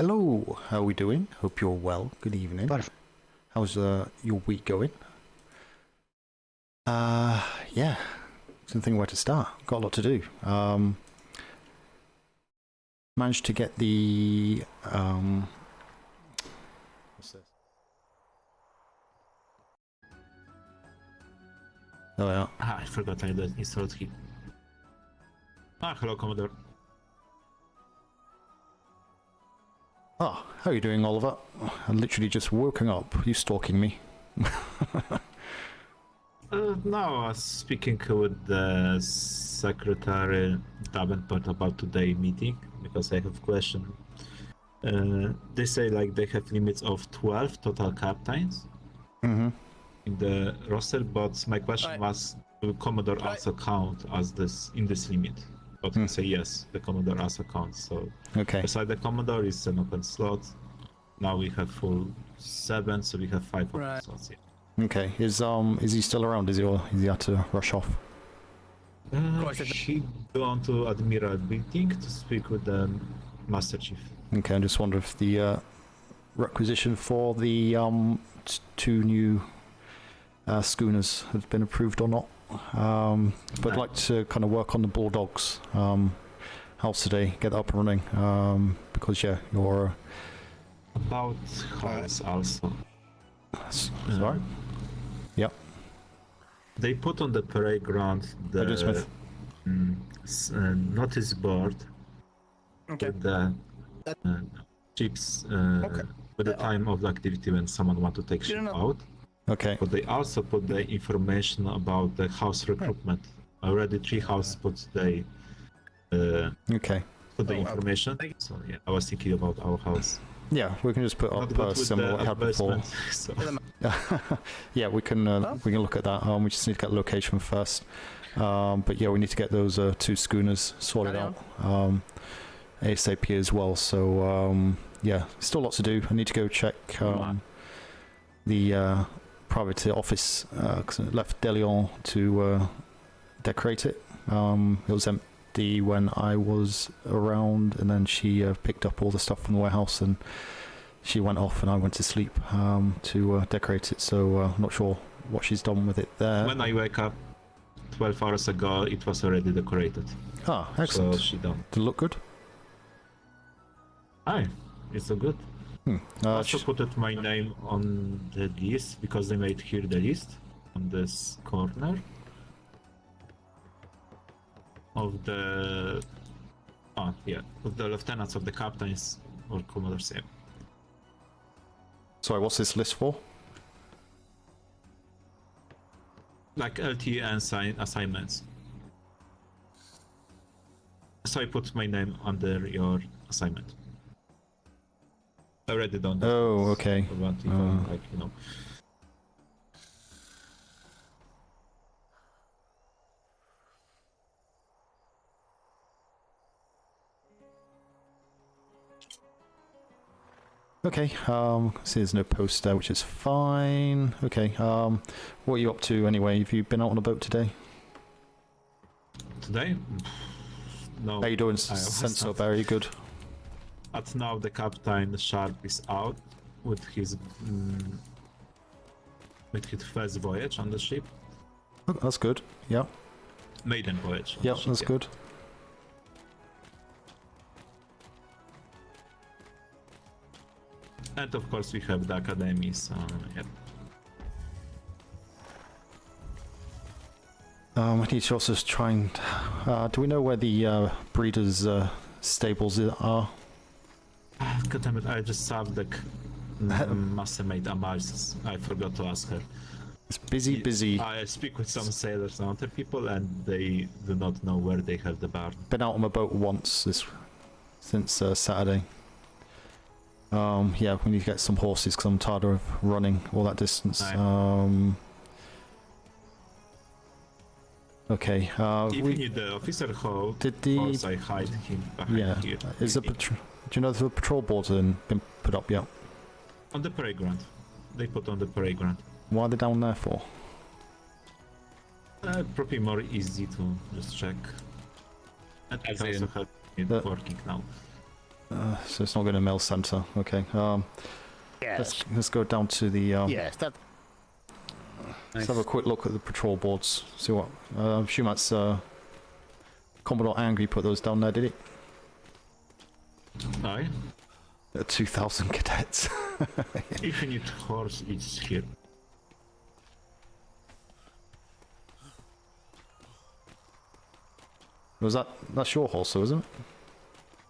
Hello, how are we doing? Hope you're well. Good evening. Perfect. How's your week going? Yeah, didn't think where to start. Got a lot to do. Managed to get the what's this? Oh yeah. I forgot I installed it. Hello, Commodore. Oh, how are you doing, Oliver? I'm literally just woken up. You stalking me? No, I was speaking with the secretary Davenport about today meeting because I have question. They say like they have limits of 12 total captains in the roster, but my question was, will Commodore also count as this in this limit? But we say yes, the Commodore also counts. So beside the Commodore is an open slot. Now we have full 7, so we have 5 open slots. Yeah. Okay, is he still around? Is he had to rush off? He gone to Admiral building to speak with the Master Chief. Okay, I just wonder if the requisition for the 2 new schooners have been approved or not. But I'd like to kind of work on the Bulldogs house today, get that up and running. Because yeah, you're about house also. Sorry. Yep. They put on the parade ground the notice board with the ships with the time of the activity when someone want to take ship out. Okay. But they also put the information about the house recruitment. Already 3 houses put the put the information. So yeah, I was thinking about our house. Yeah, we can just put up similar what we had before. So. Yeah, we can look at that. We just need to get the location first. But yeah, we need to get those 2 schooners sorted out ASAP as well. So yeah, still lots to do. I need to go check the private office because I left Delion to decorate it. It was empty when I was around, and then she picked up all the stuff from the warehouse and she went off and I went to sleep to decorate it. So I'm not sure what she's done with it there. When I wake up 12 hours ago, it was already decorated. Ah, excellent. So she done. Did it look good? Aye, it's so good. I also put my name on the list because they made here the list on this corner of the of the lieutenants of the captains or commodores. Sorry, what's this list for? Like LT and assignments. So I put my name under your assignment. I already done that. Oh, okay. But like, you know. Okay, see there's no post there, which is fine. Okay, what are you up to anyway? Have you been out on a boat today? Today? No. How you doing, Sensor? Very good. At now the Captain Sharp is out with his first voyage on the ship. Oh, that's good. Yeah. Maiden voyage. Yeah, that's good. And of course we have the academies. Yep. I need to also try and. Do we know where the breeders' stables are? God damn it! I just saved the mastermate Amaris. I forgot to ask her. It's busy. I speak with some sailors and other people, and they do not know where they have the barn. Been out on my boat once since Saturday. Yeah, we need to get some horses because I'm tired of running all that distance. Okay. If you need the officer hall, horse, I hide him behind here. Do you know if the patrol boards have been put up yet? On the parade ground. They put on the parade ground. Why are they down there for? Probably more easy to just check. And I also have it working now. So it's not going to mail center. Okay. Yes. Let's go down to the. Yes, that. Let's have a quick look at the patrol boards. See what. I'm sure that's Commodore Angry put those down there, did he? Aye. 2,000 cadets. Infinite horse is here. That's your horse, though, isn't it?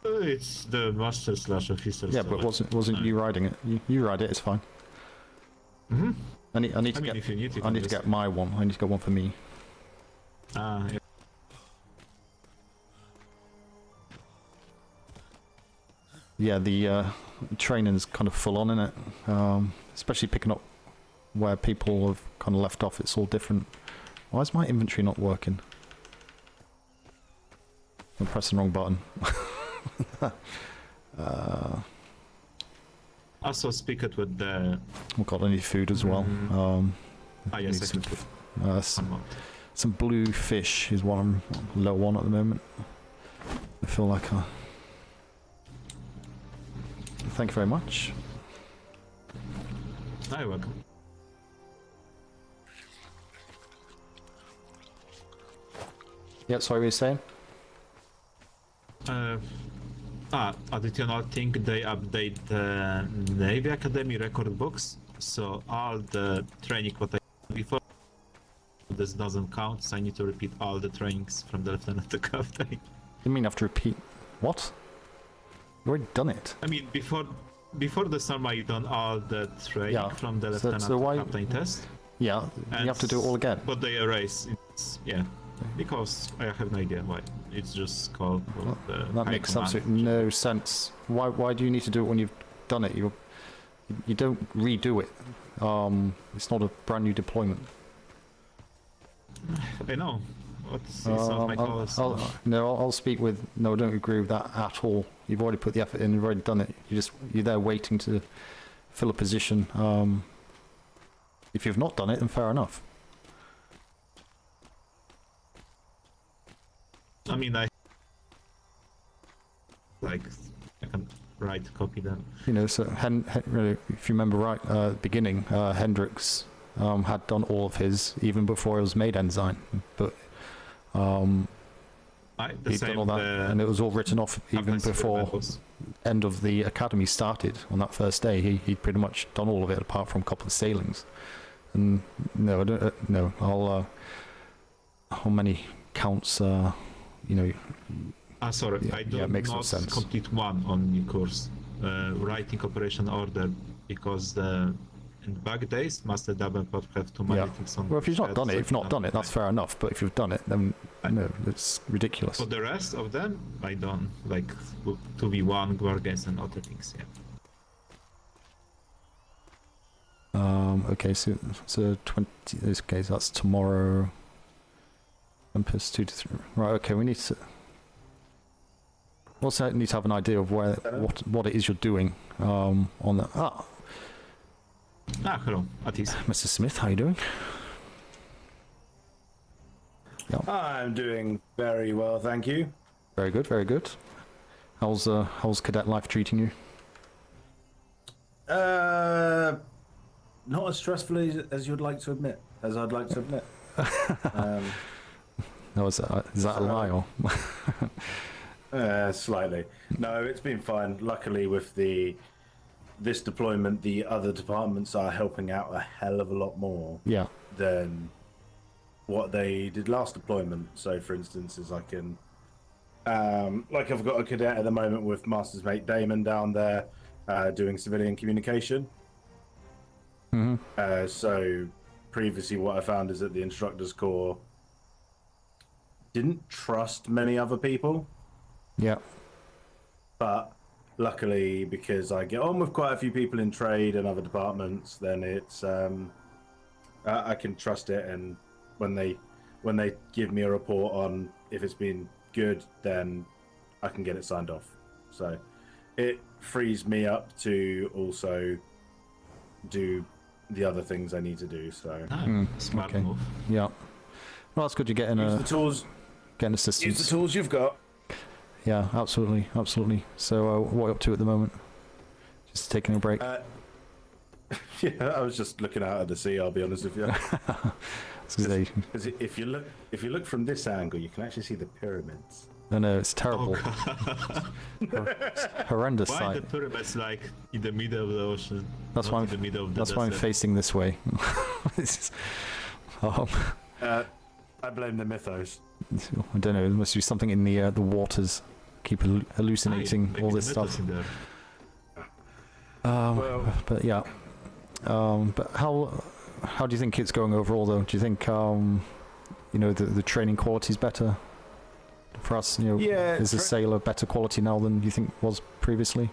It's the master slash officer. Yeah, but wasn't you riding it? You ride it. It's fine. Mm-hmm. I need to mean, if you need I need to get my one. I need to get one for me. Ah, yeah. Yeah, the training's kind of full on, isn't it? Especially picking up where people have kind of left off. It's all different. Why is my inventory not working? I'm pressing the wrong button. Also speak it with the... Oh god, I need food as well. yes, need I can put some blue fish is what I'm low on at the moment. I feel like thank you very much. You're welcome. Yeah, sorry, what were you saying? Additional thing, they update the Navy Academy record books, so all the training what I did before, this doesn't count, so I need to repeat all the trainings from the Lieutenant to Captain. You mean I have to repeat? What? You've already done it. I mean, before the summer I done all the training from the Lieutenant so to Captain test. Yeah, you have to do it all again. But they erase it, yeah. Because I have no idea why. It's just called that makes absolutely no sense. Why do you need to do it when you've done it? You don't redo it. It's not a brand new deployment. I know. It's not my cause. I'll speak with. No, I don't agree with that at all. You've already put the effort in. You've already done it. You're there waiting to fill a position. If you've not done it, then fair enough. I mean, I can write, copy them. You know, so if you remember right, at the beginning, Hendrix had done all of his even before it was made Ensign, but he'd done all that, and it was all written off even before end of the academy started. On that first day, he'd pretty much done all of it apart from a couple of sailings. And no, I don't. No, how many counts? You know. Sorry, I do not complete one on your course. Writing operation order, because in back days, Master Double Pot have too many things on. Well, if you've not done it, that's fair enough. But if you've done it, then no, it's ridiculous. For the rest of them, I don't, like 2v1, war games and other things, yeah. Okay, so 20, in this case, that's tomorrow. Compass 2 to 3. Right, okay, we need to... Also need to have an idea of what it is you're doing on the... hello, Atis. Mr. Smith, how are you doing? Yeah. I'm doing very well, thank you. Very good, very good. How's cadet life treating you? Not as stressfully as you'd like to admit, as I'd like to admit. No, is that a lie or? Slightly. No, it's been fine. Luckily, with this deployment, the other departments are helping out a hell of a lot more. Yeah. Than what they did last deployment. So, for instance, is I can, I've got a cadet at the moment with Master's Mate Damon down there, doing civilian communication. Mm-hmm. So, previously, what I found is that the instructors corps didn't trust many other people. Yeah. But luckily, because I get on with quite a few people in trade and other departments, then it's I can trust it, and when they give me a report on if it's been good, then I can get it signed off. So it frees me up to also do the other things I need to do. So smart move. Yeah. Well, that's good. You're getting use the tools. Getting assistance. Use the tools you've got. Yeah, absolutely, absolutely. So, what are you up to at the moment? Just taking a break. Yeah, I was just looking out at the sea. I'll be honest with you. Because if you look from this angle, you can actually see the pyramids. No, it's terrible. It's horrendous Why sight. the pyramids like in the middle of the ocean? That's not why in the middle of the that's why I'm desert? facing this way. um, I blame the mythos. I don't know. There must be something in the waters. Keep hallucinating all this stuff. But yeah. But how do you think it's going overall, though? Do you think the training quality is better for us? Yeah, is the sailor better quality now than you think was previously?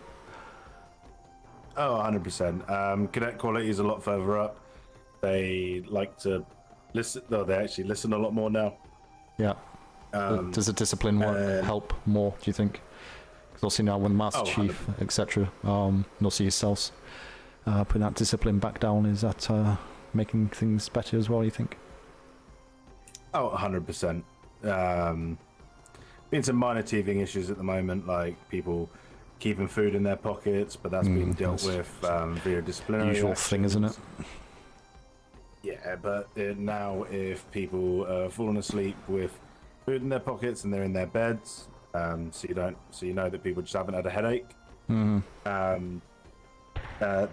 Oh, 100%. Cadet quality is a lot further up. They like to listen. No, they actually listen a lot more now. Yeah. Does the discipline help more, do you think? Because also now when Master Chief, etc., and also yourselves, putting that discipline back down, is that making things better as well, you think? Oh, 100%. Been some minor teething issues at the moment, like people keeping food in their pockets, but that's being dealt with via disciplinary usual actions. thing, isn't it? Yeah, but now if people are falling asleep with food in their pockets and they're in their beds, so you know that people just haven't had a headache,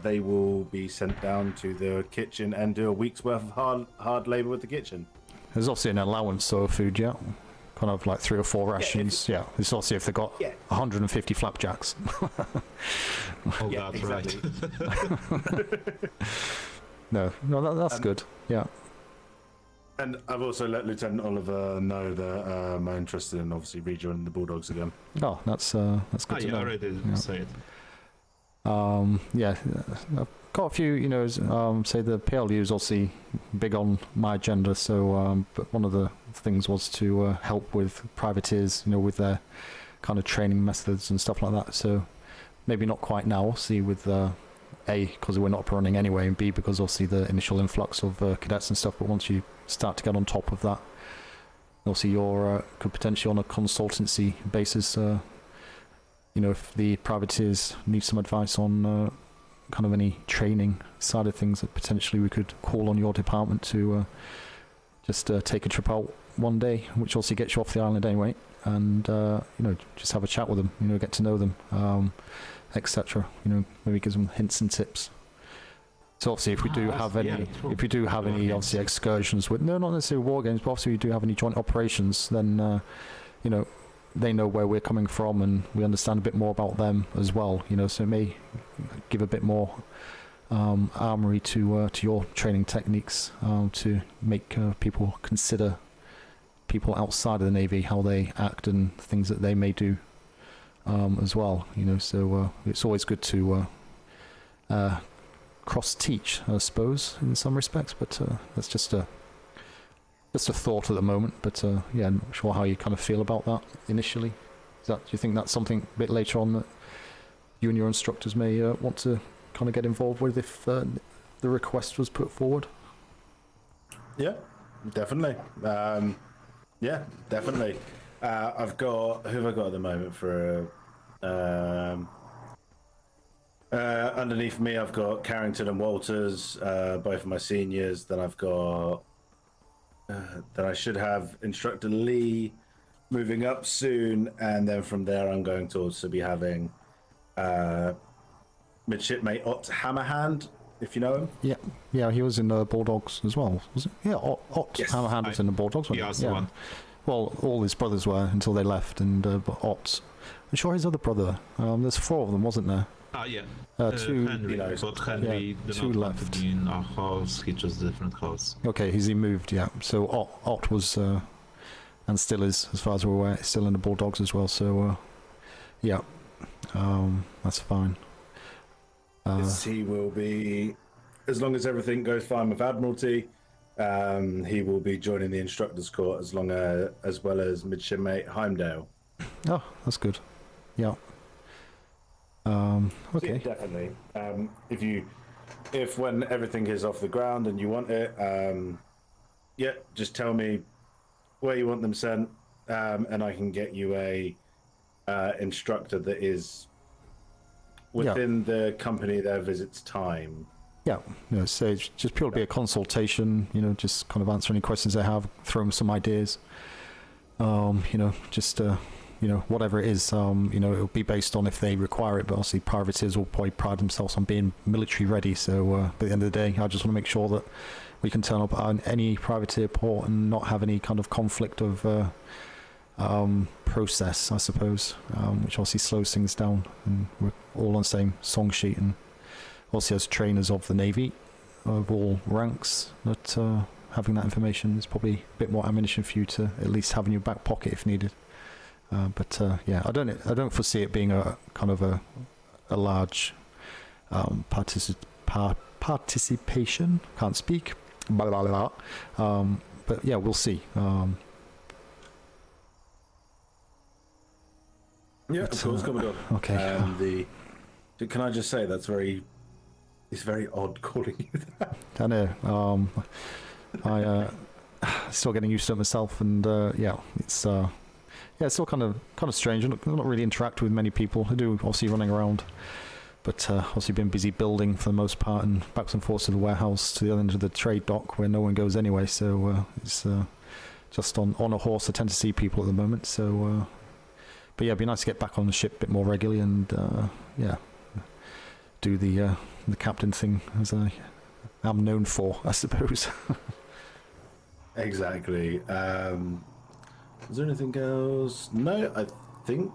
they will be sent down to the kitchen and do a week's worth of hard labor with the kitchen. There's obviously an allowance of food, yeah. Kind of like 3 or 4 rations. Yeah, it's obviously if they've got 150 flapjacks. Oh, yeah, that's exactly. Right. No, that's good. Yeah. And I've also let Lieutenant Oliver know that I'm interested in obviously rejoining the Bulldogs again. Oh, that's good to know. I already say it. Yeah, I've got a few, say the P.L.U is obviously big on my agenda, so, but one of the things was to help with privateers, with their kind of training methods and stuff like that, so maybe not quite now, see with, A, because we're not up and running anyway, and B, because obviously the initial influx of cadets and stuff, but once you start to get on top of that, obviously you're could potentially on a consultancy basis, if the privateers need some advice on kind of any training side of things, that potentially we could call on your department to just take a trip out one day, which also gets you off the island anyway, and just have a chat with them, get to know them, etc. Maybe give them hints and tips. So obviously, if we do have any, obviously excursions with not necessarily war games, but obviously we do have any joint operations, then they know where we're coming from, and we understand a bit more about them as well. So it may give a bit more armory to your training techniques to make people consider people outside of the Navy, how they act and things that they may do as well. So it's always good to cross-teach, I suppose, in some respects. But that's just a thought at the moment. But yeah, I'm not sure how you kind of feel about that initially. Do you think that's something a bit later on that you and your instructors may want to kind of get involved with if the request was put forward? Yeah, definitely. Yeah, definitely. Who have I got at the moment for underneath me? I've got Carrington and Walters, both of my seniors. Then I've got then I should have Instructor Lee moving up soon, and then from there I'm going to also be having Midshipmate Ott Hammerhand, if you know him. Yeah, he was in the Bulldogs as well, was it? Yeah, Ott Yes. Hammerhand was in the Bulldogs, wasn't he? Yeah, one. Well, all his brothers were until they left, and but Ott, I'm sure his other brother. There's 4 of them, wasn't there? Yeah. 2. Henry, but Henry did 2 not want left. to be in our house. He chose a different house. Okay, he moved. Yeah. So Ott was, and still is, as far as we're aware, still in the Bulldogs as well. So, yeah, that's fine. He will be, as long as everything goes fine with Admiralty, he will be joining the Instructors Court as well as Midshipmate Heimdall. Oh, that's good. Yeah. Okay. Yeah, definitely. If when everything is off the ground and you want it, just tell me where you want them sent, and I can get you a instructor that is within the company their visit's time. Yeah, so it's just purely be a consultation, just kind of answer any questions they have, throw them some ideas, just, whatever it is, it'll be based on if they require it, but obviously privateers will probably pride themselves on being military ready, so at the end of the day, I just want to make sure that we can turn up on any privateer port and not have any kind of conflict of process, I suppose, which obviously slows things down, and we're all on the same song sheet, and also as trainers of the Navy of all ranks, that having that information is probably a bit more ammunition for you to at least have in your back pocket if needed. But yeah, I don't foresee it being a kind of a large participation. Can't speak. Blah, blah, blah. But yeah, we'll see. Yeah, of course, Commodore. Okay. Can I just say it's very odd calling you that. I know. I still getting used to it myself, and it's still kind of strange. I'm not really interact with many people. I do obviously running around, but obviously been busy building for the most part, and backwards and forwards to the warehouse to the other end of the trade dock where no one goes anyway. So it's just on a horse. I tend to see people at the moment. So, but yeah, it'd be nice to get back on the ship a bit more regularly, and do the captain thing as I am known for, I suppose. Exactly. Is there anything else? No, I think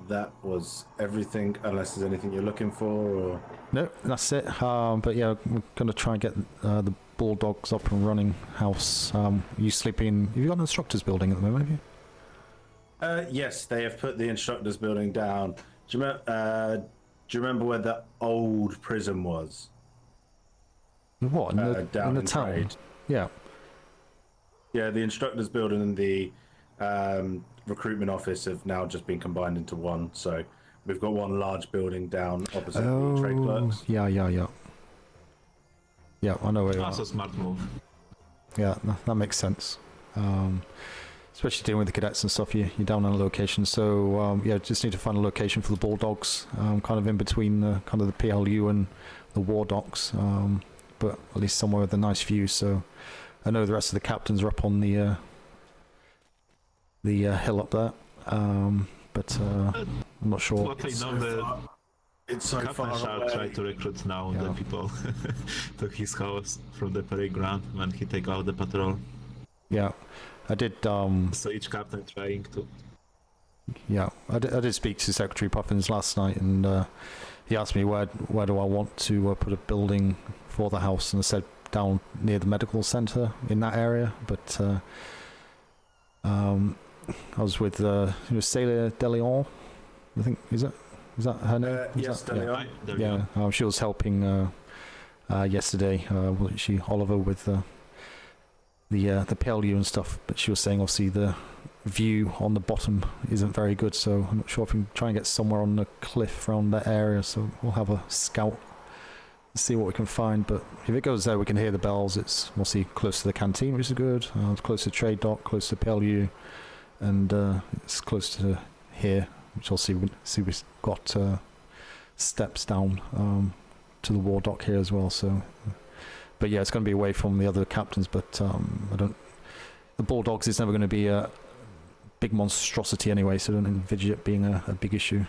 that was everything, unless there's anything you're looking for, or... No, that's it. But yeah, we're going to try and get the Bulldogs up and running house. You sleeping... Have you got an instructor's building at the moment, have you? Yes, they have put the instructor's building down. Do you remember where the old prison was? What, down in the in town? Trade. Yeah. Yeah, the instructor's building and the recruitment office have now just been combined into one. So we've got one large building down opposite the trade clerks. Yeah. Yeah, I know where you are. That's a smart move. Yeah, that makes sense. Especially dealing with the cadets and stuff, you're down on a location. So just need to find a location for the Bulldogs, kind of in between kind of the P.L.U and the war docks, but at least somewhere with a nice view. So I know the rest of the captains are up on the hill up there, but I'm not sure. What I know, It's so far shall away. try to recruit now the people to his house from the parade ground when he take out the patrol. Yeah, I did. So each captain trying to. Yeah, I did speak to Secretary Puffins last night, and he asked me where do I want to put a building for the house, and I said down near the medical centre in that area. But I was with Sailor DeLeon, I think, is that her name? Yes, DeLeon. Yeah, she was helping yesterday. Wasn't she, Oliver, with the P.L.U and stuff? But she was saying obviously the view on the bottom isn't very good, so I'm not sure if we can try and get somewhere on the cliff around that area. So we'll have a scout, see what we can find. But if it goes there, we can hear the bells. It's mostly close to the canteen, which is good. It's close to trade dock, close to P.L.U, and it's close to here, which I'll see. We've got steps down to the war dock here as well. So, but yeah, it's going to be away from the other captains. But the Bulldogs is never going to be a big monstrosity anyway, so I don't envisage it being a big issue.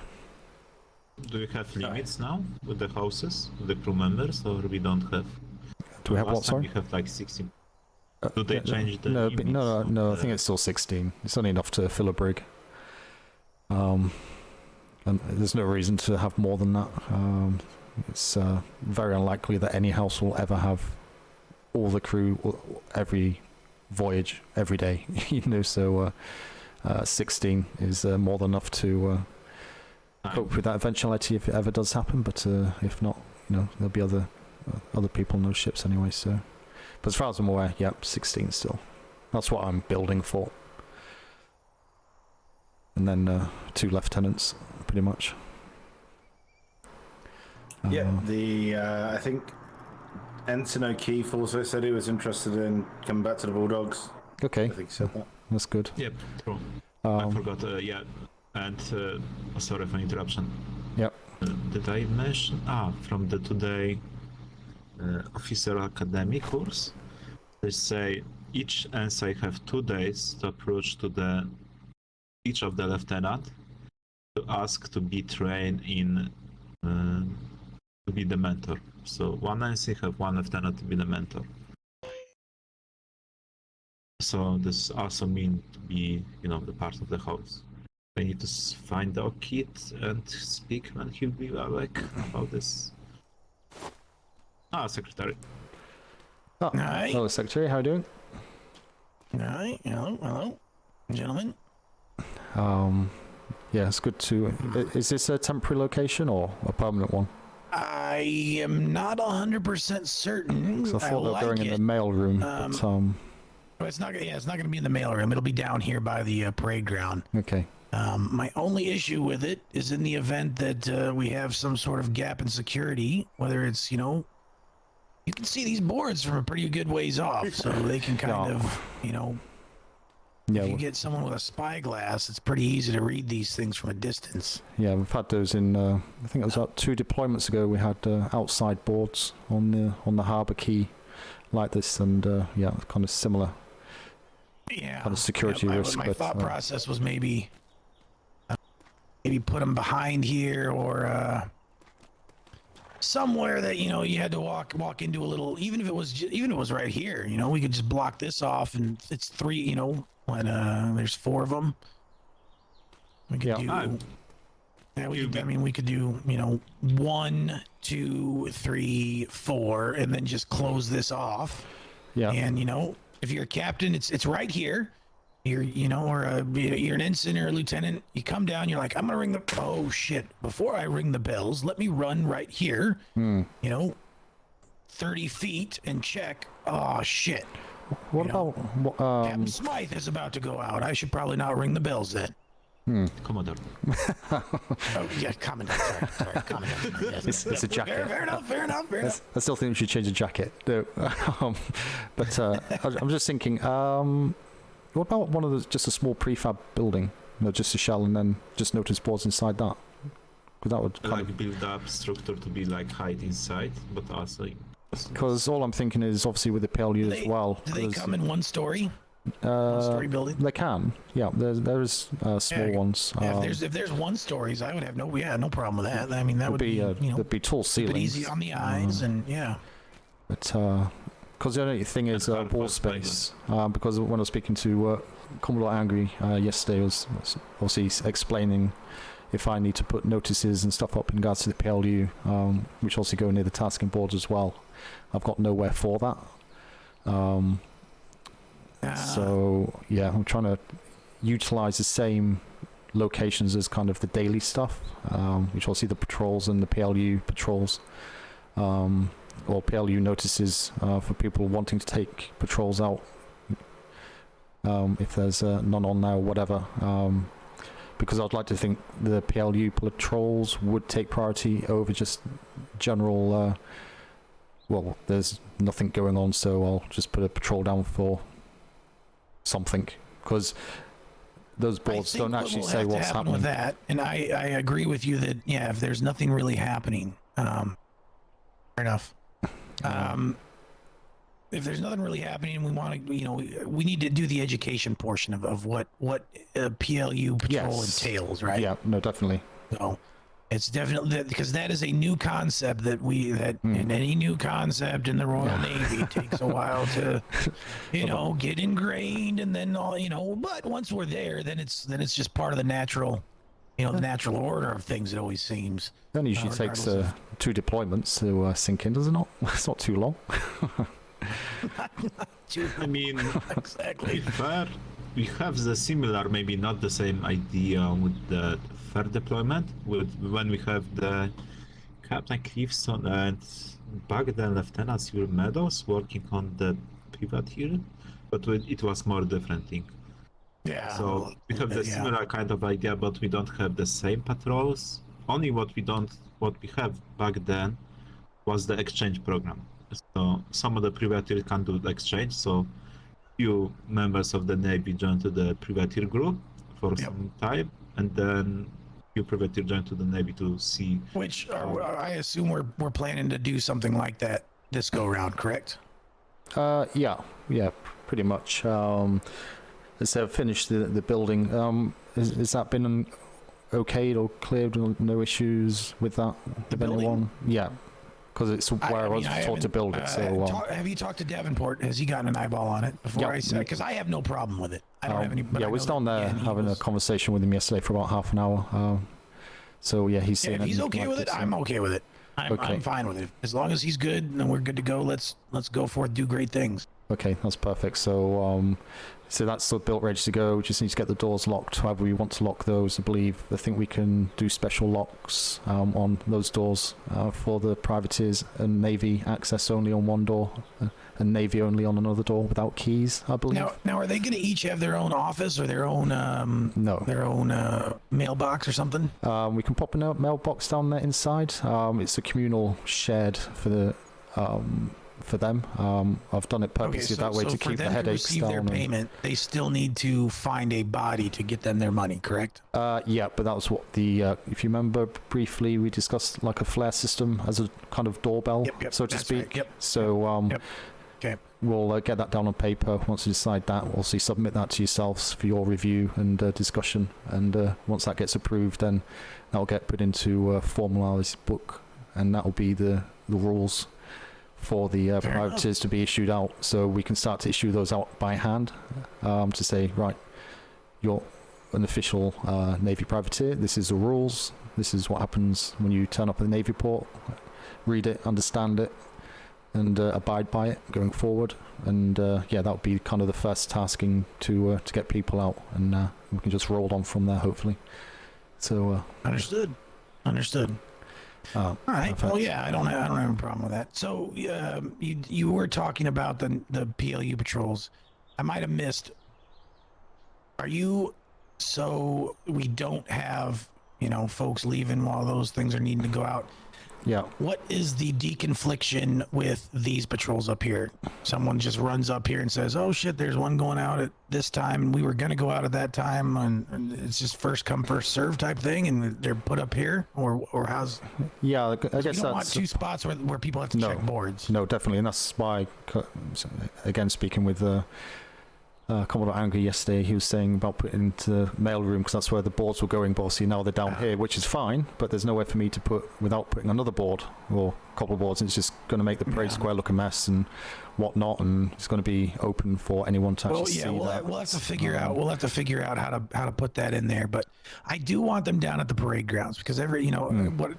Do you have limits now with the houses, with the crew members, or we don't have? Do we have what? Last time Sorry. you have like 16. Do they change the No, limits? no. I think it's still 16. It's only enough to fill a brig. And there's no reason to have more than that. It's very unlikely that any house will ever have all the crew every voyage, every day. So 16 is more than enough to cope with that eventuality if it ever does happen. But if not, there'll be other people on those ships anyway. So, but as far as I'm aware, 16 still. That's what I'm building for. And then 2 lieutenants, pretty much. I think Ensign O'Keefe also said he was interested in coming back to the Bulldogs. Okay. I think he said that. That's good. Yep, true. I forgot. And sorry for interruption. Yep. Did I mention from the today officer academy course? They say each ensign have 2 days to approach to each of the lieutenant to ask to be trained in to be the mentor. So one ensign have 1 lieutenant to be the mentor. So this also means to be, the part of the house. I need to find the kid and speak when he'll be awake about this. Secretary. Oh, Hi. hello, Secretary. How are you doing? Hi, hello, gentlemen. Yeah, it's good to... Is this a temporary location or a permanent one? I am not 100% certain. 'Cause I thought they were going in the mail room, but... Well, it's not going to be in the mail room. It'll be down here by the parade ground. Okay. My only issue with it is in the event that we have some sort of gap in security, whether it's, you can see these boards from a pretty good ways off, so they can kind of, Yeah, if you get someone with a spyglass, it's pretty easy to read these things from a distance. yeah, we've had those in. I think it was about 2 deployments ago. We had outside boards on the harbour quay, like this, and yeah, kind of similar. Yeah, Kind of security risk. My but, thought process was maybe put them behind here or somewhere that you had to walk into a little. Even if it was right here, we could just block this off, and it's 3. When there's 4 of them, we could do. Yeah, we could do 1, 2, 3, 4, and then just close this off. Yeah. And if you're a captain, it's right here. You're you're an ensign or a lieutenant. You come down. You're like, I'm gonna ring the. Oh shit! Before I ring the bells, let me run right here. 30 feet and check. Oh shit! What about Captain Smythe is about to go out. I should probably not ring the bells then. Commodore. Oh yeah, Commodore. Sorry, Commodore. Yes. It's a jacket. Fair enough. I still think we should change the jacket. No. But I'm just thinking, what about one of just a small prefab building, just a shell, and then just notice boards inside that? Because that would Build up structure to be hide inside, but also. Because all I'm thinking is obviously with the P.L.U. as well. Do they come in 1 story? Story building. They can, yeah. There's small ones. Yeah, if there's 1 stories, I would have no problem with that. I mean, that would be there'd be tall ceilings, easy on the eyes, and yeah. But because the only thing is wall space. Because when I was speaking to Commodore Angry yesterday, was obviously explaining if I need to put notices and stuff up in regards to the P.L.U., which also go near the tasking boards as well. I've got nowhere for that. So yeah, I'm trying to utilize the same locations as kind of the daily stuff, which I'll see the patrols and the P.L.U. patrols, or P.L.U. notices for people wanting to take patrols out. If there's none on now, whatever. Because I'd like to think the P.L.U. patrols would take priority over just general. Well, there's nothing going on, so I'll just put a patrol down for something, because those boards don't actually say what's happening with that. And I agree with you that if there's nothing really happening, fair enough. If there's nothing really happening, we want to, we need to do the education portion of what P.L.U. patrol entails, right? Yeah, no, definitely. So it's definitely because that is a new concept and any new concept in the Royal Navy takes a while to, get ingrained, and then all, but once we're there, then it's just part of the natural, the natural order of things. It always seems. Then usually takes 2 deployments to sink in, does it not? It's not too long. I mean, exactly. We have the similar, maybe not the same idea with the third deployment, when we have the Captain Clifson and back then Lieutenant Cyril Meadows working on the privateer, but it was more different thing. Yeah. So we have the similar kind of idea, but we don't have the same patrols. Only what we have back then was the exchange program. So some of the privateer can do the exchange. So few members of the Navy joined to the privateer group for some time, and then you privately join to the Navy to see. Which I assume we're planning to do something like that this go round, correct? Yeah, pretty much. As they've finished the building, has that been okayed or cleared? No issues with that? The with building? anyone? Yeah, because it's where I was taught to build it. So have you talked to Davenport? Has he gotten an eyeball on it before? I said, because I have no problem with it. I don't have any. Yeah, we was down there having a conversation with him yesterday for about half an hour. So yeah, he's saying if he's okay with it, I'm okay with it. I'm fine with it. As long as he's good and we're good to go, let's go forth, do great things. Okay, that's perfect. So so that's still built, ready to go. We just need to get the doors locked. However we want to lock those, I think we can do special locks on those doors for the privateers and Navy access only on one door and Navy only on another door without keys, I believe. Now are they going to each have their own office or their own their own mailbox or something? We can pop a mailbox down there inside. It's a communal shared for the for them. I've done it purposely that way to keep the headaches down. Their payment, they still need to find a body to get them their money, correct? Yeah, but that was what the if you remember briefly, we discussed like a flare system as a kind of doorbell, so to speak. Right. Yep. So okay, we'll get that down on paper. Once we decide that, we'll submit that to yourselves for your review and discussion. And once that gets approved, then that'll get put into a formalised book, and that'll be the rules for the privateers to be issued out, so we can start to issue those out by hand to say, right, you're an official Navy privateer, this is the rules, this is what happens when you turn up at the Navy port, read it, understand it, and abide by it going forward. And yeah, that would be kind of the first tasking to get people out, and we can just roll on from there, hopefully. So understood. All right. Perfect. Well, yeah, I don't have a problem with that. So you were talking about the P.L.U. patrols. I might have missed. Are you, so we don't have folks leaving while those things are needing to go out? Yeah. What is the deconfliction with these patrols up here? Someone just runs up here and says, "Oh shit, there's one going out at this time, and we were gonna go out at that time," and it's just first come first serve type thing, and they're put up here, or how's? Yeah, I guess you don't want two spots where people have to check boards. No, definitely, and that's why, again, speaking with Commodore Anger yesterday, he was saying about putting into the mail room because that's where the boards were going, but obviously now they're down here, which is fine, but there's nowhere for me to put without putting another board or a couple of boards, and it's just going to make the parade square look a mess and whatnot, and it's going to be open for anyone to actually see that. We'll have to figure out. We'll have to figure out how to put that in there, but I do want them down at the parade grounds because what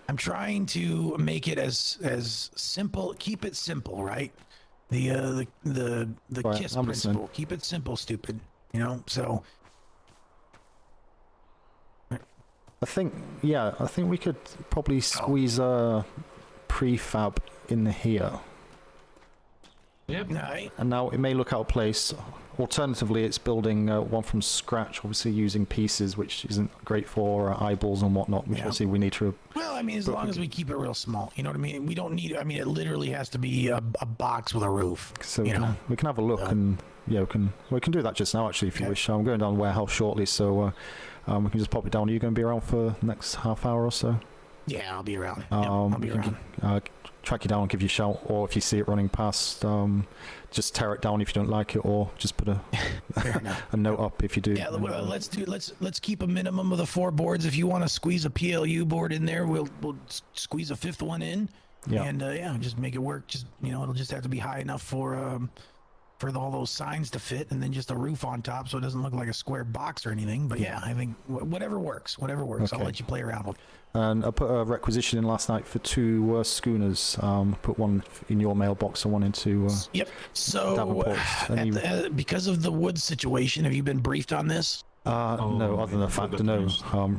I'm trying to make it as simple, keep it simple, right? The right, KISS principle. Keep it simple, stupid. So I think we could probably squeeze a prefab in here. Yep. Right. And now it may look out of place. Alternatively, it's building one from scratch, obviously using pieces, which isn't great for eyeballs and whatnot, which obviously we need to... Well, I mean, as long as we keep it real small, you know what I mean? We don't need... it literally has to be a box with a roof. So we can have a look, and we can do that just now, actually, if you wish. I'm going down the warehouse shortly, so we can just pop it down. Are you going to be around for the next half hour or so? Yeah, I'll be around. I'll be around. Track you down and give you a shout, or if you see it running past, just tear it down if you don't like it, or just put a note up if you do. Yeah, let's keep a minimum of the 4 boards. If you want to squeeze a P.L.U. board in there, we'll squeeze a 5th one in, and just make it work. Just it'll just have to be high enough for all those signs to fit, and then just a roof on top so it doesn't look like a square box or anything. But yeah, I think whatever works. Okay. I'll let you play around with it. And I put a requisition in last night for 2 schooners. Put one in your mailbox and one into yep. So because of the wood situation, have you been briefed on this? No, other than the fact that no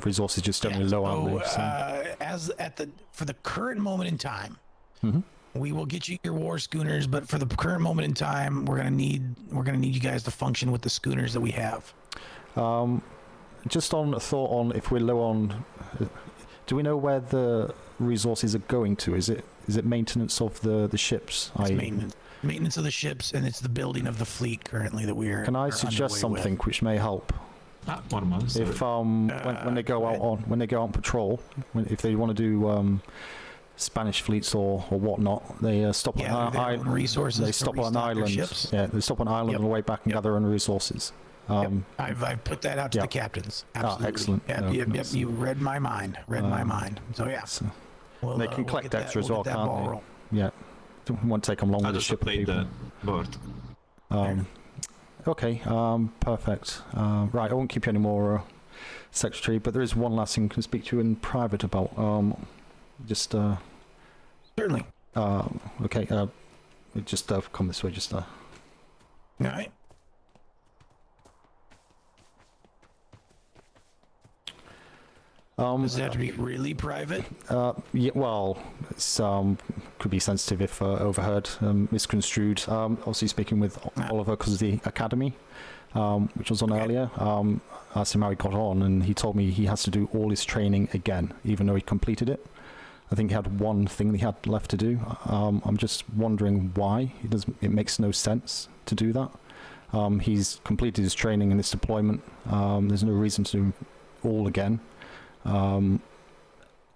resources just generally low out there. For the current moment in time, mm-hmm. we will get you your war schooners, but for the current moment in time, we're gonna need you guys to function with the schooners that we have. Just on a thought on if we're low on, do we know where the resources are going to? Is it maintenance of the ships? It's maintenance of the ships, and it's the building of the fleet currently that we are. Can I suggest something which may help? 1 month. Sorry. If when they go out on patrol, if they want to do Spanish fleets or whatnot, they stop on resources. They stop on an island. Ships. Yeah, they stop on an island on the way back and gather own resources. I've put that out to the captains. Absolutely. Excellent. Yep. You read my mind. My mind. So yeah. So they can collect extra as well, can't they? Yeah. It won't take them long with the ship. The board. Okay. Perfect. Right. I won't keep you anymore, Secretary. But there is one last thing I can speak to you in private about. Just. Certainly. Okay. Just come this way. Just. All right. Does it have to be really private? Yeah, well, it's could be sensitive if overheard, misconstrued. Obviously, speaking with Oliver because of the academy, which was on earlier. I asked him how he got on, and he told me he has to do all his training again, even though he completed it. I think he had one thing he had left to do. I'm just wondering why. It makes no sense to do that. He's completed his training in this deployment. There's no reason to do all again.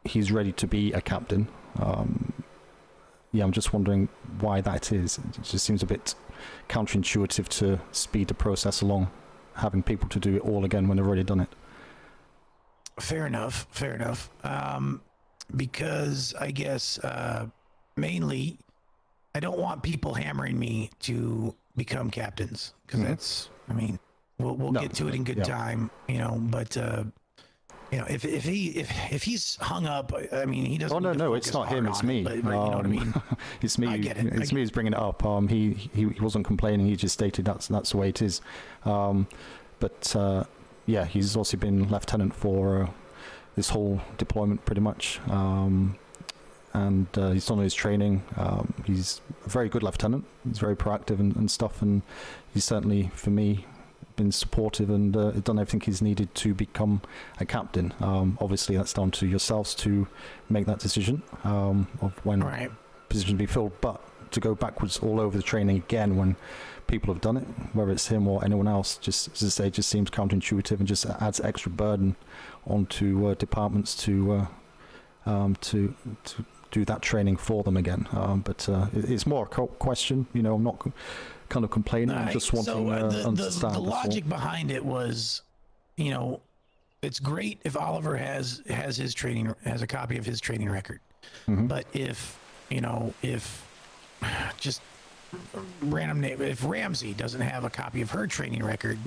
He's ready to be a captain. I'm just wondering why that is. It just seems a bit counterintuitive to speed the process along, having people to do it all again when they've already done it. Fair enough. Because I guess mainly I don't want people hammering me to become captains, because that's, I mean, we'll get to it in good time, but if he's hung up, I mean, he doesn't. Oh no, it's not him. It's me. But you know what I mean? It's me. It's me who's bringing it up. He wasn't complaining. He just stated that's the way it is. He's also been lieutenant for this whole deployment pretty much, and he's done his training. He's a very good lieutenant. He's very proactive and stuff, and he's certainly, for me, been supportive and done everything he's needed to become a captain. Obviously, that's down to yourselves to make that decision of when positions be filled. But to go backwards all over the training again when people have done it, whether it's him or anyone else, just as I say, just seems counterintuitive and just adds extra burden onto departments to do that training for them again. But it's more a question. I'm not kind of complaining. I'm just wanting to understand. The logic behind it was, it's great if Oliver has his training, has a copy of his training record. Mm-hmm. But if just random name, if Ramsey doesn't have a copy of her training record,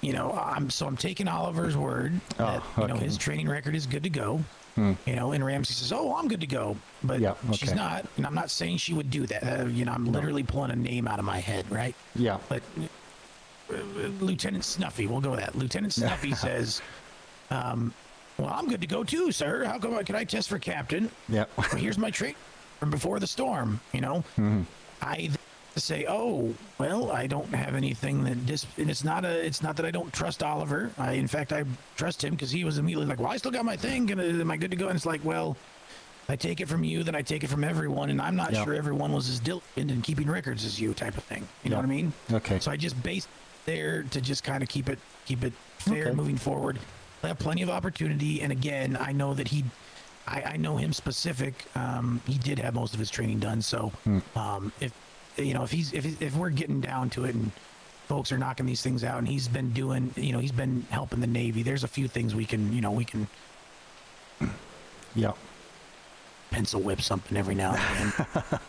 I'm taking Oliver's word that his training record is good to go. And Ramsey says, "Oh, I'm good to go," but she's not. And I'm not saying she would do that. I'm literally pulling a name out of my head, right? Yeah. But Lieutenant Snuffy, we'll go with that. Lieutenant Snuffy says, "Well, I'm good to go too, sir. How come? Can I test for captain? Yeah. Well, here's my training from before the storm. Mm-hmm. I say, oh, well, I don't have anything and it's not that I don't trust Oliver. In fact, I trust him because he was immediately like, well, I still got my thing. Am I good to go? And it's like, well, I take it from you, then I take it from everyone, and I'm not sure everyone was as diligent in keeping records as you, type of thing. You know what I mean? Okay. So I just based there to just kind of keep it fair moving forward. I have plenty of opportunity, and again, I know that I know him specific. He did have most of his training done, so if we're getting down to it and folks are knocking these things out and he's been doing, he's been helping the Navy, there's a few things we can pencil whip something every now and again.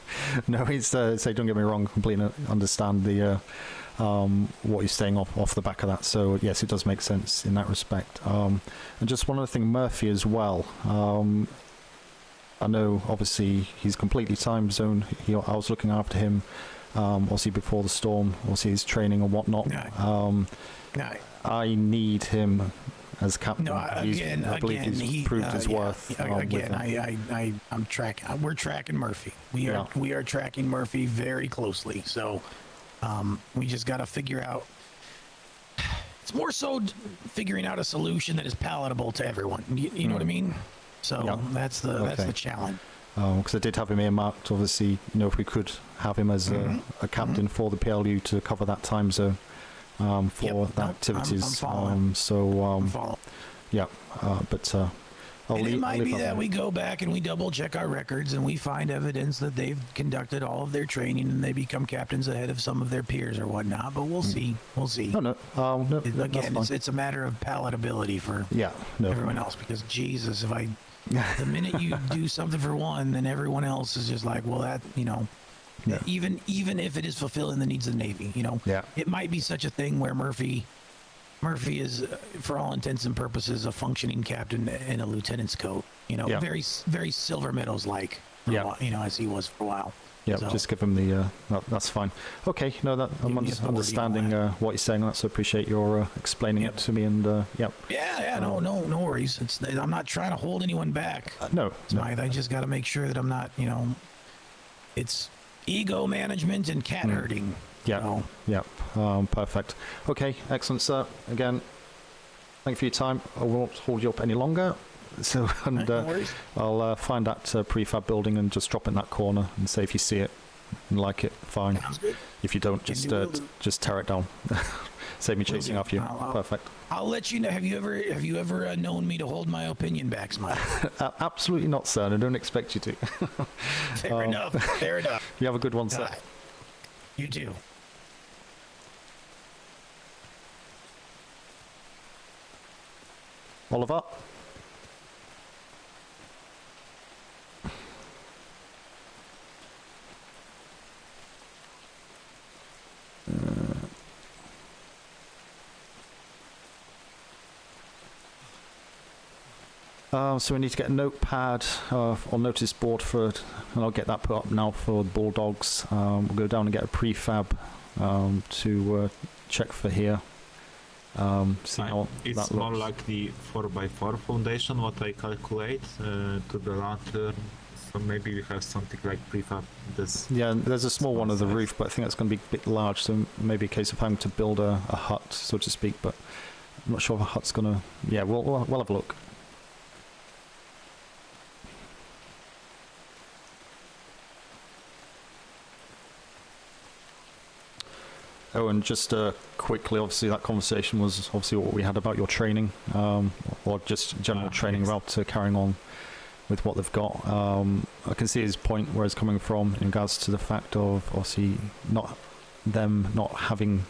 No, he's say, don't get me wrong, completely understand the what he's saying off the back of that. So yes, it does make sense in that respect. And just one other thing, Murphy as well. I know, obviously, he's completely time zone. I was looking after him, obviously, before the storm, obviously, his training and whatnot. I need him as captain. I believe he's proved his worth. I'm tracking. We're tracking Murphy. We are tracking Murphy very closely. So we just got to figure out. It's more so figuring out a solution that is palatable to everyone. You know what I mean? So that's the challenge. Because I did have him earmarked, obviously, if we could have him as a captain for the P.L.U. to cover that time zone, for the activities. I'm following. I'm following. Yeah, but I'll leave. It might be that we go back and we double check our records and we find evidence that they've conducted all of their training and they become captains ahead of some of their peers or whatnot. But we'll see. We'll see. No. Again, it's a matter of palatability for everyone else. Because Jesus, if the minute you do something for one, then everyone else is just like, well, that even if it is fulfilling the needs of the Navy, it might be such a thing where Murphy is, for all intents and purposes, a functioning captain in a lieutenant's coat. Very, very Silver Meadows like. As he was for a while. Yeah, so, just give him the. That's fine. Okay, no, I'm understanding what you're saying. So appreciate your explaining it to me. And no worries. I'm not trying to hold anyone back. No, Smythe. I just got to make sure that I'm not. It's ego management and cat herding. Yeah. Perfect. Okay, excellent, sir. Again, thank you for your time. I won't hold you up any longer. So, and I'll find that prefab building and just drop it in that corner and say if you see it and like it, fine. Sounds good. If you don't, just tear it down. Save me chasing after you. Perfect. I'll let you know. Have you ever known me to hold my opinion back, Smythe? Absolutely not, sir. I don't expect you to. Fair enough. Fair enough. You have a good one, sir. You too. Oliver? So we need to get a notepad or notice board for it, and I'll get that put up now for the Bulldogs. We'll go down and get a prefab to check for here. See how it's that more looks. like the 4x4 foundation, what I calculate to the lantern. So maybe we have something like prefab this. Yeah, there's a small one of the roof, but I think that's going to be a bit large, so maybe a case of having to build a hut, so to speak, but I'm not sure if a hut's going to... Yeah, we'll have a look. Oh, and just quickly, obviously that conversation was obviously what we had about your training, or just general training about carrying on with what they've got. I can see his point where he's coming from in regards to the fact of obviously not having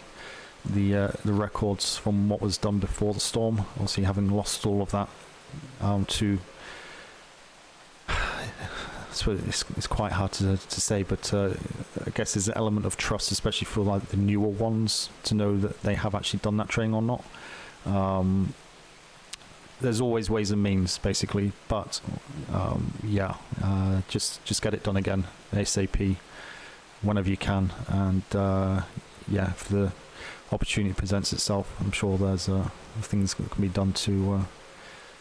the records from what was done before the storm, obviously having lost all of that to... So it's quite hard to say, but I guess there's an element of trust, especially for like the newer ones, to know that they have actually done that training or not. There's always ways and means, basically, but just get it done again ASAP whenever you can, and if the opportunity presents itself, I'm sure there's things that can be done to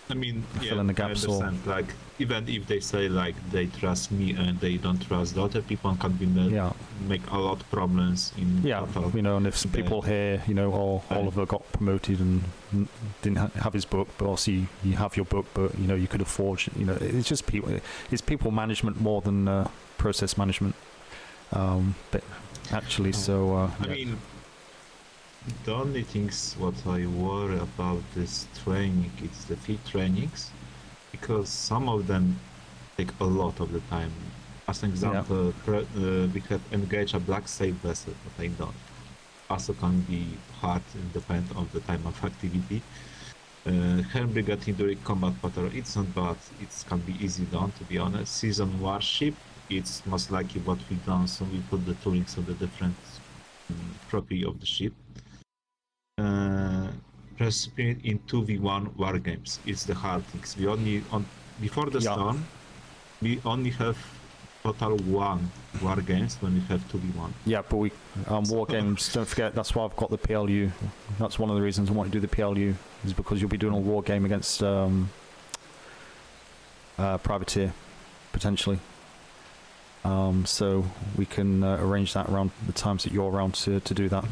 fill in the gaps. I understand. Like, even if they say like they trust me and they don't trust the other people, can be make a lot of problems in total. And if some people here, Oliver got promoted and didn't have his book, but also you have your book, but you could afford, it's just people management more than process management, but actually, the only things what I worry about this training is the field trainings, because some of them take a lot of the time. As an example, we have engaged a black safe vessel, but I don't. Also can be hard and depend on the time of activity. Helm brigade during combat patrol, it's not bad, it can be easy done, to be honest. Season warship, it's most likely what we done, so we put the toolings of the different property of the ship. Participate in 2v1 war games. It's the hard things. We only before the storm, we only have total 1 war games when we have 2v1. Yeah, but we war games. Don't forget, that's why I've got the P.L.U. That's one of the reasons I want to do the P.L.U. is because you'll be doing a war game against privateer potentially. So we can arrange that around the times that you're around to do that.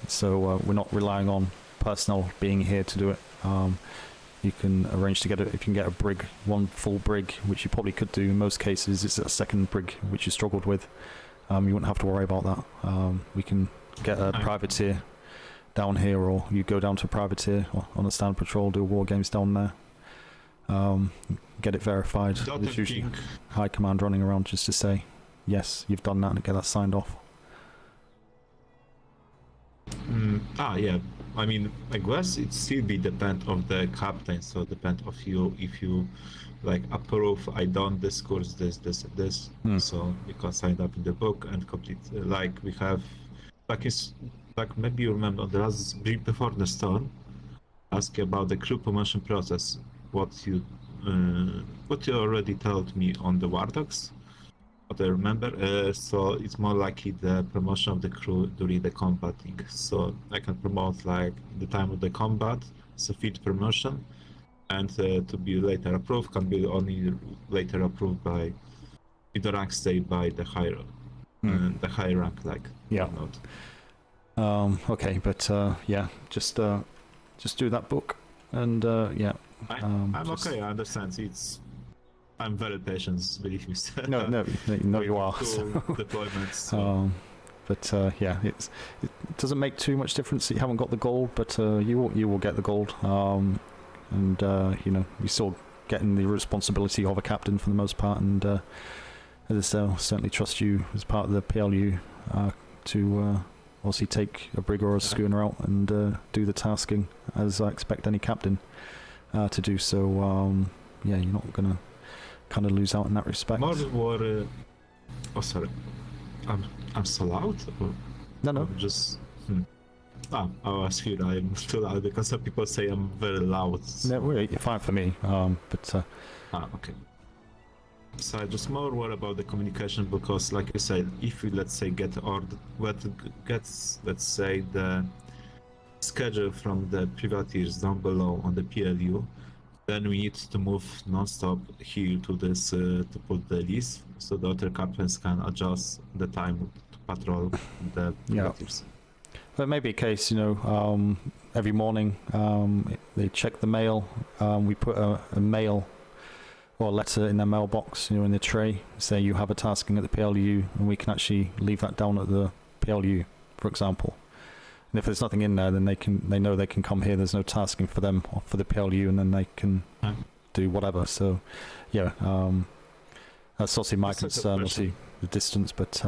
So we're not relying on personnel being here to do it. You can arrange to get it if you can get a brig, one full brig, which you probably could do in most cases. It's a second brig which you struggled with. You wouldn't have to worry about that. We can get a privateer down here, or you go down to a privateer or on a stand patrol, do war games down there. Get it verified. There's usually high command running around just to say, yes, you've done that, and get that signed off. Yeah. I mean, I guess it still be depend of the captain, so depend of you if you like approve. I done this course, this. So you can sign up in the book and complete. Like we have, like maybe you remember the last before the storm, ask about the crew promotion process. What you already told me on the War Dogs. What I remember, so it's more likely the promotion of the crew during the combating. So I can promote like the time of the combat, so field promotion, and to be later approved can be only later approved by in the rank state by the higher rank, like okay, but yeah, just do that book, and yeah. I'm okay. I understand. I'm very patient, believe me. No, you are. Deployments. But yeah, it doesn't make too much difference that you haven't got the gold, but you will get the gold. And you know, you're still getting the responsibility of a captain for the most part. And as I say, I'll certainly trust you as part of the P.L.U. To obviously take a brig or a schooner out and do the tasking as I expect any captain to do. So yeah, you're not gonna kind of lose out in that respect. Oh, sorry. I'm so loud? Or No. Just... I was feared I'm too loud because some people say I'm very loud. So... No, you're fine for me, but... okay. So I just more worry about the communication because, like you said, if we, let's say, let's say, the schedule from the privateers down below on the P.L.U., then we need to move non-stop here to this to put the list so the other captains can adjust the time to patrol the privateers. But maybe a case, you know, every morning they check the mail. We put a mail or a letter in their mailbox, you know, in the tray. Say you have a tasking at the P.L.U. and we can actually leave that down at the P.L.U., for example. And if there's nothing in there, then they know they can come here. There's no tasking for them or for the P.L.U. and then they can do whatever. So, yeah, that's obviously my concern, obviously the distance. But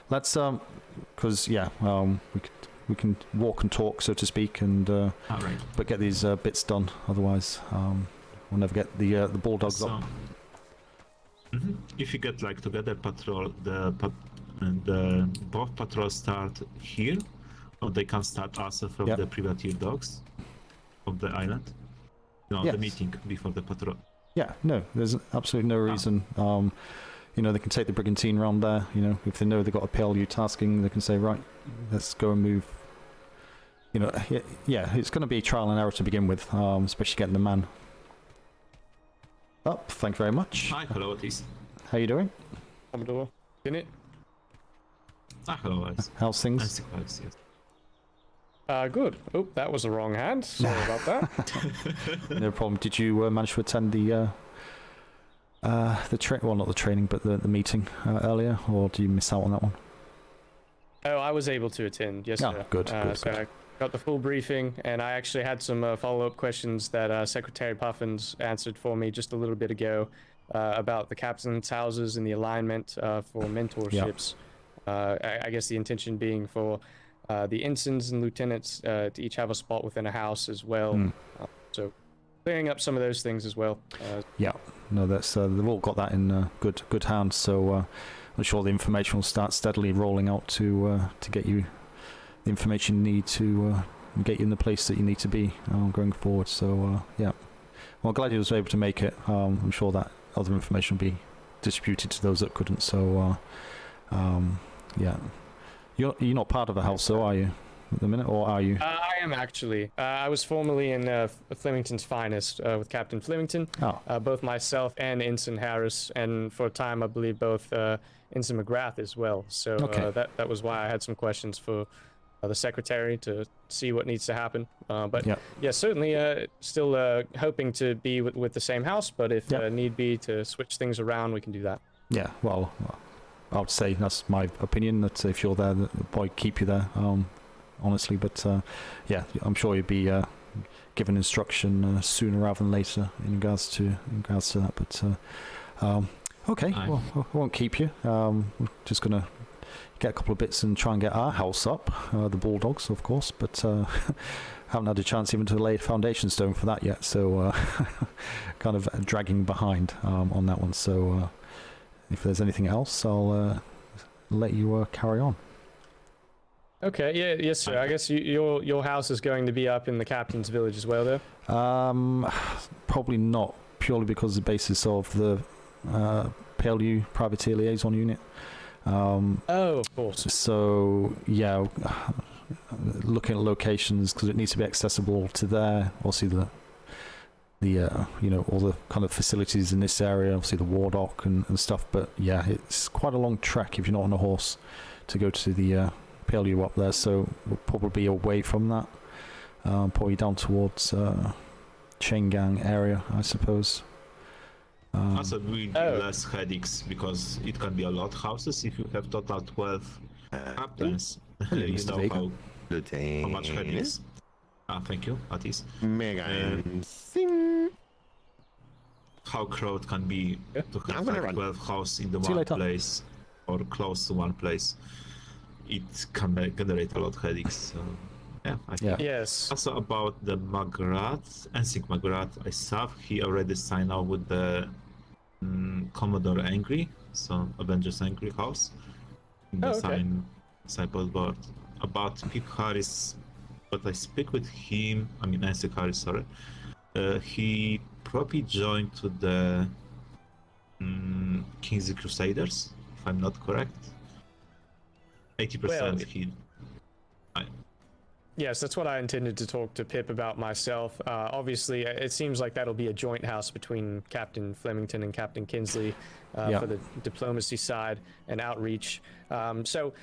let's, because yeah, we can walk and talk, so to speak, and but get these bits done. Otherwise, we'll never get the Bulldogs up. If you get like together patrol, both patrols start here. Or they can start also from the privateer dogs of the island. No, the meeting before the patrol. Yeah, no, there's absolutely no reason. You know, they can take the brigantine round there. You know, if they know they've got a P.L.U. tasking, they can say, right, let's go and move. You know, yeah, it's going to be trial and error to begin with, especially getting the man up. Thank you very much. Hi, hello, Otis. How you doing? Commodore, in it. Hello, Otis. How's things? Yes. Good. Oh, that was the wrong hand. Sorry about that. No problem. Did you manage to attend the well, not the training, but the meeting earlier, or did you miss out on that one? Oh, I was able to attend. Yes, sir. Good. So I got the full briefing, and I actually had some follow-up questions that Secretary Puffins answered for me just a little bit ago about the captain's houses and the alignment for mentorships. I guess the intention being for the ensigns and lieutenants to each have a spot within a house as well. So clearing up some of those things as well. Yeah, no, that's they've all got that in good hands. So I'm sure the information will start steadily rolling out to get you the information you need to get you in the place that you need to be going forward. So yeah, well, glad you was able to make it. I'm sure that other information will be distributed to those that couldn't. So yeah. You're not part of the house, though, are you, at the minute, or are you? I am actually. I was formerly in Flemington's Finest with Captain Flemington. Both myself and Ensign Harris, and for a time, I believe both Ensign McGrath as well. So that was why I had some questions for the secretary to see what needs to happen. But yeah, certainly still hoping to be with the same house, but if need be to switch things around, we can do that. Yeah, well, I would say that's my opinion, that if you're there, the boy keep you there. honestly. But yeah, I'm sure you'd be given instruction sooner rather than later in regards to that. But okay, well, I won't keep you. We're just gonna get a couple of bits and try and get our house up, the Bulldogs, of course. But haven't had a chance even to lay a foundation stone for that yet. So kind of dragging behind on that one. So if there's anything else, I'll let you carry on. Okay, yes, sir. I guess your house is going to be up in the captain's village as well, though? Probably not, purely because of the basis of the P.L.U. Privateer Liaison Unit. Of course. So, yeah, looking at locations, because it needs to be accessible to there, obviously the all the kind of facilities in this area, obviously the war dock and stuff, but yeah, it's quite a long trek if you're not on a horse to go to the P.L.U. up there, so we'll probably be away from that, probably down towards Chaingang area, I suppose. Also, we need less headaches because it can be a lot of houses if you have total 12 captains. You know how much headaches. Thank you, Atis. How crowd can be to have like 12 houses in the one place or close to one place. It can generate a lot of headaches. So, yeah, I think. Yes. Also about the Magrat, Ensign Magrat, I saw he already signed out with the Commodore Angry, so Avengers Angry house. In the sideboard board. About Pip Harris, but I speak with him. I mean, Ensign Harris, sorry. He probably joined to the Kingsley Crusaders, if I'm not correct. 80% Yes, that's what I intended to talk to Pip about myself. Obviously, it seems like that'll be a joint house between Captain Flemington and Captain Kingsley for the diplomacy side and outreach. So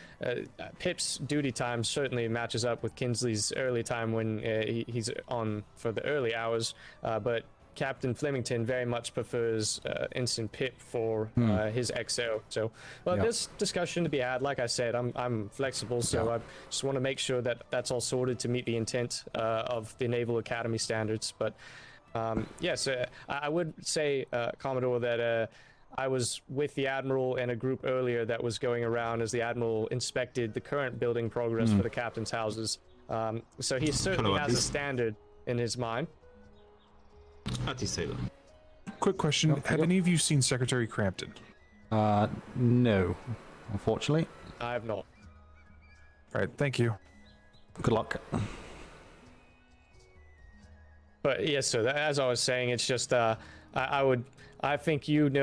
Pip's duty time certainly matches up with Kingsley's early time when he's on for the early hours, but Captain Flemington very much prefers Ensign Pip for his XO. So, there's discussion to be had. Like I said, I'm flexible, so I just want to make sure that that's all sorted to meet the intent of the Naval Academy standards. But yes, I would say, Commodore, that I was with the Admiral and a group earlier that was going around as the Admiral inspected the current building progress for the captain's houses. So he certainly has a standard in his mind. Quick question: have any of you seen Secretary Crampton? No, unfortunately. I have not. All right, thank you. Good luck. But yes, sir. As I was saying, it's just I think your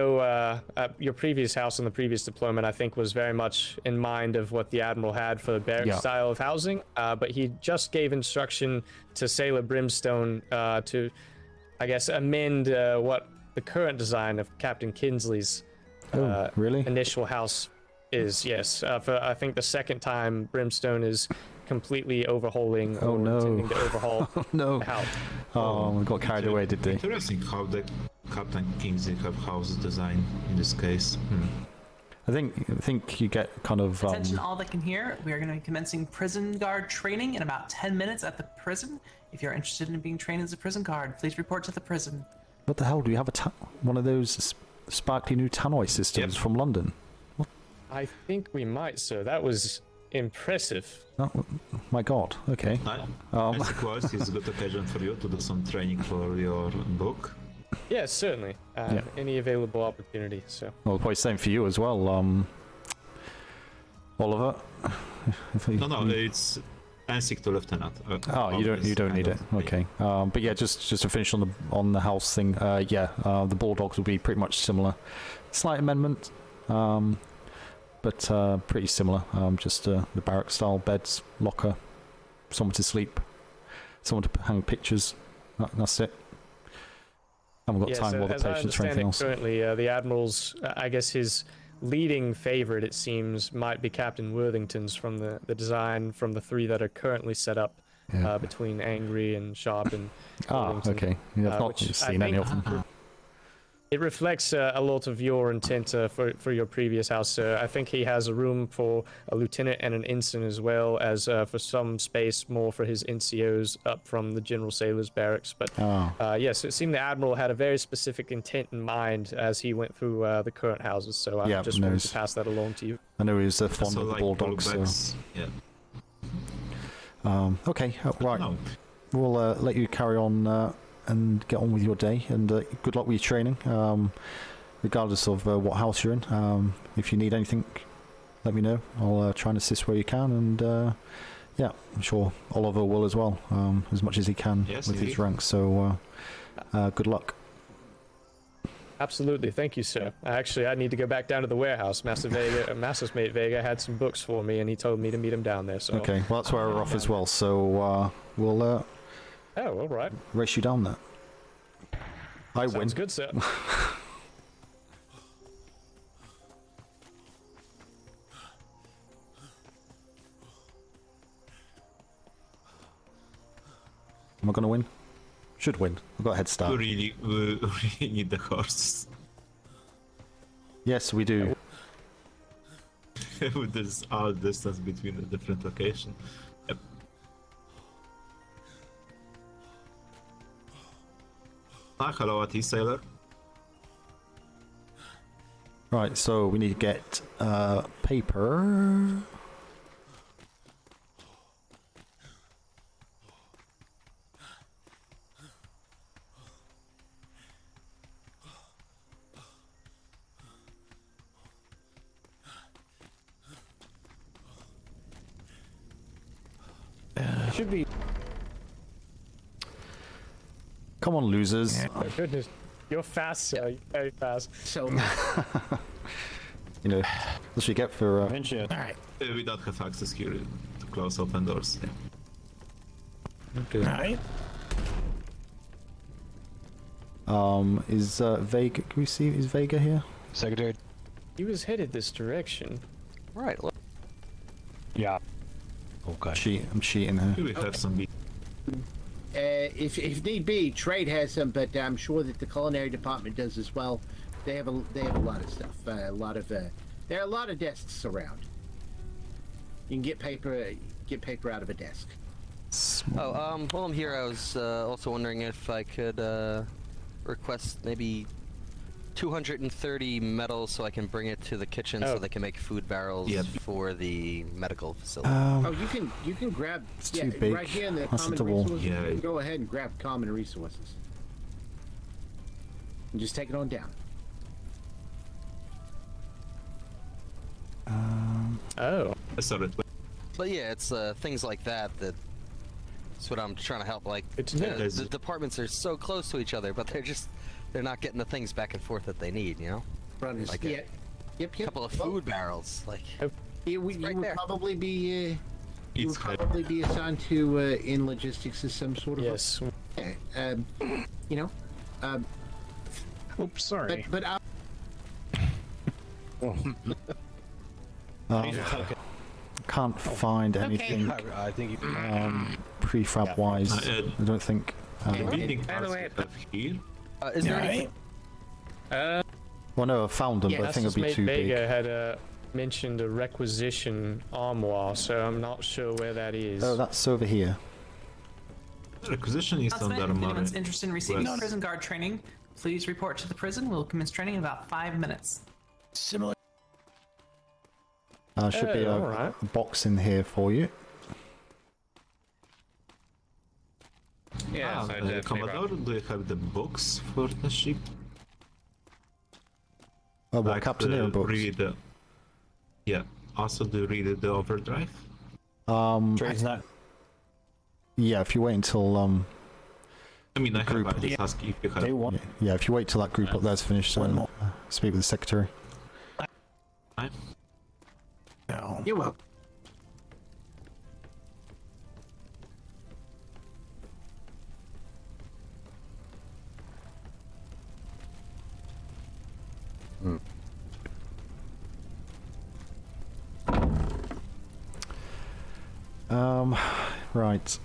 previous house on the previous deployment, I think, was very much in mind of what the Admiral had for the barrack style of housing. But he just gave instruction to Sailor Brimstone to, I guess, amend what the current design of Captain Kingsley's initial house is. Yes, for I think the second time Brimstone is completely overhauling intending to overhaul the house. We got carried away, did they? Interesting how the Captain Kingsley have house design in this case. I think you get kind of attention all that can hear. We are going to be commencing prison guard training in about 10 minutes at the prison. If you're interested in being trained as a prison guard, please report to the prison. What the hell? Do you have one of those sparkly new tannoy systems from London? What? I think we might, sir. That was impressive. Oh, my God. Okay. As it was, it's a good occasion for you to do some training for your book. Yes, certainly. Any available opportunity. So. Well, probably same for you as well, Oliver. No, it's Ensign to Lieutenant. You don't need it. Okay. But yeah, just to finish on the house thing. The Bulldogs will be pretty much similar. Slight amendment, but pretty similar. Just the barrack style beds, locker, someone to sleep, someone to hang pictures. That's it. I haven't got time or the patience for anything else. Currently, the Admiral's, I guess his leading favorite, it seems, might be Captain Worthington's from the design from the three that are currently set up between Angry and Sharp and Worthington. Okay. I've not seen any of them. It reflects a lot of your intent for your previous house. I think he has a room for a lieutenant and an ensign, as well as for some space more for his NCOs up from the General Sailor's barracks. But yes, it seemed the Admiral had a very specific intent in mind as he went through the current houses. So I just wanted to pass that along to you. I know he was fond of the Bulldogs. So. Yeah. Okay, right. No. We'll let you carry on and get on with your day, and good luck with your training, regardless of what house you're in. If you need anything, let me know. I'll try and assist where you can, and yeah, I'm sure Oliver will as well, as much as he can with his ranks. So good luck. Absolutely, thank you, sir. Actually, I need to go back down to the warehouse. Master's Mate Vega had some books for me, and he told me to meet him down there. So okay, well that's where we're off as well. So we'll oh, all right. race you down there. I win. Sounds good, sir. Am I going to win? Should win. I've got a head start. We really need the horses. Yes, we do. With this distance between the different locations. Yep. Hello, AT Sailor. Right, so we need to get paper. Should be. Come on, losers. Oh, goodness. You're fast, sir. You're very fast. So, You know, that's what you get for. All right. We don't have access here to close open doors. All right. Is Vega? Can we see? Is Vega here? Secretary. He was headed this direction. Right. Yeah. Okay. I'm cheating here. We have some. If need be, trade has some, but I'm sure that the culinary department does as well. They have a lot of stuff. There are a lot of desks around. You can get paper out of a desk. Oh, while I'm here, I was also wondering if I could request maybe 230 metal so I can bring it to the kitchen so they can make food barrels for the medical facility. You can grab too big. Right here in the That's common the wall. resources. You can go ahead and grab common resources and just take it on down. Sorry. But yeah, it's things like that that's what I'm trying to help. Like the departments are so close to each other, but they're not getting the things back and forth that they need, you know? Like a couple of food barrels, like you would probably be assigned to in logistics as some sort of Oops, sorry. But can't find anything I think prefab wise. I don't think. Here. Is there any? Well, no, I found them, but I think it'll be too big. Vega had mentioned a requisition armoire, so I'm not sure where that is. Oh, that's over here. Requisition is under if anyone's interested in receiving prison guard training, please report to the prison. We'll commence training in about 5 minutes. Similar. Should be a box in here for you. Yeah, Commodore, do you have the books for the ship? Oh, what, Captain books? Yeah. Also, do you read the overdrive? Trade's not. Yeah, if you wait until I mean, I have just ask if you have. Yeah, if you wait till that group up there's finished, speak with the secretary. No. you're welcome. Right.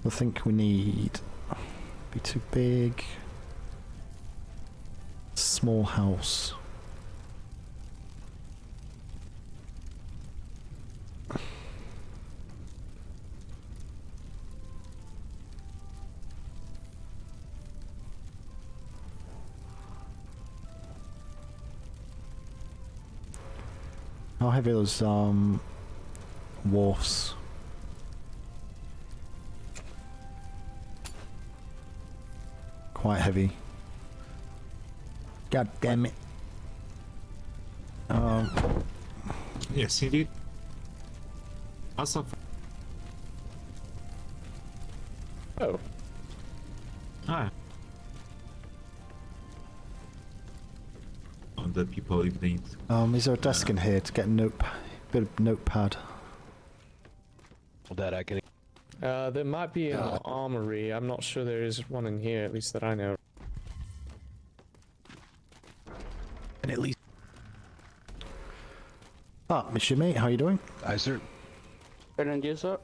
I think we need... Be too big. Small house. How heavy are those wharfs? Quite heavy. God damn it. Yes, indeed. Also. Oh. Ah. On the people if they need. Is there a desk in here to get a bit of notepad? That I can. There might be an armory. I'm not sure there is one in here, at least that I know. And at least. Ah, Mr. Mate, how you doing? Aye, sir. And you, sir?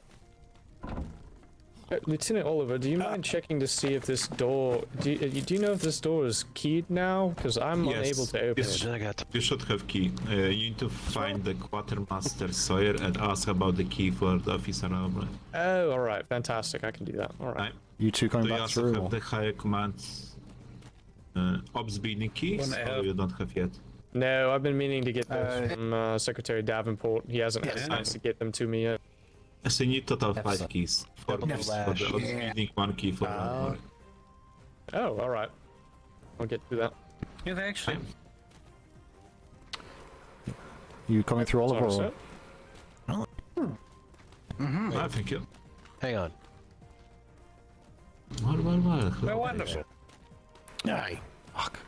Lieutenant Oliver, do you mind checking to see if this door... Do you know if this door is keyed now? Because I'm unable to open it. You should have key. You need to find the quartermaster Sawyer and ask about the key for the officer armor. Oh, alright. Fantastic. I can do that. Alright. You two going back through? Do you also have the higher command ops building keys, or you don't have yet? No, I've been meaning to get those from Secretary Davenport. He hasn't had a chance to get them to me yet. So you need total 5 keys. 4 keys for the ops building, 1 key for armor. Oh, alright. I'll get to that. You've actually... You coming through Oliver? Sorry, or? Ah, thank you. Hang on. Well. Well, wonderful. Aye. Fuck.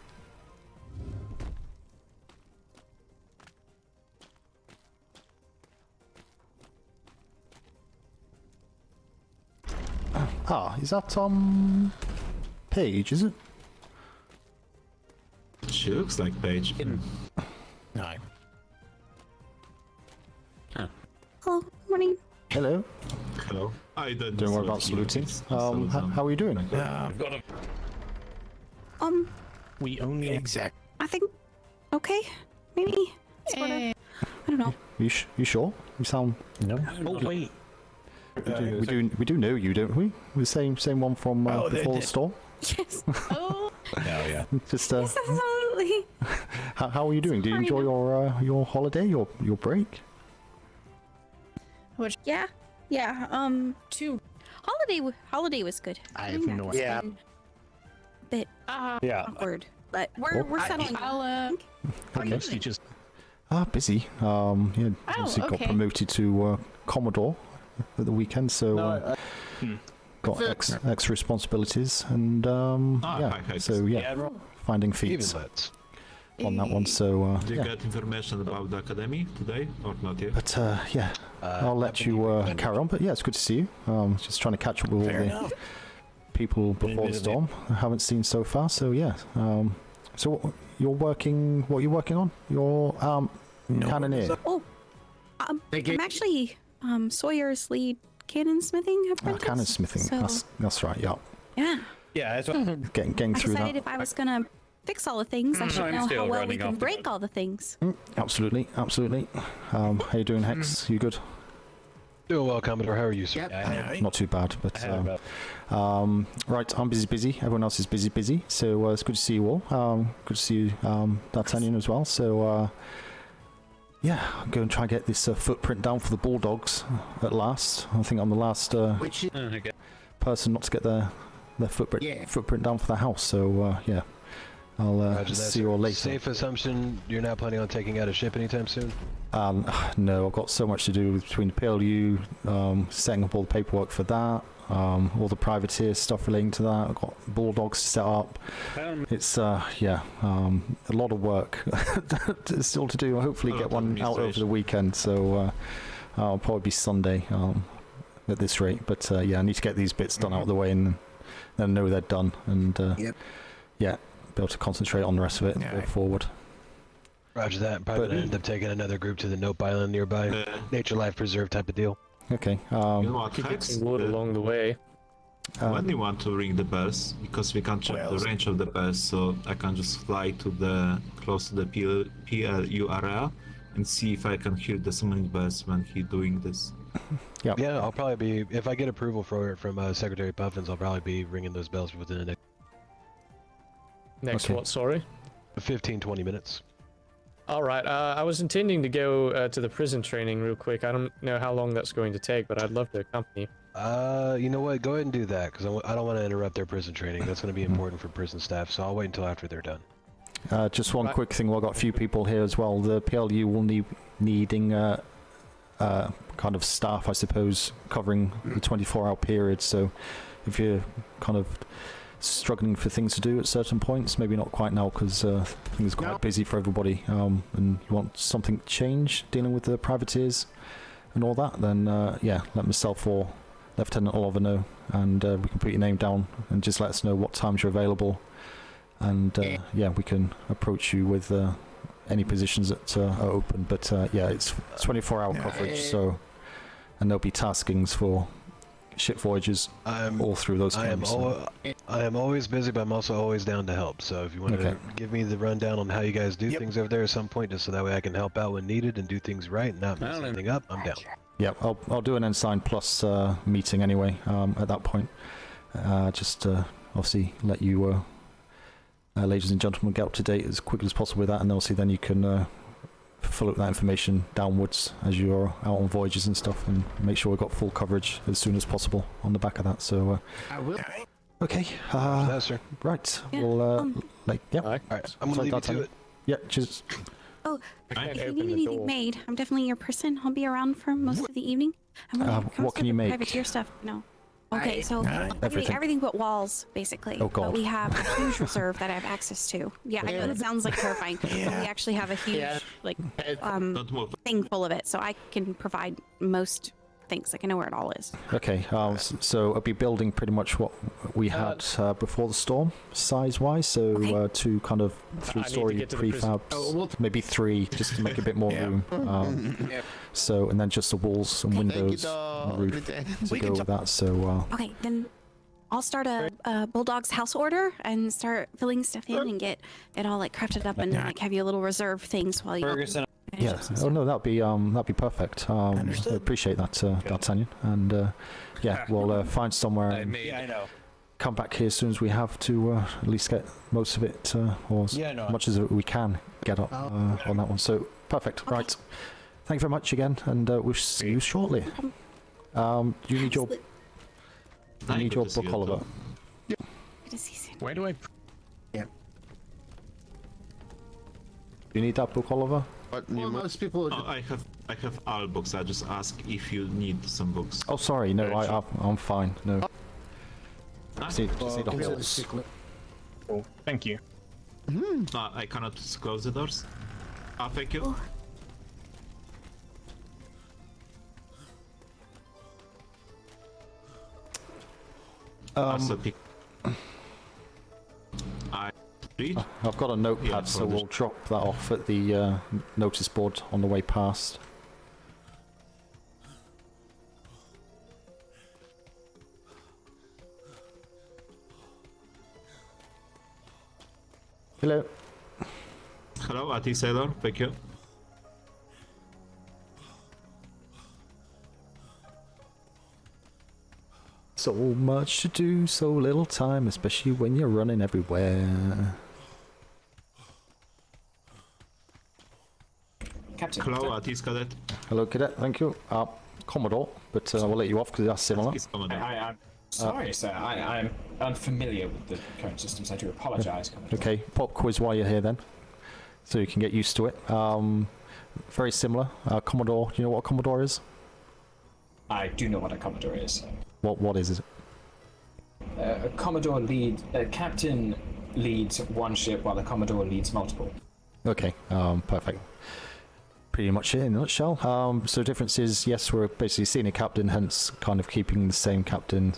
Is that Paige, is it? She looks like Paige. Aye. Hello, morning. Hello. Hello. I don't worry about saluting. How are you doing? I've got a... We only exact. I think okay, maybe. Sort of. I don't know. You sure? You sound. No. Oh wait. We do know you, don't we? The same one from before the storm. Yes. Oh. Yeah. Just Yes, absolutely. how are you doing? Do you enjoy your holiday, your break? Which? Yeah. Two. Holiday was good. I have no idea. Yeah. Bit awkward, but we're settling. Mostly just. Busy. Obviously got promoted to Commodore at the weekend, so got extra responsibilities, and finding feats on that one. So did you get information about the academy today or not yet? But I'll let you carry on. But yeah, it's good to see you. Just trying to catch up with all the people before the storm I haven't seen so far. So yeah. So you're working. What are you working on? You're cannoneer. Oh, I'm actually Sawyer's lead cannon smithing apprentice. Cannon smithing. So, that's right. Yeah. Yeah, that's what. Getting through that. I decided if I was gonna fix all the things, I should know how well we can break all the things. Absolutely. How you doing, Hex? You good? Doing well, Commodore. How are you, sir? Yep. Not too bad, but right. I'm busy. Everyone else is busy. So it's good to see you all. Good to see you, D'Artagnan, as well. So I'm going to try and get this footprint down for the Bulldogs at last. I think I'm the last person not to get their footprint down for the house. So I'll see you all later. Safe assumption you're not planning on taking out a ship anytime soon? No, I've got so much to do between the P.L.U, setting up all the paperwork for that, all the privateer stuff relating to that. I've got Bulldogs to set up. It's a lot of work still to do. I'll hopefully get one out over the weekend, so I'll probably be Sunday at this rate. But I need to get these bits done out of the way and then know they're done, and be able to concentrate on the rest of it and go forward. Roger that. Probably gonna end up taking another group to the Nope Island nearby. Nature Life Preserve type of deal. Okay. Keep getting wood along the way. when you want to ring the bells, because we can't check the range of the bells, so I can just fly to the close to the P.L.U. area and see if I can hear the summoning bells when he's doing this. Yeah, I'll probably be, if I get approval for it from Secretary Puffins, I'll probably be ringing those bells within the next what, sorry? 15-20 minutes. Alright, I was intending to go to the prison training real quick. I don't know how long that's going to take, but I'd love to accompany you. You know what? Go ahead and do that, because I don't want to interrupt their prison training. That's going to be important for prison staff, so I'll wait until after they're done. Just one quick thing, I've got a few people here as well. The PLU will needing kind of staff, I suppose, covering the 24-hour period, so if you're kind of struggling for things to do at certain points, maybe not quite now because things are quite busy for everybody, and you want something to change dealing with the privateers and all that, then yeah, let myself or Lieutenant Oliver know, and we can put your name down and just let us know what times you're available, and yeah, we can approach you with any positions that are open. But yeah, it's 24-hour coverage, so, and there'll be taskings for ship voyages all through those times. I am always busy, but I'm also always down to help. So if you want to give me the rundown on how you guys do things over there at some point, just so that way I can help out when needed and do things right and not mess anything up, I'm down. Yeah, I'll do an Ensign Plus meeting anyway at that point. Just obviously let you, ladies and gentlemen, get up to date as quickly as possible with that, and obviously then you can follow that information downwards as you're out on voyages and stuff, and make sure we've got full coverage as soon as possible on the back of that. So I will. Okay. Yes, sir. Right. Yeah, We'll like yeah. All right. I'm gonna leave you to it. Yeah. Cheers. Oh, if you need anything made, I'm definitely your person. I'll be around for most of the evening. What can you make? Privateer stuff. No. Okay, so everything but walls, basically. Oh, God. But we have a huge reserve that I have access to. Yeah, I know that sounds like terrifying, but we actually have a huge thing full of it, so I can provide most things. Like I know where it all is. Okay, so I'll be building pretty much what we had before the storm, size-wise. So 2 kind of 3-story prefabs, maybe 3, just to make a bit more room. So, and then just the walls and windows and the roof to go with that. So. Okay, then I'll start a Bulldogs house order and start filling stuff in and get it all like crafted up and like have you a little reserve things while you. Yeah. Oh no, that'd be perfect. I appreciate that, D'Artagnan. And yeah, we'll find somewhere. I know. Come back here as soon as we have to at least get most of it, or as much as we can get up on that one. So perfect. Okay. Right. Thank you very much again, and we'll see you shortly. You need your book, Oliver. Good to see you soon. Where do I? Yeah. You need that book, Oliver? Well, most people. I have all books. I just ask if you need some books. Oh, sorry. No, I'm fine. No. Just need the holes. Oh, thank you. I cannot close the doors. Thank you. I've got a notepad, so we'll drop that off at the notice board on the way past. Hello. Hello, AT Sailor. Thank you. So much to do, so little time, especially when you're running everywhere. Captain. Hello, AT Cadet. Hello, Cadet. Thank you. Commodore, but I will let you off because that's similar. I'm sorry, sir. I'm unfamiliar with the current systems. I do apologize, Commodore. Okay, pop quiz while you're here then, so you can get used to it. Very similar. Commodore. Do you know what a Commodore is? I do know what a Commodore is. What is it? A Commodore captain leads one ship while a Commodore leads multiple. Okay, perfect. Pretty much it in a nutshell. So difference is, yes, we're basically senior captain, hence kind of keeping the same captain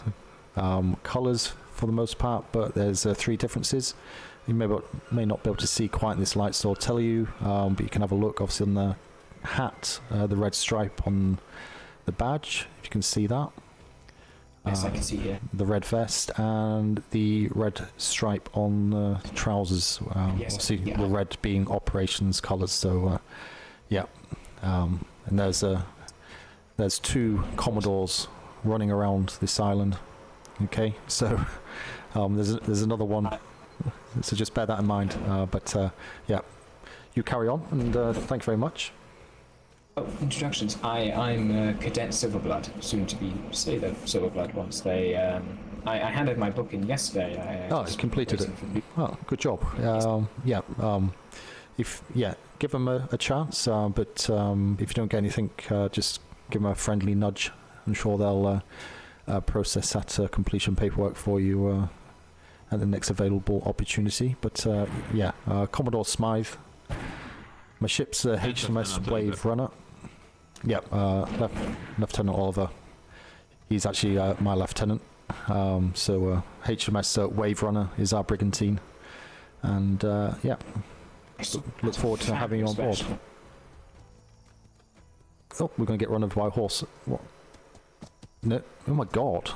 colours for the most part, but there's 3 differences. You may not be able to see quite in this light, so I'll tell you, but you can have a look obviously on the hat, the red stripe on the badge, if you can see that. Yes, I can see here. The red vest and the red stripe on the trousers. Yes, obviously, yeah. the red being operations colours. So, yeah. And there's 2 Commodores running around this island. Okay, so there's another one. So just bear that in mind. But yeah, you carry on, and thank you very much. Oh, introductions. I'm Cadet Silverblood, soon to be Sailor Silverblood. Once they, I handed my book in yesterday. You completed it. Oh, good job. Yeah. Give them a chance. But if you don't get anything, just give them a friendly nudge. I'm sure they'll process that completion paperwork for you at the next available opportunity. But Commodore Smythe. My ship's HMS Wave Runner. Yep, Lieutenant Oliver. He's actually my lieutenant. So HMS Wave Runner is our brigantine. And look forward to having you on board. Oh, we're going to get run over by a horse. What? No. Oh my god.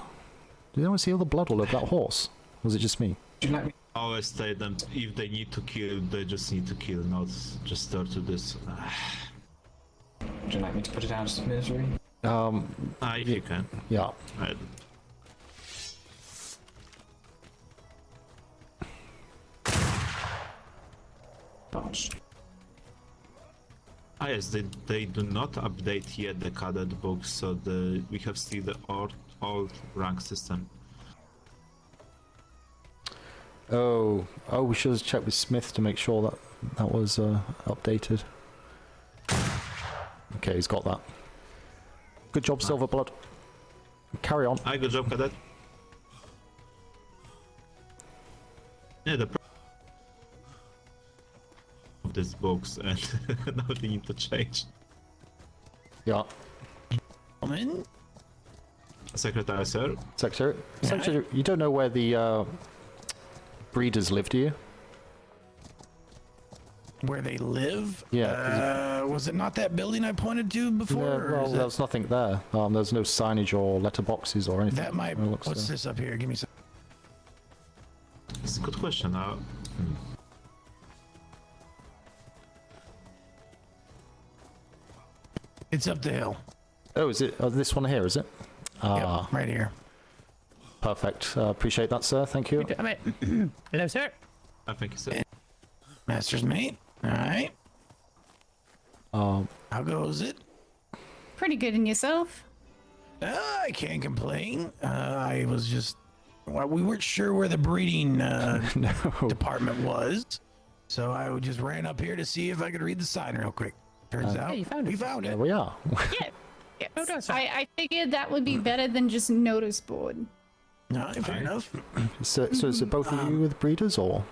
Did anyone see all the blood all over that horse? Or was it just me? Always say them, if they need to kill, they just need to kill, not just start to this. Would you like me to put it out as misery? If you can. Yeah. Gosh. Yes, they do not update yet the cadet books, so we have still the old rank system. Oh, we should have checked with Smythe to make sure that was updated. Okay, he's got that. Good job, Silverblood. Carry on. Good job, Cadet. Yeah, the of this box, and now they need to change. Yeah. Come in. Secretary, sir. Secretary, you don't know where the breeders live, do you? Where they live? Yeah. Was it not that building I pointed to before? Well, there's nothing there. There's no signage or letterboxes or anything. That might. What's this up here? Give me some. It's a good question. It's up the hill. Oh, is it? This one here, is it? Yep, right here. Perfect. Appreciate that, sir. Thank you. Hello, sir. Thank you, sir. Master's mate. All right. How goes it? Pretty good in yourself. I can't complain. I was just. Well, we weren't sure where the breeding department was, so I just ran up here to see if I could read the sign real quick. Turns out you found we found it. There we are. Yeah. I figured that would be better than just notice board. No, fair enough. So is it both of you with breeders or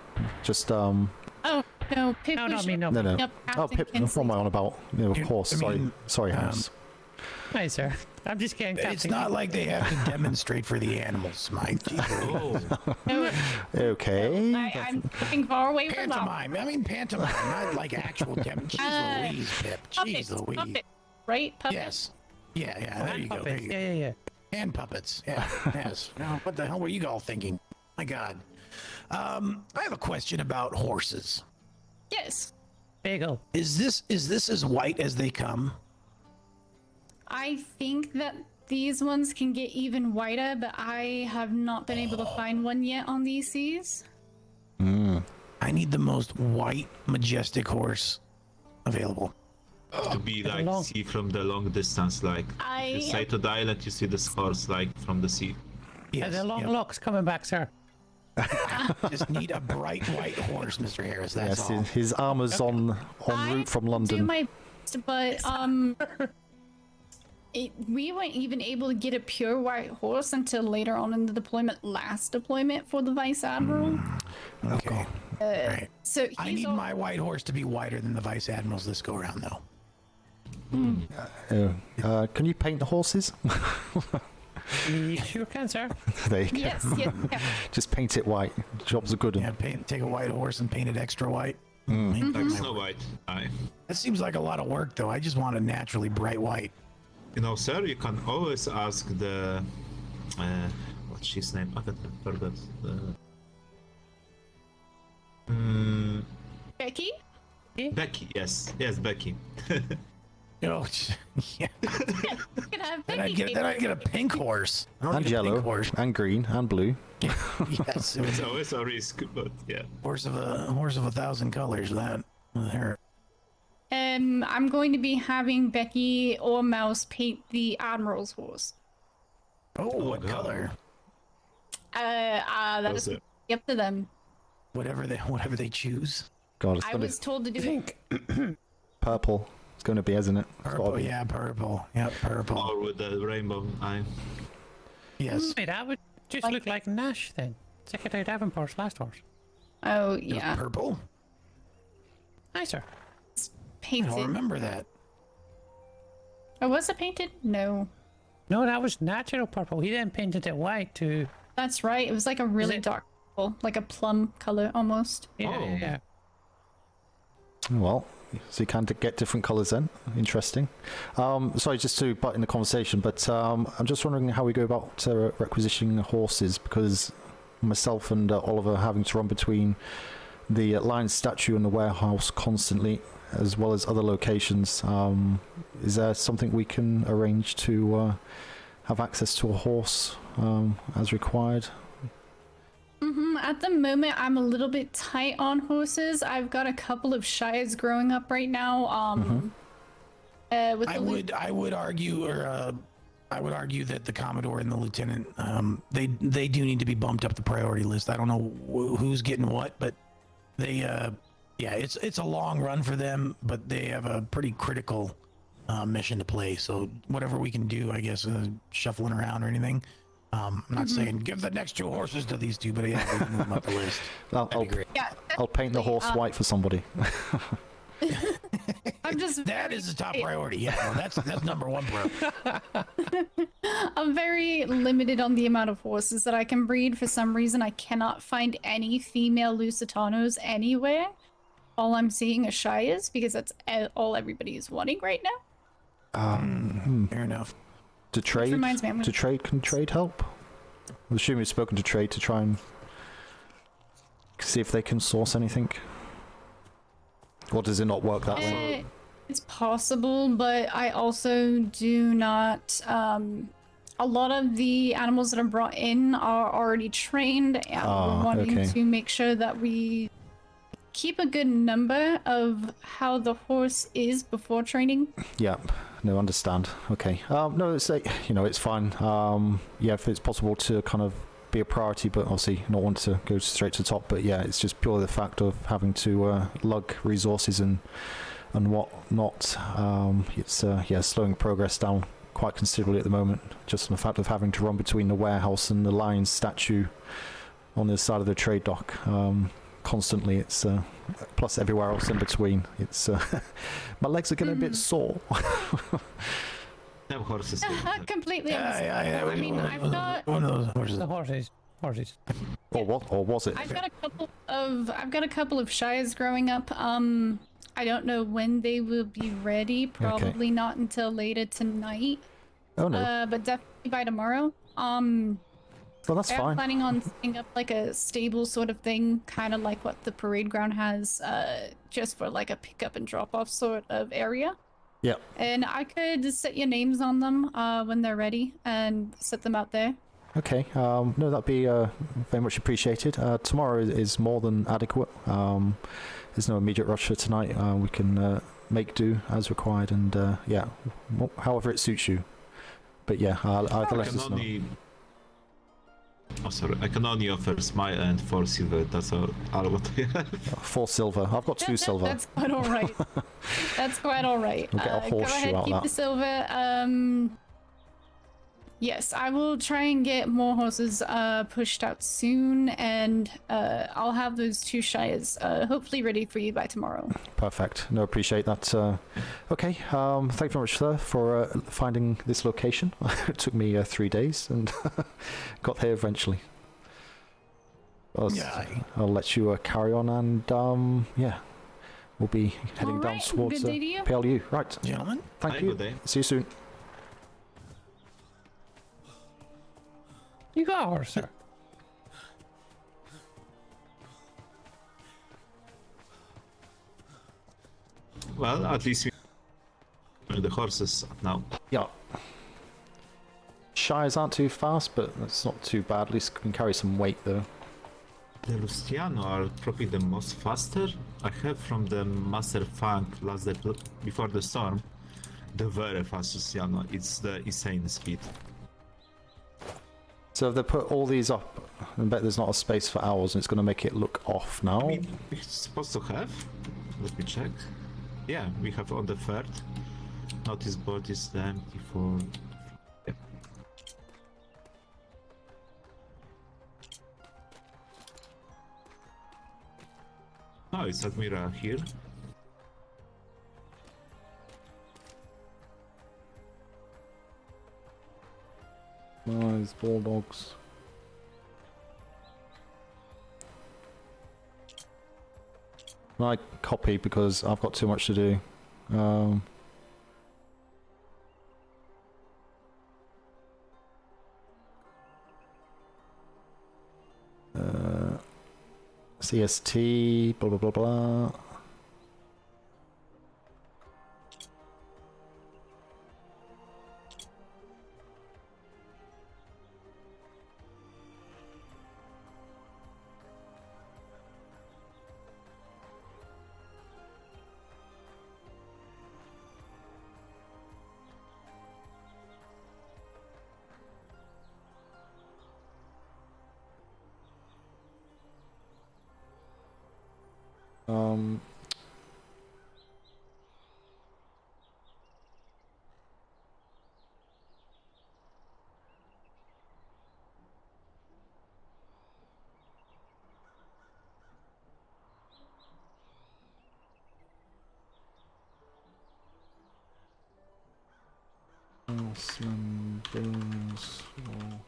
just Oh no, Pip. No, not me. No. No. Oh, Pip. What am I on about? Of course. Sorry, Harris. Hi, sir. I'm just kidding. It's not like they have to demonstrate for the animals, Smythe. Okay. I'm looking far away from that. Pantomime. I mean pantomime, not like actual Jeez Louise, Pip. Jeez Louise. Puppet, right? Puppet? Yes. Yeah. There you go. Puppets. Yeah. Hand puppets. Yeah. Yes. Now, what the hell were you all thinking? My God. I have a question about horses. Yes. Bagel. Is this as white as they come? I think that these ones can get even whiter, but I have not been able to find one yet on these seas. I need the most white, majestic horse available. To be like see from the long distance, like you say to the island, you see this horse like from the sea. Yes, the long locks coming back, sir. Just need a bright white horse, Mr. Harris. That's all. His armor's en route from London. Do my best, but we weren't even able to get a pure white horse until later on in the deployment, last deployment for the Vice Admiral. Okay. Right. So I need my white horse to be whiter than the Vice Admiral's this go around, though. Can you paint the horses? You sure can, sir. There you go. Yes. Just paint it white. Jobs are good. Yeah, take a white horse and paint it extra white. Like Snow White. Aye. That seems like a lot of work, though. I just want a naturally bright white. You know, sir, you can always ask the what's his name? I forgot. Becky? Becky, yes, Becky. Oh, yeah. Then I get a pink horse. And yellow, and green, and blue. Yes, It's always a risk, but yeah. Horse of 1,000 colors. That with her. I'm going to be having Becky or Mouse paint the Admiral's horse. Oh, what color? That is up to them. Whatever they choose. God, I was told to do pink. Purple. It's going to be, isn't it? Purple, yeah, purple. Yeah, purple. Or with the rainbow eye. Yes. Wait, that would just look like Nash then. Secretary Davenport's last horse. Oh, yeah. Purple? Nicer. It's painted. I don't remember that. Oh, was it painted? No. No, that was natural purple. He then painted it white to... That's right. It was like a really dark purple. Like a plum color almost. Yeah. Well, so you can get different colours then. Interesting. Sorry, just to butt in the conversation, but I'm just wondering how we go about requisitioning horses, because myself and Oliver are having to run between the lion statue and the warehouse constantly, as well as other locations. Is there something we can arrange to have access to a horse as required? At the moment, I'm a little bit tight on horses. I've got a couple of shires growing up right now. I would argue that the Commodore and the Lieutenant, they do need to be bumped up the priority list. I don't know who's getting what, but they, it's a long run for them, but they have a pretty critical mission to play. So whatever we can do, I guess, shuffling around or anything. I'm not saying give the next 2 horses to these 2, but yeah, we can move them up the list. I'll paint the horse white for somebody. That is the top priority. Yeah, that's number 1 priority. I'm very limited on the amount of horses that I can breed. For some reason, I cannot find any female Lusitanos anywhere. All I'm seeing is shires, because that's all everybody is wanting right now. Fair enough. To trade? Can trade help? I assume you've spoken to trade to try and see if they can source anything. Or does it not work that way? It's possible, but I also do not... a lot of the animals that are brought in are already trained, and we're wanting to make sure that we keep a good number of how the horse is before training. Yeah. No, understand. Okay. No, it's it's fine. Yeah, if it's possible to kind of be a priority, but obviously not want to go straight to the top. But yeah, it's just purely the fact of having to lug resources and whatnot. It's slowing progress down quite considerably at the moment. Just on the fact of having to run between the warehouse and the lion statue on the side of the trade dock. Constantly, it's plus everywhere else in between. It's my legs are getting a bit sore. Horses. Completely understand. I mean, I've got one of those horses. The horses. Or what? Or was it? I've got a couple of shires growing up. I don't know when they will be ready. Probably not until later tonight. Oh no. But definitely by tomorrow. Well, that's fine. I'm planning on setting up like a stable sort of thing, kind of like what the parade ground has, just for like a pickup and drop off sort of area. Yeah. And I could set your names on them when they're ready and set them out there. Okay. No, that'd be very much appreciated. Tomorrow is more than adequate. There's no immediate rush for tonight. We can make do as required, and however it suits you. But yeah, I'll let us know. Oh, sorry. I can only offer Smythe and 4 silver. That's all what I have. 4 silver. I've got 2 silver. That's quite all right. That's quite all right. We'll get a horseshoe go ahead, out keep that. the silver. Yes, I will try and get more horses pushed out soon, and I'll have those 2 shires hopefully ready for you by tomorrow. Perfect. No, appreciate that. Okay. Thank you very much, sir, for finding this location. It took me 3 days and got here eventually. I'll let you carry on, and we'll be heading down towards P.L.U. Right, gentlemen. Thank you. Good day. See you soon. You got a horse, sir? Well, at least we the horses now. Yeah. Shires aren't too fast, but it's not too bad. At least can carry some weight though. The Luciano are probably the most faster. I have from the Master Funk last day before the storm. The very fast Luciano. It's the insane speed. So if they put all these up, I bet there's not a space for owls, and it's going to make it look off now. I mean, we're supposed to have. Let me check. Yeah, we have on the third. Notice board is empty for. Yeah. Oh, it's Admiral here. Nice, Bulldogs. I copy because I've got too much to do. CST, blah blah blah blah. Slim bills or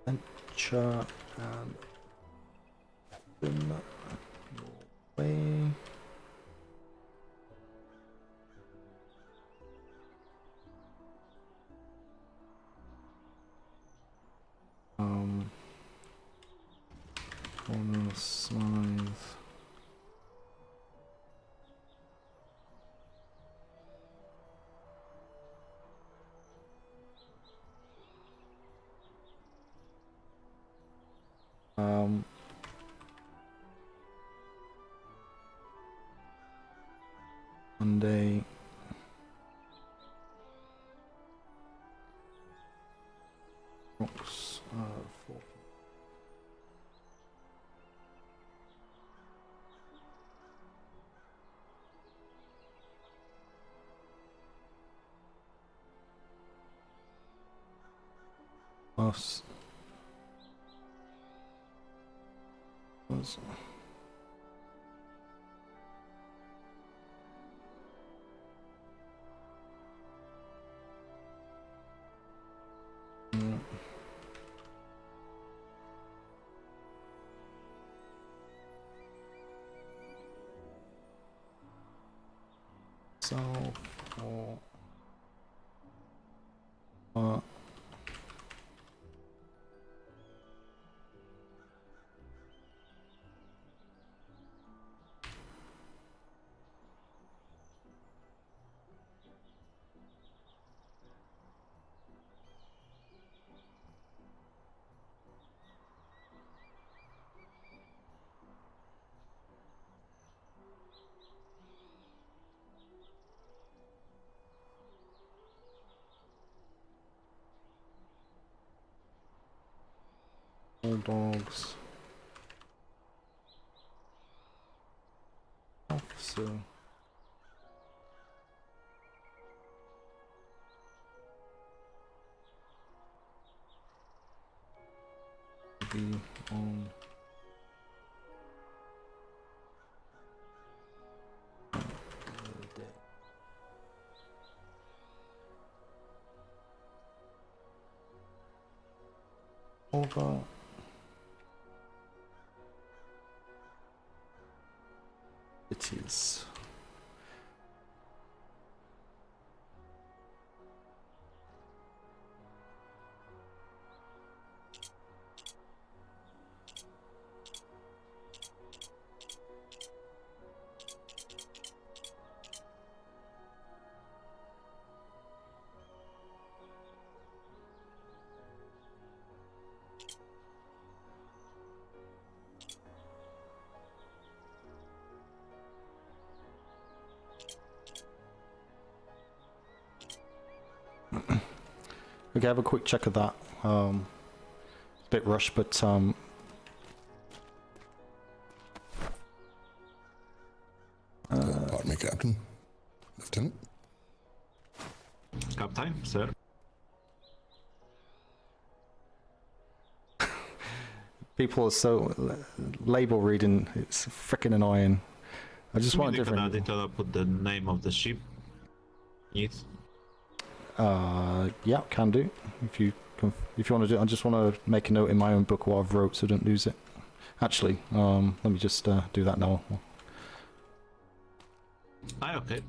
venture and then way. On the Smythe. Monday. Rocks, 4. Plus. Was. So, Bulldogs. Officer. be on. Over. It is. Okay, have a quick check of that. It's a bit rushed, but Pardon me, Captain. Lieutenant. Captain, sir. people are so label reading. It's freaking annoying. I just want a different. Can I put the name of the ship? Yes. Yeah, can do. If you want to do it, I just want to make a note in my own book what I've wrote so I don't lose it. Actually, let me just do that now. Okay.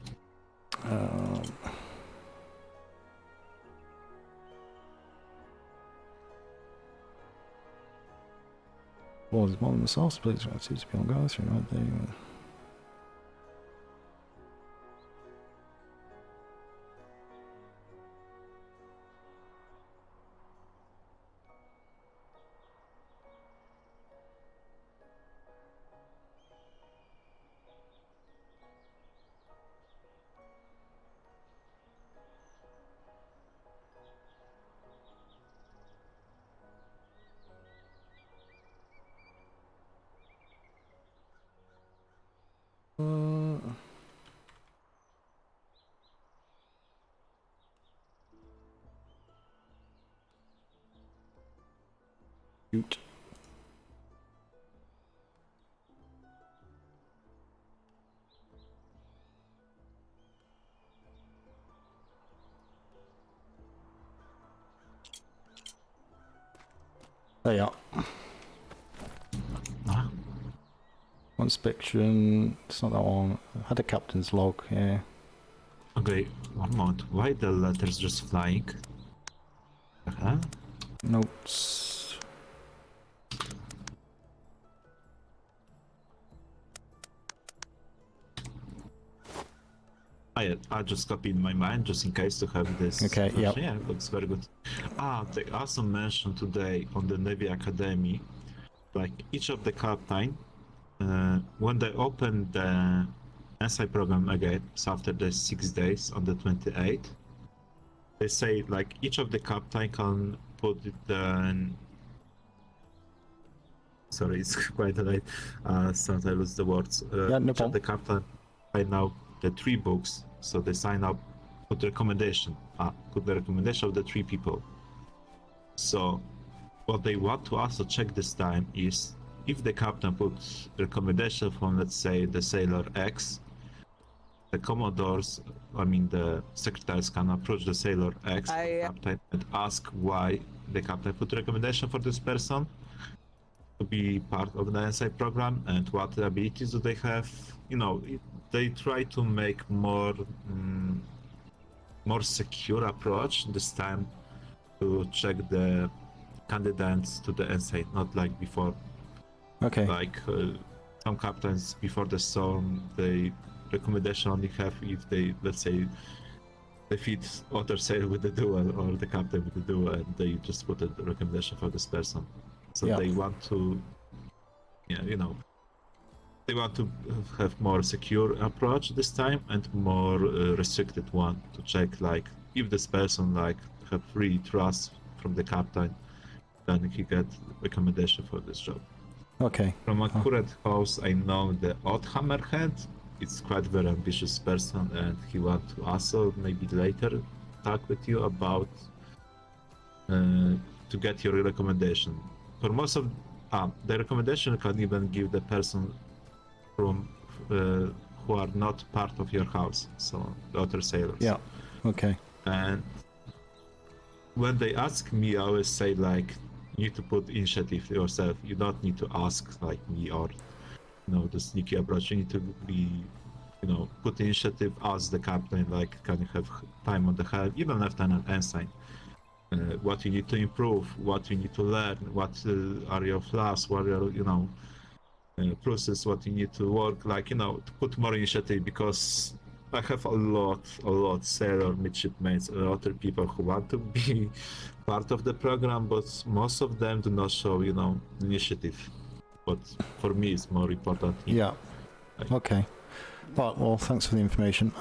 Well, there's more than the source, please. Right, seems to be on go through right there. Shoot. There you are. One spectrum, it's not that one. I had a captain's log, yeah. Okay, one moment. Why the letters just flying? Notes. I just copied in my mind just in case to have this. Okay, yeah. Yeah, looks very good. They also mentioned today on the Navy Academy, like each of the captain, when they open the SI program again, so after the 6 days on the 28th, they say like each of the captain can put the. Sorry, it's quite late. Sometimes I lose the words. Yeah, no each of the captain right now the 3 books, so they sign up, put the recommendation. Put the recommendation of the 3 people. So what they want to also check this time is if the captain puts recommendation from, let's say, the Sailor X, the Commodores, the secretaries can approach the Sailor X captain and ask why the captain put recommendation for this person to be part of the NSI program and what abilities do they have. They try to make more secure approach this time to check the candidates to the NSI, not like before. Okay. Like some captains before the storm, they recommendation only have if they, let's say, defeat other sailor with the duel or the captain with the duel, and they just put a recommendation for this person. So they want to, they want to have more secure approach this time and more restricted one to check like if this person like have free trust from the captain, then he get recommendation for this job. Okay. From a current house, I know the Odd Hammerhead. It's quite very ambitious person, and he want to also maybe later talk with you about to get your recommendation. for most of the recommendation can even give the person from who are not part of your house, so the other sailors. Yeah. Okay. And when they ask me, I always say like, you need to put initiative yourself. You don't need to ask like me or the sneaky approach. You need to be, put initiative, ask the captain, like, can you have time on the helm, even lieutenant, ensign. What you need to improve, what you need to learn, what are your flaws, what are your, process, what you need to work, like, to put more initiative, because I have a lot sailor midshipmates, a lot of people who want to be part of the program, but most of them do not show, initiative. But for me, it's more important. Yeah. Okay. Well, thanks for the information.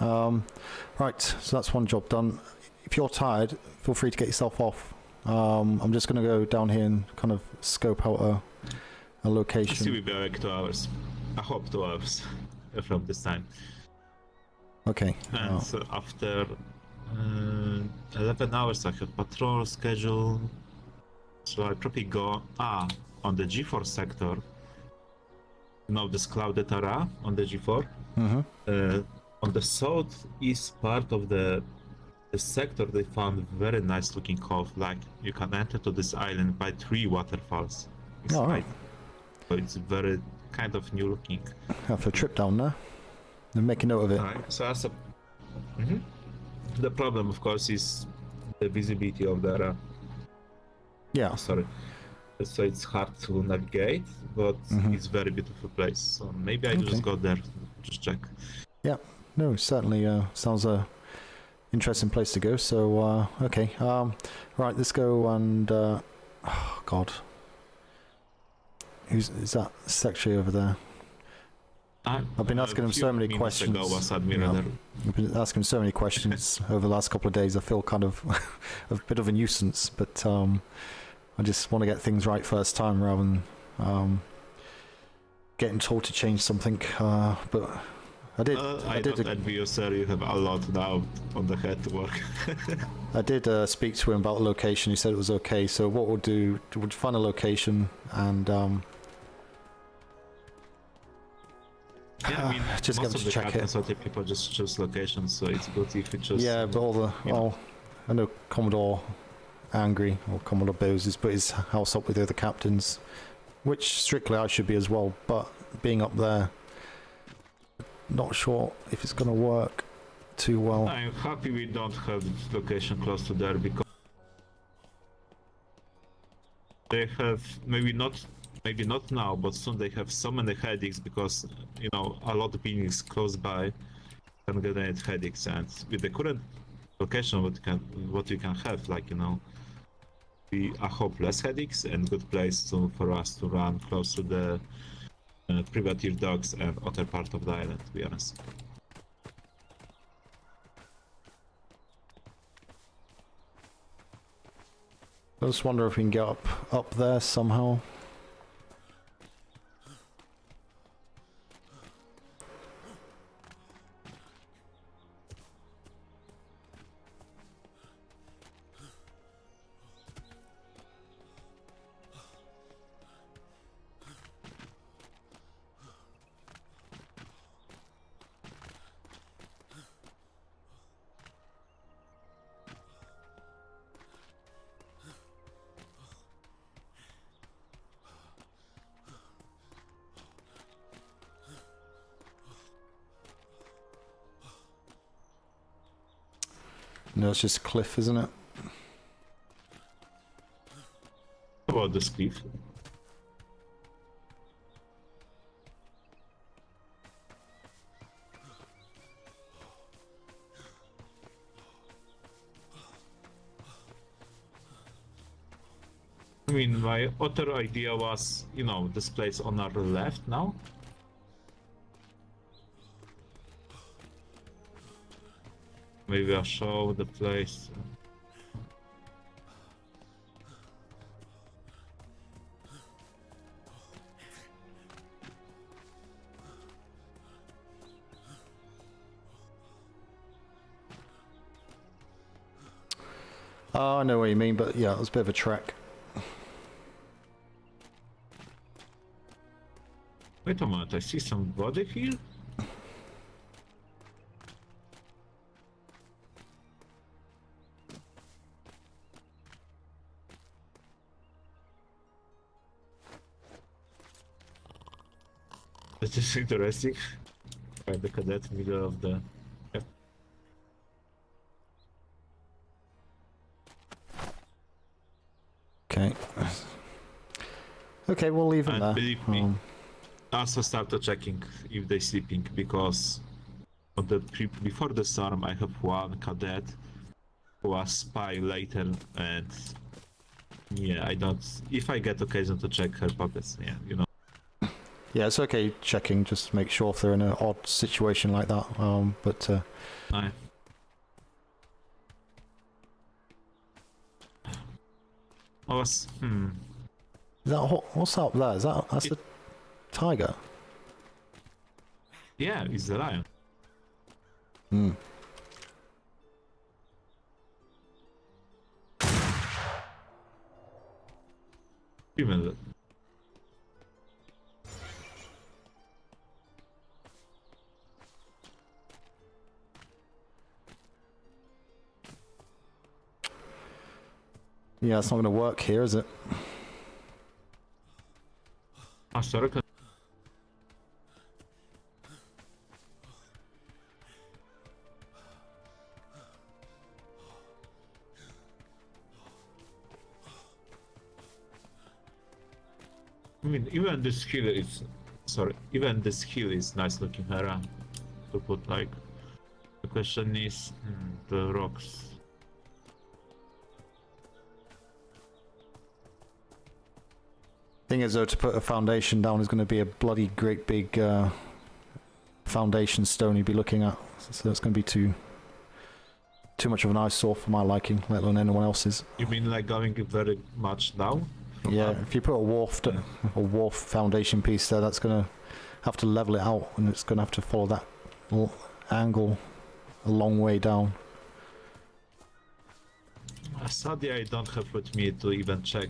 Right, so that's one job done. If you're tired, feel free to get yourself off. I'm just going to go down here and kind of scope out a location. I see we'll be like 2 hours. I hope 2 hours from this time. Okay. And so after 11 hours, I have patrol schedule. So I probably go on the G4 sector. This clouded area on the G4. Mm-hmm. On the southeast part of the sector, they found very nice looking cove. Like, you can enter to this island by 3 waterfalls. All right. So it's very kind of new looking. Have a trip down there. And make a note of it. Right. So that's the problem, of course, is the visibility of the area. Yeah. Sorry. So it's hard to navigate, but it's very beautiful place. So maybe I just go there, just check. Yeah. No, certainly sounds a interesting place to go. So okay. Right, let's go and oh God. Is that secretary over there? I've been asking him so many questions. I've been asking him so many questions over the last couple of days. I feel kind of a bit of a nuisance, but I just want to get things right first time rather than getting told to change something. But I did. I don't envy you, sir. You have a lot now on the head to work. I did speak to him about the location. He said it was okay. So what we'll do, we'll find a location and. Yeah, I mean, just most get of to the check it. So people just choose locations, so it's good if you just. Yeah, but I know Commodore Angry or Commodore Bose has put his house up with the other captains, which strictly I should be as well. But being up there, not sure if it's going to work too well. I'm happy we don't have location close to there because they have maybe not now, but soon they have so many headaches because a lot of beings close by can generate headaches, and with the current location what you can have, like I hope less headaches and good place for us to run close to the privateer docks and other part of the island, to be honest. I just wonder if we can get up there somehow. No, it's just a cliff, isn't it? About this cliff. I mean, my other idea was, this place on our left now. Maybe I'll show the place. I know what you mean, but yeah, it was a bit of a trek. Wait a moment, I see somebody here? This is interesting. Right, the cadet middle of the... Yep. Okay. Okay, we'll leave him there. Believe me, also started checking if they're sleeping, because on the before the storm I have one cadet who was spy later, and yeah, I don't... If I get occasion to check her pockets, yeah, you know. Yeah, it's okay checking, just make sure if they're in an odd situation like that, but... Aye. Is that what's up there? That's a tiger? Yeah, it's the lion. Hmm. Even Yeah, it's not going to work here, is it? sorry. I mean, even this hill is... Sorry, even this hill is nice looking around to put, like... The question is... the rocks... Thing is, though, to put a foundation down is going to be a bloody great big foundation stone you'd be looking at. So it's going to be too much of an eyesore for my liking, let alone anyone else's. You mean like going very much down? Yeah, if you put a wharf foundation piece there, that's going to have to level it out, and it's going to have to follow that angle a long way down. Sadly, I don't have with me to even check.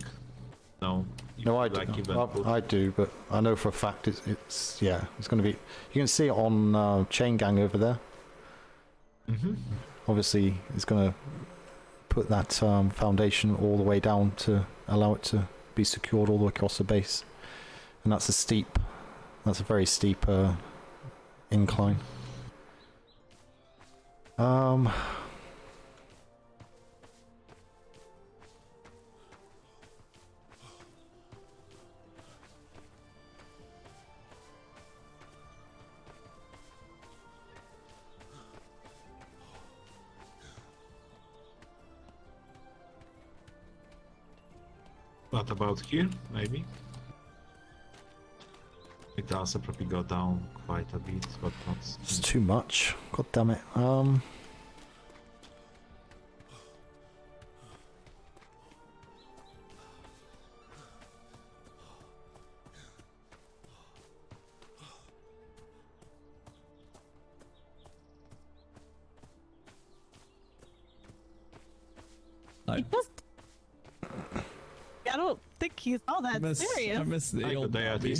No. No, I do. Like I do, but I know for a fact it's yeah, it's going to be. You can see it on Chain Gang over there. Obviously, it's going to put that foundation all the way down to allow it to be secured all the way across the base, and that's a very steep incline. What about here, maybe? It also probably go down quite a bit, but not... It's too much. God damn it. I don't think he's all that serious. I miss the old Bobby.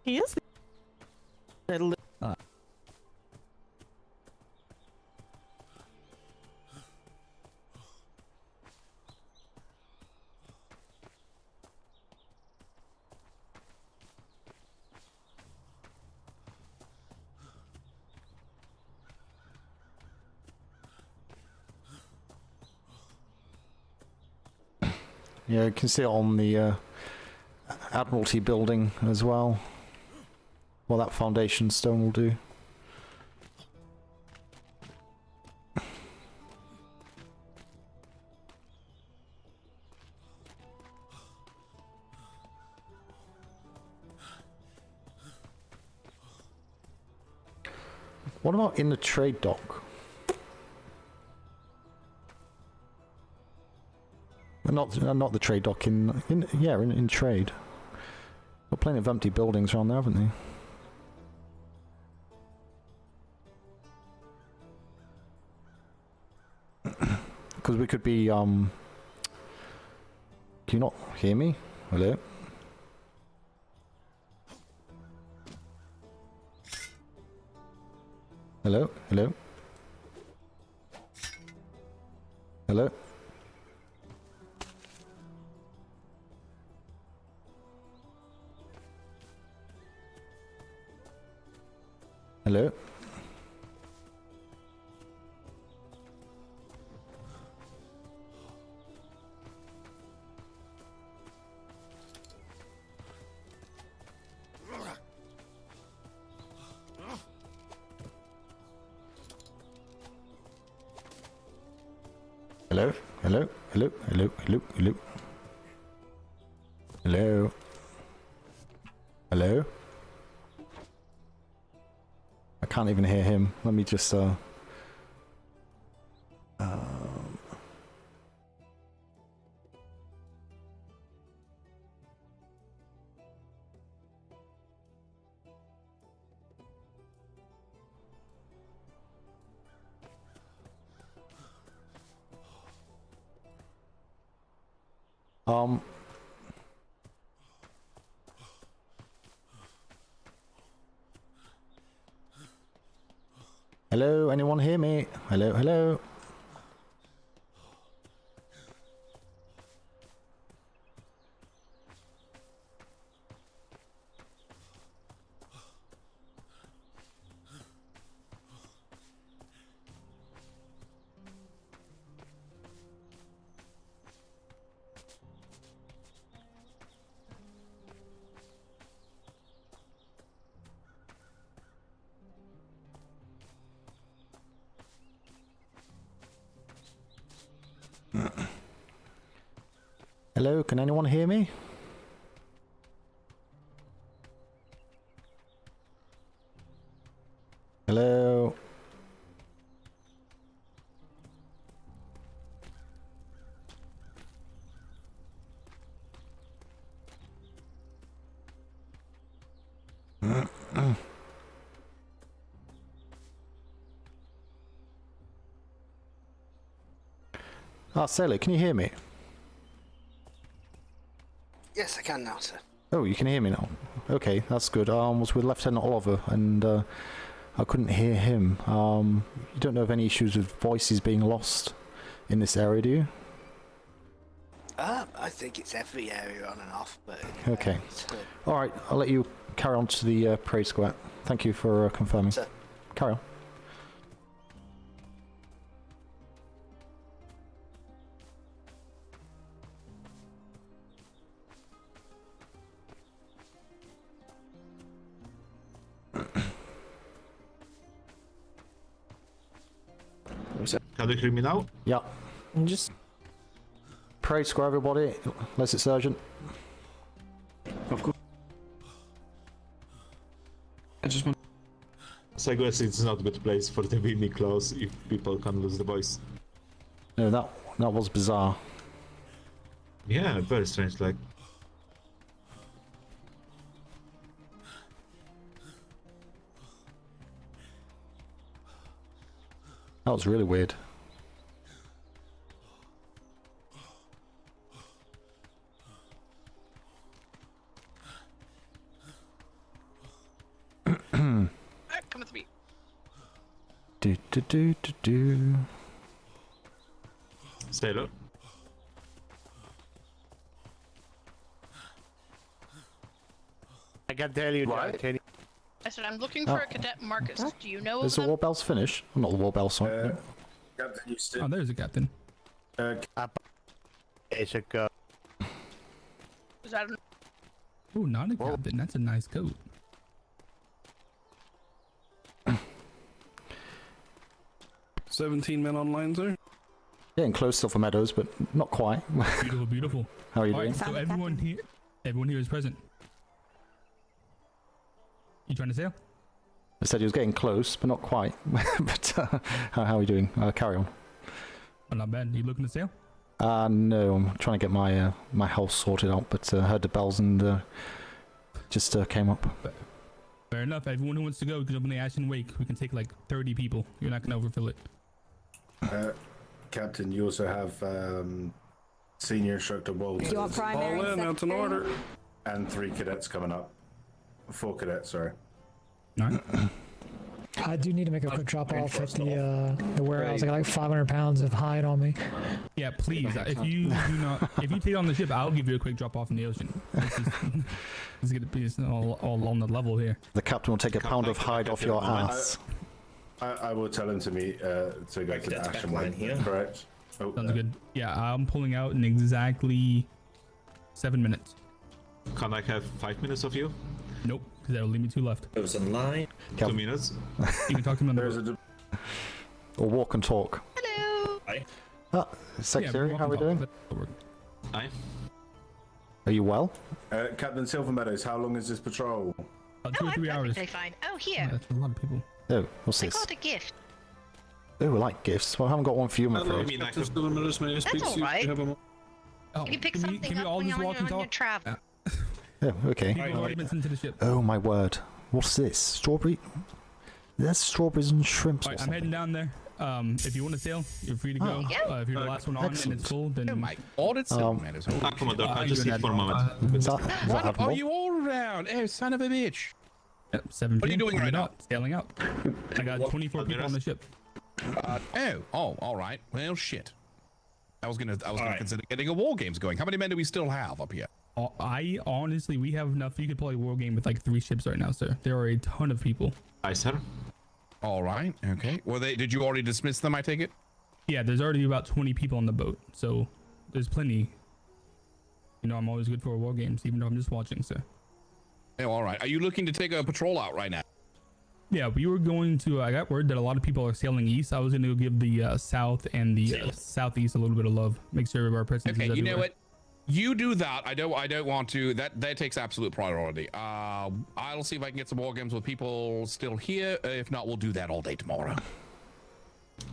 He is. Yeah, you can see it on the Admiralty building as well. What that foundation stone will do. What about in the trade dock? Not the trade dock, in trade. Got plenty of empty buildings around there, haven't they? Because we could be, do you not hear me? Hello? Hello? Hello? Hello? Hello? Hello? Hello? Hello? Hello? Hello? Hello? Hello? Hello? I can't even hear him. Let me just, Hello? Anyone hear me? Hello? Hello? Hello, can anyone hear me? Hello? Sailor, can you hear me? Yes, I can now, sir. Oh, you can hear me now. Okay, that's good. I was with Lieutenant Oliver, and I couldn't hear him. You don't know of any issues with voices being lost in this area, do you? I think it's every area on and off, but... Okay. Alright, I'll let you carry on to the parade square. Thank you for confirming. Sir. Carry on. Can you hear me now? Yeah. Just parade square, everybody, unless it's urgent. Of course. I just want. So I guess it's not a good place for the Vimy clause if people can lose the voice. No, that was bizarre. Yeah, very strange. Like. That was really weird. Come with me. Do. Sailor. I got to tell you, What? I said I'm looking for a cadet Marcus. Do you know Is of the them? war bells finished? Not the war bells, sorry. Captain Houston. Oh, there's a captain. It's a go. Is that Ooh, not a captain. That's a nice coat. $17 men online, sir. Getting close to the meadows, but not quite. Beautiful, beautiful. How are you All doing? right, so everyone here is present. You trying to sail? I said he was getting close, but not quite. But how are you doing? Carry on. Oh, not bad. You looking to sail? No, I'm trying to get my my health sorted out, but heard the bells and just came up. Fair enough. Everyone who wants to go, because open the Ashen Wake, we can take like 30 people. You're not gonna overfill it. Captain, you also have Senior Instructor Walters. You want primary All in, that's an order. And 3 cadets coming up. 4 cadets, sorry. All right. I do need to make a quick drop off at the warehouse. I got like 500 pounds of hide on me. Yeah, please. If you take on the ship, I'll give you a quick drop off in the ocean. It's gonna be all on the level here. The captain will take a pound of hide off your ass. I will tell him to meet to go to the Ash and Wayne here. Correct. Oh, Sounds good. Yeah, I'm pulling out in exactly 7 minutes. Can I have 5 minutes of you? Nope, because that'll leave me 2 left. It was online. 2 minutes. You can talk to me on the or walk and talk. Hello. Hi. Secretary, how are we doing? Hi. Are you well? Captain Silvermeadows, how long is this patrol? 2 or 3 hours. Perfectly fine. Oh, here. Yeah, that's a lot of people. Oh, what's I this? got a gift. Oh, I like gifts. Well, I haven't got one for you, I'm afraid. That's all right. Oh, You pick something up when you're on your travel. Oh, okay. Into the ship. Oh my word. What's this? Strawberry? There's strawberries and shrimps. Right, I'm heading down there. If you want to sail, you're free to go. If you're the last one on and it's full, then... Oh my god, it's Silvermeadows. Commodore, I'll just sit for a moment. What are you all around? Oh, son of a bitch. Yep, 7 What are you doing right now? Sailing out. I got 24 people on the ship. All right. Well, shit. I was gonna consider getting a war games going. How many men do we still have up here? I honestly, we have enough. You could play a war game with like 3 ships right now, sir. There are a ton of people. Aye, sir. All right. Okay. Well, did you already dismiss them? I take it. Yeah, there's already about 20 people on the boat, so there's plenty. You know, I'm always good for war games, even though I'm just watching, sir. Oh, all right. Are you looking to take a patrol out right now? Yeah, we were going to. I got word that a lot of people are sailing east. I was going to give the south and the southeast a little bit of love. Make sure our presence is everywhere. You know what? You do that. I don't want to. That takes absolute priority. I'll see if I can get some war games with people still here. If not, we'll do that all day tomorrow.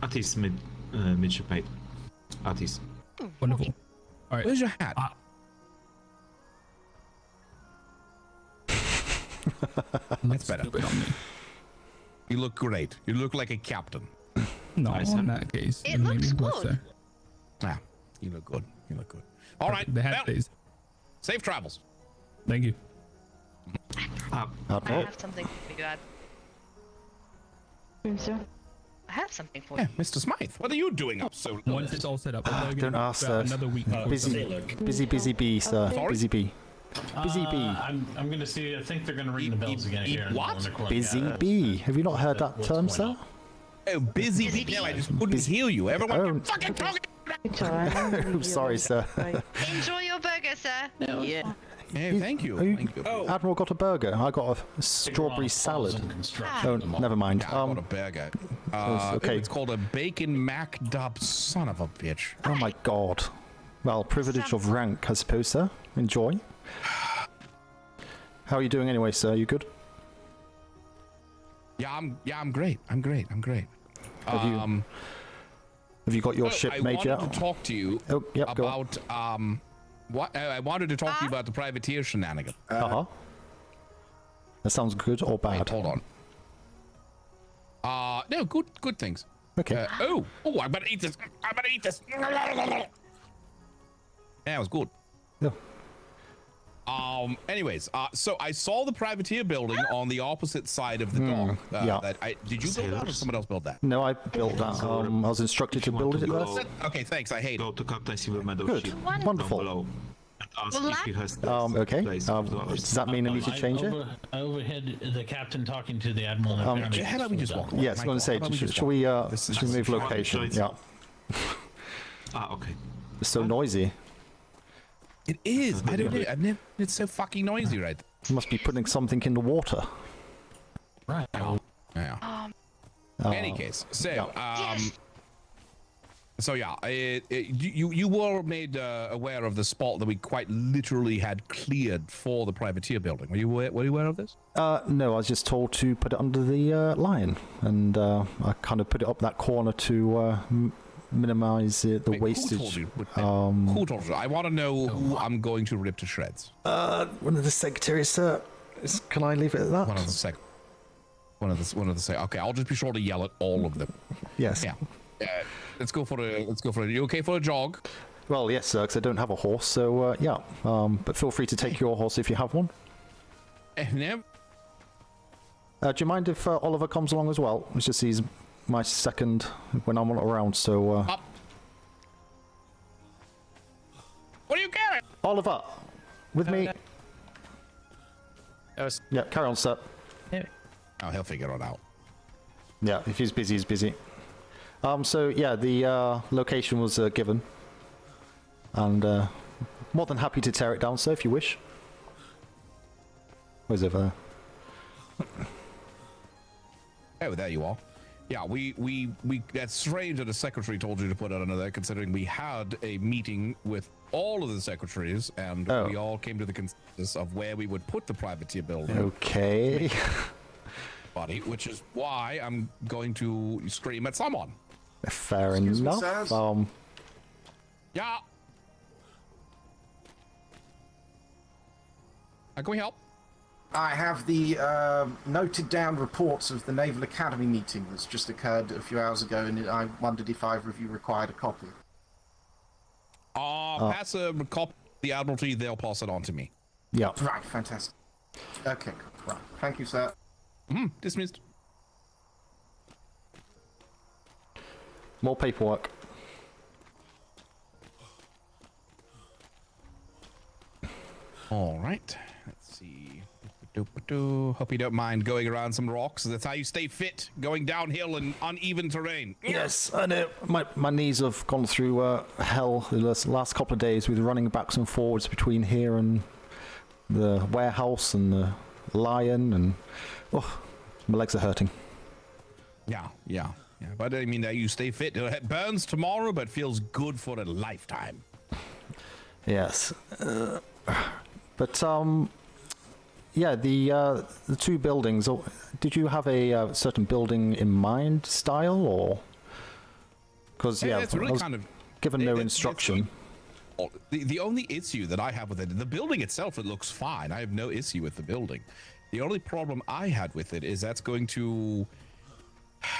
At least midship 8. At least. Wonderful. All right. Where's your hat? That's better. You look great. You look like a captain. No, in that case. It looks good. Yeah, you look good. You look good. All right. The hat stays. Safe travels. Thank you. I have something for you, Sir? I have something for Yeah, you. Mr. Smythe, what are you doing up so late? Once it's all set up, Don't ask, sir. another week. Busy bee, sir. Sorry? Busy bee. Busy bee. I'm gonna see. I think they're gonna ring the bells again here. What? Busy bee. Have you not heard that term, sir? Oh, busy bee. No, I just couldn't hear you. Everyone fucking talking. I'm sorry, sir. Enjoy your burger, sir. Yeah. Hey, thank you. Admiral got a burger. I got a strawberry salad. Oh, never mind. I got a burger. Okay. It's called a bacon mac dub. Son of a bitch. Oh my god. Well, privilege of rank, I suppose, sir. Enjoy. How are you doing anyway, sir? You good? Yeah, I'm great. I'm great. Have you got your ship made yet? I wanted to talk to you about what I wanted to talk to you about the privateer shenanigan. That sounds good or bad? Wait, hold on. No, good things. Okay. I better eat this. That was good. Yeah. Anyways, so I saw the privateer building on the opposite side of the dock. Yeah. Did you build that or someone else build that? No, I built that. I was instructed to build it first. Okay, thanks. I hate go it. to Captain Silvermeadows' Good. ship. Wonderful. Ask if he has okay. Does that mean I need to change it? I overheard the captain talking to the admiral. How about we just walk? Yes, I was going to say, should we move location? Yeah. Okay. It's so noisy. It is. I don't know. It's so fucking noisy, right? You must be putting something in the water. Right. Yeah. Any case, so you were made aware of the spot that we quite literally had cleared for the privateer building. Were you aware of this? No, I was just told to put it under the line, and I kind of put it up that corner to minimize the wastage. Who told you? I want to know who I'm going to rip to shreds. One of the secretaries, sir. Can I leave it at that? One of the sec. Okay, I'll just be sure to yell at all of them. Yes. Yeah. Let's go for a. You okay for a jog? Well, yes, sir. Because I don't have a horse, so yeah. But feel free to take your horse if you have one. No. Do you mind if Oliver comes along as well? It's just he's my second when I'm not around, so... What are you carrying? Oliver, with me. No. Yeah, carry on, sir. Oh, he'll figure it out. Yeah, if he's busy, he's busy. So, yeah, the location was given. And more than happy to tear it down, sir, if you wish. Where's it over there? Oh, there you are. Yeah, we that's strange that the secretary told you to put it under there, considering we had a meeting with all of the secretaries, and we all came to the consensus of where we would put the privateer building. Okay. Buddy, which is why I'm going to scream at someone. Fair enough. Yeah. Can we help? I have the noted down reports of the Naval Academy meeting that's just occurred a few hours ago, and I wondered if either of you required a copy. Pass a copy to the Admiralty, they'll pass it on to me. Yeah. Right, fantastic. Okay, right. Thank you, sir. Dismissed. More paperwork. All right. Let's see. Hope you don't mind going around some rocks. That's how you stay fit, going downhill in uneven terrain. Yes, I know. My knees have gone through hell the last couple of days with running backs and forwards between here and the warehouse and the lion, and my legs are hurting. Yeah. But I mean, you stay fit. It burns tomorrow, but feels good for a lifetime. Yes. But yeah, the two buildings. Did you have a certain building in mind, style, or? Because it's really kind of given no instruction. The only issue that I have with it, the building itself, it looks fine. I have no issue with the building. The only problem I had with it is that's going to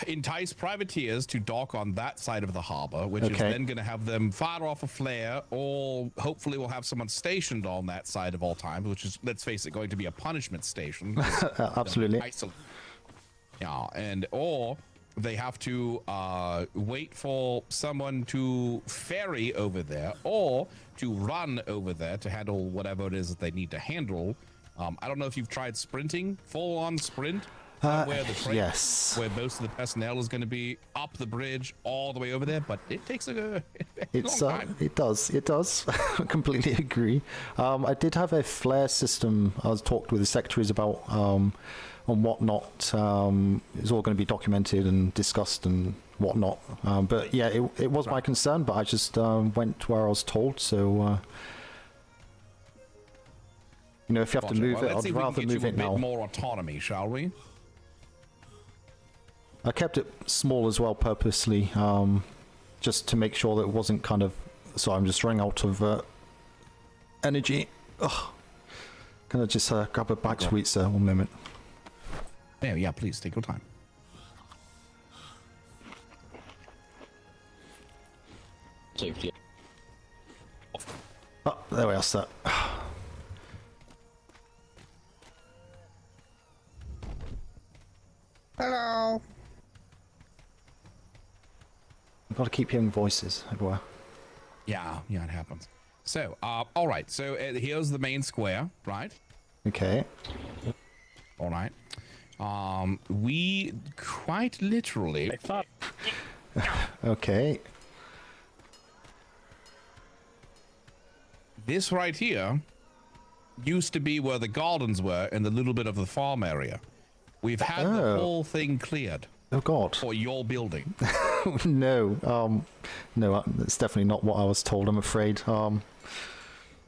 entice privateers to dock on that side of the harbor, which is then going to have them fire off a flare, or hopefully we'll have someone stationed on that side of all times, which is, let's face it, going to be a punishment station. Absolutely. Yeah, or they have to wait for someone to ferry over there, or to run over there to handle whatever it is that they need to handle. I don't know if you've tried sprinting, full-on sprint. Where the train, where most of the personnel is going to be up the bridge all the way over there, but it takes a long time. It does. I completely agree. I did have a flare system. I was talked with the secretaries about on whatnot. It's all going to be documented and discussed and whatnot. But yeah, it was my concern, but I just went where I was told. So if you have to move it, I'd rather move it now. Bit more autonomy, shall we? I kept it small as well, purposely, just to make sure that it wasn't kind of... Sorry, I'm just running out of energy. Can I just grab a bag sweet, sir? 1 minute. Yeah, please, take your time. Safety. Oh, there we are, sir. Hello. I've got to keep hearing voices everywhere. Yeah, it happens. So, all right. So here's the main square, right? Okay. All right. We quite literally. Okay. This right here used to be where the gardens were and the little bit of the farm area. We've had the whole thing cleared. Oh God! For your building. No, that's definitely not what I was told. I'm afraid.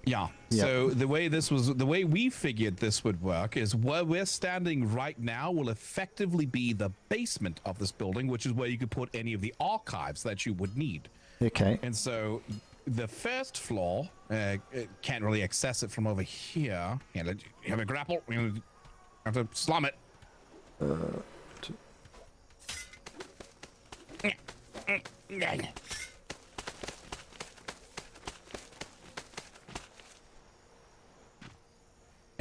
Yeah. So the way we figured this would work is where we're standing right now will effectively be the basement of this building, which is where you could put any of the archives that you would need. Okay. And so the first floor can't really access it from over here. You have a grapple. You have to slum it.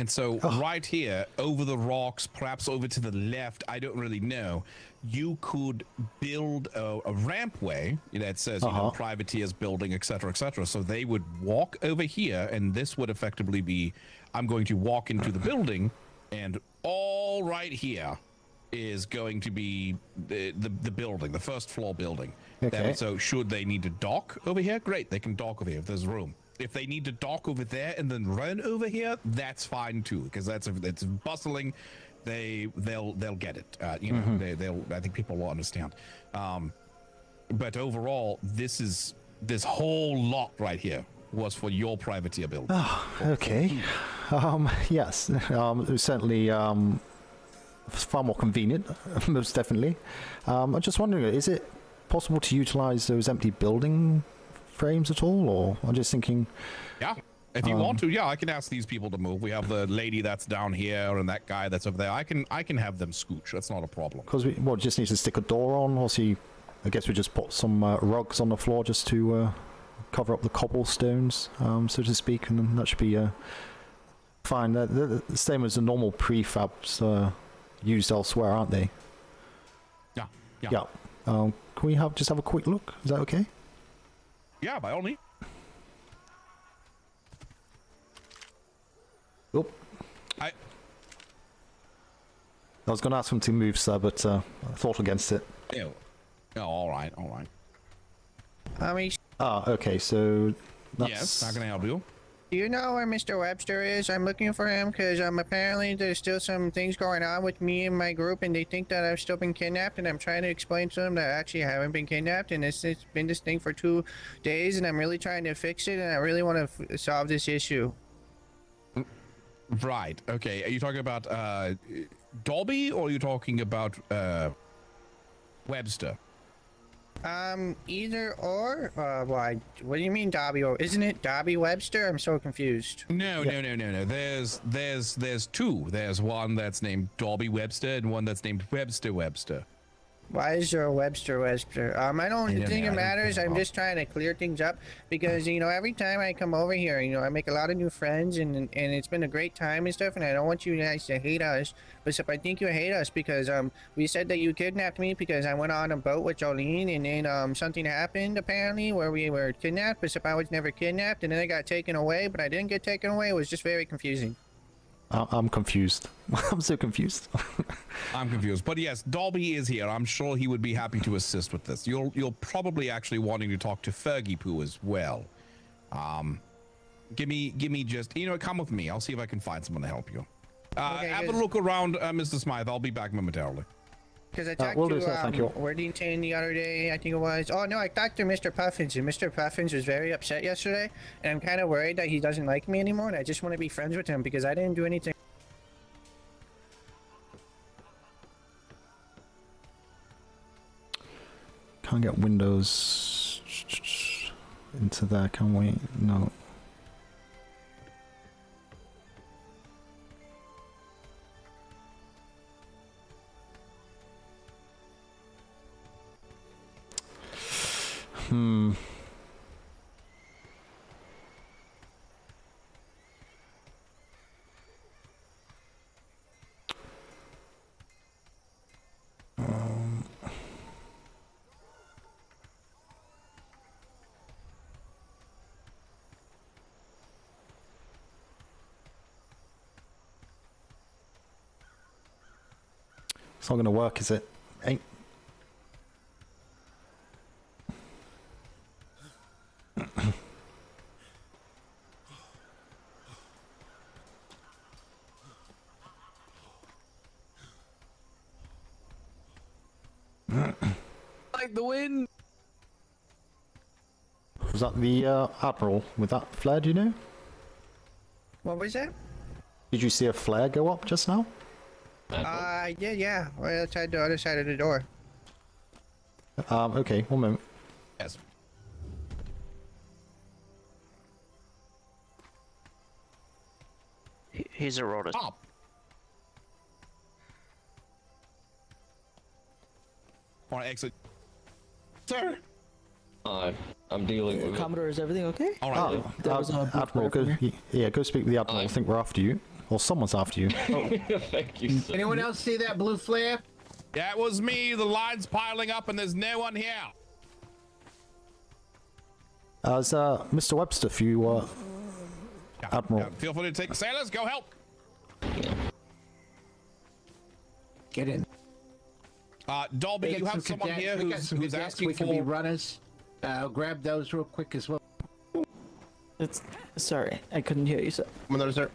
And so right here, over the rocks, perhaps over to the left, I don't really know, you could build a rampway that says, privateers building, etc., etc. So they would walk over here, and this would effectively be, I'm going to walk into the building, and all right here is going to be the building, the first floor building. Okay. So should they need to dock over here? Great, they can dock over here if there's room. If they need to dock over there and then run over here, that's fine too, because it's bustling. They'll get it. You know, they'll. I think people will understand. But overall, this whole lot right here was for your privateer building. Oh, okay. Yes. Certainly. Far more convenient, most definitely. I'm just wondering, is it possible to utilize those empty building frames at all, or I'm just thinking. Yeah. If you want to, yeah, I can ask these people to move. We have the lady that's down here and that guy that's over there. I can have them scooch. That's not a problem. Because we just need to stick a door on, or see. I guess we just put some rugs on the floor just to cover up the cobblestones, so to speak, and then that should be fine. They're the same as the normal prefabs used elsewhere, aren't they? Yeah. Yeah. Can we just have a quick look? Is that okay? Yeah, by all means. Oh. I was going to ask him to move, sir, but I thought against it. Ew. Oh, all right. Okay, so that's... Yes, how can I help you? Do you know where Mr. Webster is? I'm looking for him because apparently there's still some things going on with me and my group, and they think that I've still been kidnapped, and I'm trying to explain to them that I actually haven't been kidnapped, and it's been this thing for 2 days, and I'm really trying to fix it, and I really want to solve this issue. Right. Okay. Are you talking about Dobby, or are you talking about Webster? Either or. Why? What do you mean, Dobby? Or isn't it Dobby Webster? I'm so confused. No. There's two. There's one that's named Dobby Webster and one that's named Webster. Why is there a Webster? I don't think it matters. I'm just trying to clear things up because, every time I come over here, I make a lot of new friends and it's been a great time and stuff, and I don't want you guys to hate us, but I think you hate us because we said that you kidnapped me because I went on a boat with Jolene, and then something happened apparently where we were kidnapped, but I was never kidnapped, and then I got taken away, but I didn't get taken away. It was just very confusing. I'm confused. I'm so confused. I'm confused. But yes, Dolby is here. I'm sure he would be happy to assist with this. You're probably actually wanting to talk to Fergie Poo as well. Give me just, come with me. I'll see if I can find someone to help you. Have a look around, Mr. Smythe. I'll be back momentarily. Because I talked to Worthington the other day, I think it was. Oh, no, I talked to Mr. Puffins, and Mr. Puffins was very upset yesterday, and I'm kind of worried that he doesn't like me anymore, and I just want to be friends with him because I didn't do anything. Can't get windows into there, can we? No. It's not going to work, is it? Ain't. Like the wind. Was that the Admiral with that flare, do you know? What was that? Did you see a flare go up just now? Yeah. Right outside the other side of the door. Okay, 1 moment. Yes. He's a rotor. Stop. All right, exit. Sir. I'm dealing with Commodore, is everything okay? All right. There was a Admiral, go speak with the Admiral. I think we're after you. Or someone's after you. Thank you, sir. Anyone else see that blue flare? Yeah, it was me. The line's piling up and there's no one here. As Mr. Webster, if you Admiral. Feel free to take sailors. Go help. Get in. Dolby, you have someone here who's asking we can be runners. Grab those real quick as well. Sorry, I couldn't hear you, sir. Commodore, sir.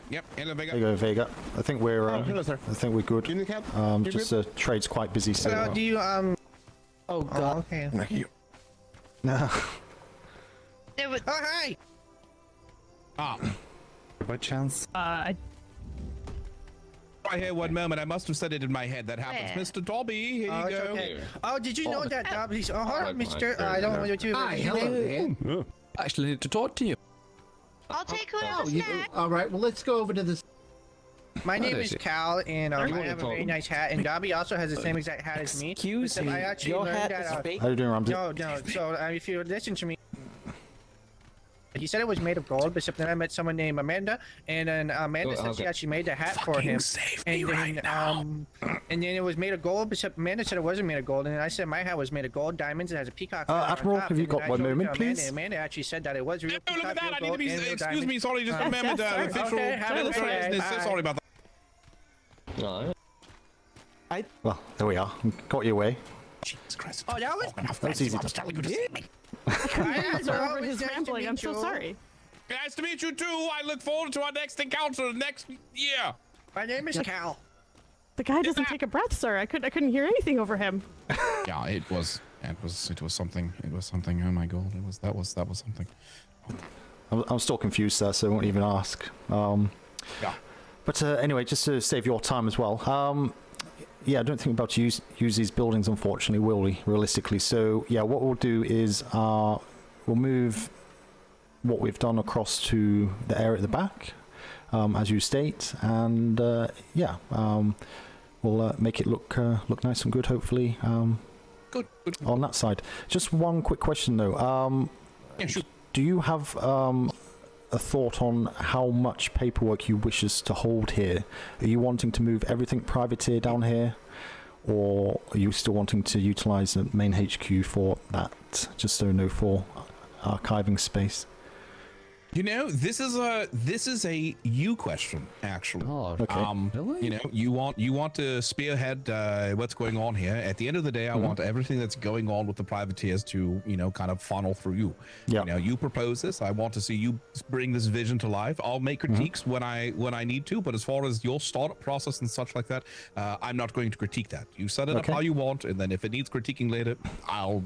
Yep. Hello, Vega. There you go, Vega. I think we're. hello, sir. I think we're good. Just trade's quite busy, so. Hello, do you Oh God. okay. Thank you. No. Oh hi. By chance. I. Right here, one moment. I must have said it in my head. That happens, Mr. Dolby. Here you go. Okay. Oh, did you know that Dobby's? Oh, hi, Mr. I don't know what you. Hi, hello there. Actually, need to talk to you. I'll take whoever Oh, all right. Well, let's go over to this. My name is Cal, and I have a very nice hat. And Dobby also has the same exact hat as me. Excuse me. I actually Your learned hat that. is fake. How you doing, Ramsey? No. So if you listen to me, he said it was made of gold. But then I met someone named Amanda, and then Amanda said she actually made the hat for him. And then and then it was made of gold. But Amanda said it wasn't made of gold, and then I said my hat was made of gold, diamonds. It has a peacock. Admiral, have you got one moment, please? Amanda actually said that it was real. Look at that! I need to be. Excuse me. Sorry, just remembered the official. Sorry about that. No. Well, there we are. Got your way. Jesus Christ. Oh, that was easy. I was telling you to see me. over his rambling. I'm so sorry. Nice to meet you too. I look forward to our next encounter next year. My name is Cal. The guy doesn't take a breath, sir. I couldn't hear anything over him. Yeah, it was something. It was something. Oh my God! That was something. I'm still confused, sir, so I won't even ask. Yeah. But anyway, just to save your time as well. Yeah, I don't think we're about to use these buildings, unfortunately, will we, realistically? So, yeah, what we'll do is we'll move what we've done across to the area at the back, as you state, and yeah, we'll make it look nice and good, hopefully, good on that side. Just one quick question, though. Yeah, sure. Do you have a thought on how much paperwork you wish us to hold here? Are you wanting to move everything privateer down here, or are you still wanting to utilize the main HQ for that, just so no for archiving space? You know, this is a you question, actually. Oh, okay. Really? You know, you want to spearhead what's going on here. At the end of the day, I want everything that's going on with the privateers to, you know, kind of funnel through you. Yeah. You know, you propose this. I want to see you bring this vision to life. I'll make critiques when I need to, but as far as your startup process and such like that, I'm not going to critique that. You set it up how you want, and then if it needs critiquing later, I'll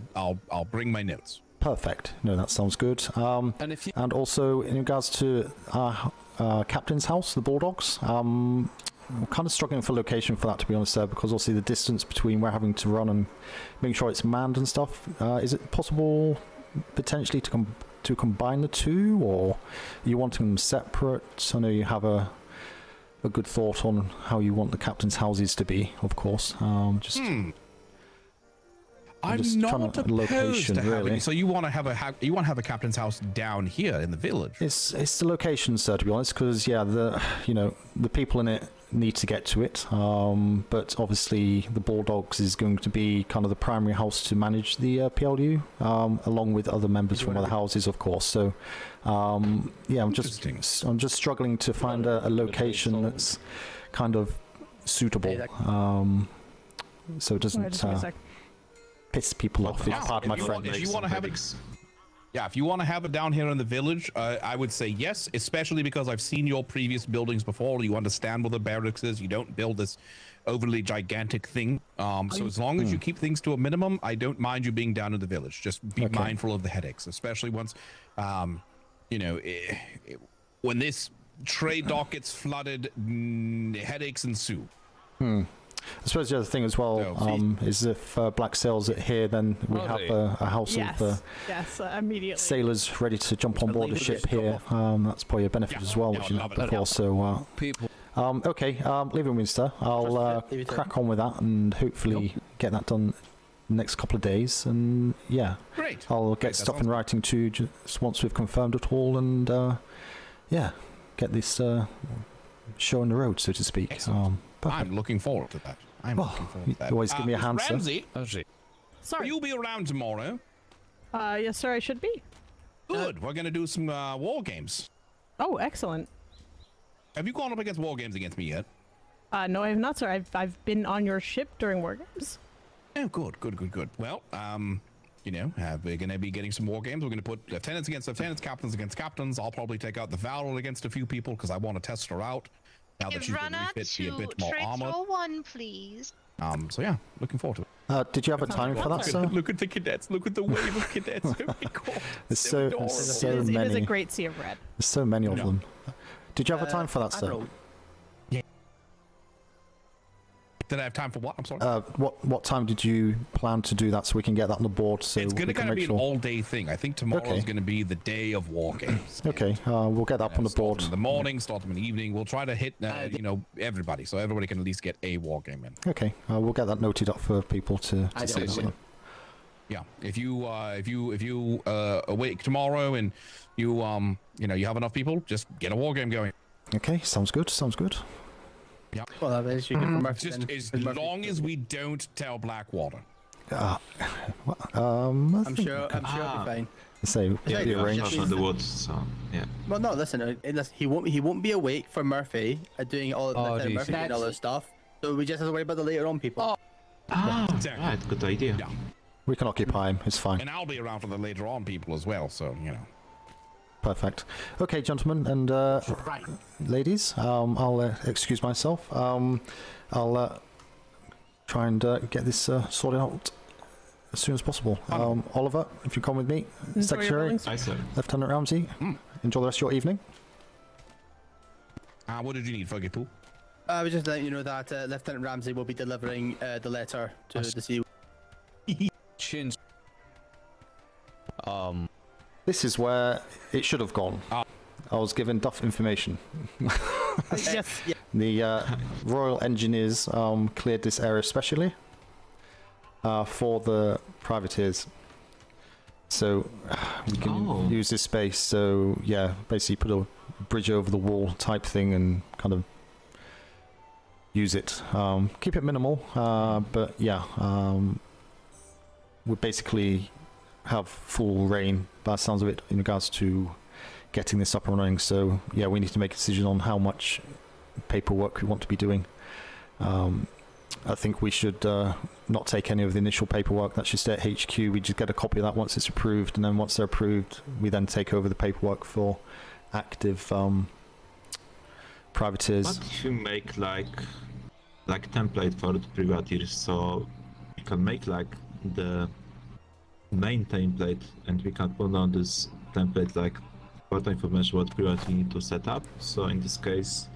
bring my notes. Perfect. No, that sounds good. And also in regards to our captain's house, the Bulldogs, I'm kind of struggling for location for that, to be honest, sir, because obviously the distance between we're having to run and making sure it's manned and stuff. Is it possible potentially to combine the two, or are you wanting them separate? I know you have a good thought on how you want the captain's houses to be, of course. I'm not opposed to having it. So you want to have a captain's house down here in the village? It's the location, sir, to be honest, because yeah, the people in it need to get to it. But obviously the Bulldogs is going to be kind of the primary house to manage the P.L.U. Along with other members from other houses, of course. So yeah, I'm just struggling to find a location that's kind of suitable. So it doesn't piss people off. Pardon my French. If you want to have it, if you want to have it down here in the village, I would say yes, especially because I've seen your previous buildings before. You understand what the barracks is. You don't build this overly gigantic thing. So as long as you keep things to a minimum, I don't mind you being down in the village. Just be mindful of the headaches, especially once, you know, when this trade dock gets flooded, headaches ensue. I suppose the other thing as well is if Black sails it here, then we have a house of immediately sailors ready to jump on board a ship here. That's probably a benefit as well, which you have before. So, okay, leave it with me, sir. I'll crack on with that and hopefully get that done the next couple of days. And yeah, great. I'll get stuff in writing too, just once we've confirmed it all, and yeah, get this show on the road, so to speak. I'm looking forward to that. Looking forward to that. Always give me a hand, sir. Ramsey, Sorry. will you be around tomorrow? Yes, sir, I should be. Good. We're going to do some war games. Oh, excellent. Have you gone up against war games against me yet? No, I have not, sir. I've been on your ship during war games. Oh, good. Well, you know, we're going to be getting some war games. We're going to put lieutenants against lieutenants, captains against captains. I'll probably take out the Valor against a few people because I want to test her out. Now that she's going to be a bit more armored. One, please. So yeah, looking forward to it. Did you have a time for that, sir? Look at the cadets. Look at the wave of cadets. Oh my God. There's so many. It is a great sea of red. There's so many of them. Did you have a time for that, sir? Yeah. Did I have time for what? I'm sorry. What time did you plan to do that so we can get that on the board? So it's going to kind of be an all-day thing. I think tomorrow Okay. is going to be the day of war games. Okay, we'll get that up on the board. In the morning, start them in the evening. We'll try to hit, you know, everybody, so everybody can at least get a war game in. Okay, we'll get that noted up for people to see. Yeah, if you awake tomorrow and you you know, you have enough people, just get a war game going. Okay, sounds good. Yeah. Well, that is you can just as long as we don't tell Blackwater. I'm sure it'll be fine. So Yeah, the arrange. on the woods, so yeah. Well, no, listen, he won't be awake for Murphy doing all Murphy geez. doing all this stuff. So we just have to worry about the later on people. Exactly. Right, good idea. Yeah. We can occupy him. It's fine. And I'll be around for the later on people as well, so you know. Perfect. Okay, gentlemen and ladies, I'll excuse myself. I'll try and get this sorted out as soon as possible. Oliver, if you come with me, Secretary, Lieutenant Ramsey, enjoy the rest of your evening. What did you need, Foggy Poo? I was just letting you know that Lieutenant Ramsey will be delivering the letter to the sea. Chins. This is where it should have gone. I was given duff information. Yes. The Royal Engineers cleared this area specially for the privateers. So we can use this space. So yeah, basically put a bridge over the wall type thing and kind of use it. Keep it minimal, but yeah, we basically have full reign, by the sounds of it, in regards to getting this up and running. So yeah, we need to make a decision on how much paperwork we want to be doing. I think we should not take any of the initial paperwork. That should stay at HQ. We just get a copy of that once it's approved, and then once they're approved, we then take over the paperwork for active privateers. What if you make like template for the privateers, so you can make like the main template, and we can put on this template like what information what privateer need to set up. So in this case,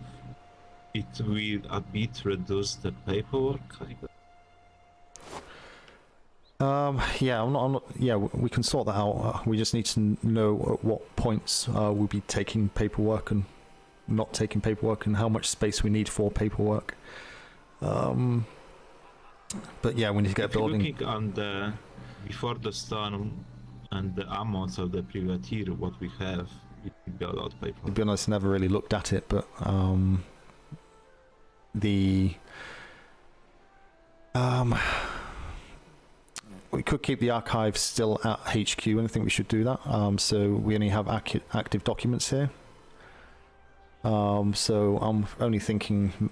it will a bit reduce the paperwork. Yeah, I'm not. Yeah, we can sort that out. We just need to know at what points we'll be taking paperwork and not taking paperwork, and how much space we need for paperwork. But yeah, we need to get a building. Looking on the before the storm and the amounts of the privateer, what we have, it will be a lot of paperwork. To be honest, I never really looked at it, but we could keep the archive still at HQ, and I think we should do that. So we only have active documents here. So I'm only thinking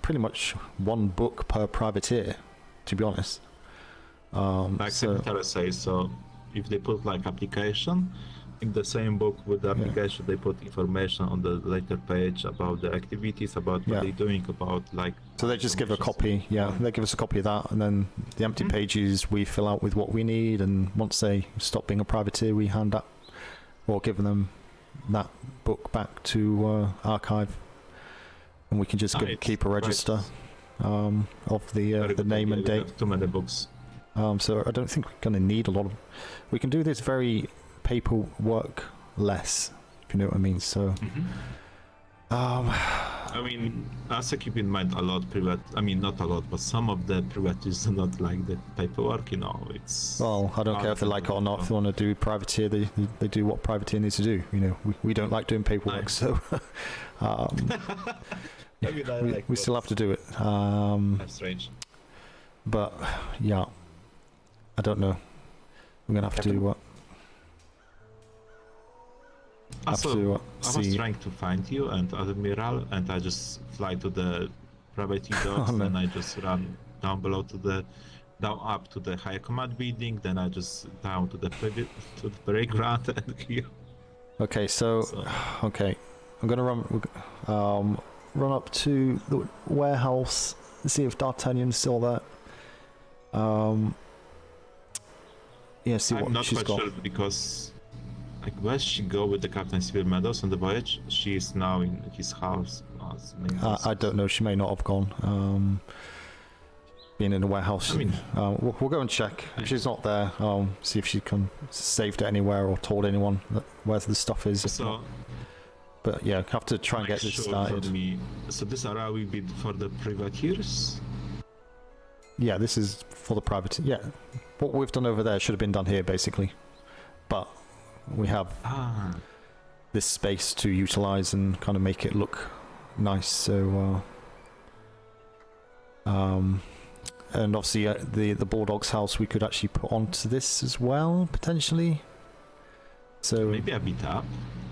pretty much one book per privateer, to be honest. Like Secretary says, so if they put like application, in the same book with the application, they put information on the later page about the activities, about what they're doing, about like. So they just give a copy, they give us a copy of that, and then the empty pages we fill out with what we need, and once they stop being a privateer, we hand that, or give them that book back to archive, and we can just keep a register of the name and date. Too many books. So I don't think we're going to need a lot of. We can do this very paperwork less, if you know what I mean. So, I mean, also keep in mind not a lot, but some of the privateers do not like the paperwork, you know, it's... Well, I don't care if they like it or not. If they want to do privateer, they do what privateer needs to do. You know, we don't like doing paperwork, so... we still have to do it. That's strange. But, yeah. I don't know. We're going to have to... Also, I was trying to find you and Admiral, and I just fly to the private docks, and I just run down below up to the higher command building, then I just down to the parade ground and here. Okay, so okay, I'm gonna run up to the warehouse and see if D'Artagnan's still there. Yeah, see what she's got. I'm not quite sure because. Like, where she go with the Captain Civil Medals on the voyage? She is now in his house. I don't know. She may not have gone. Being in the warehouse. I mean, we'll go and check. If she's not there, see if she can saved it anywhere or told anyone where the stuff is. But yeah, have to try and get this started. So this area will be for the privateers? Yeah, this is for the privateer. Yeah, what we've done over there should have been done here, basically. But we have this space to utilize and kind of make it look nice. So, and obviously the Bulldogs house we could actually put onto this as well, potentially. So maybe a bit up.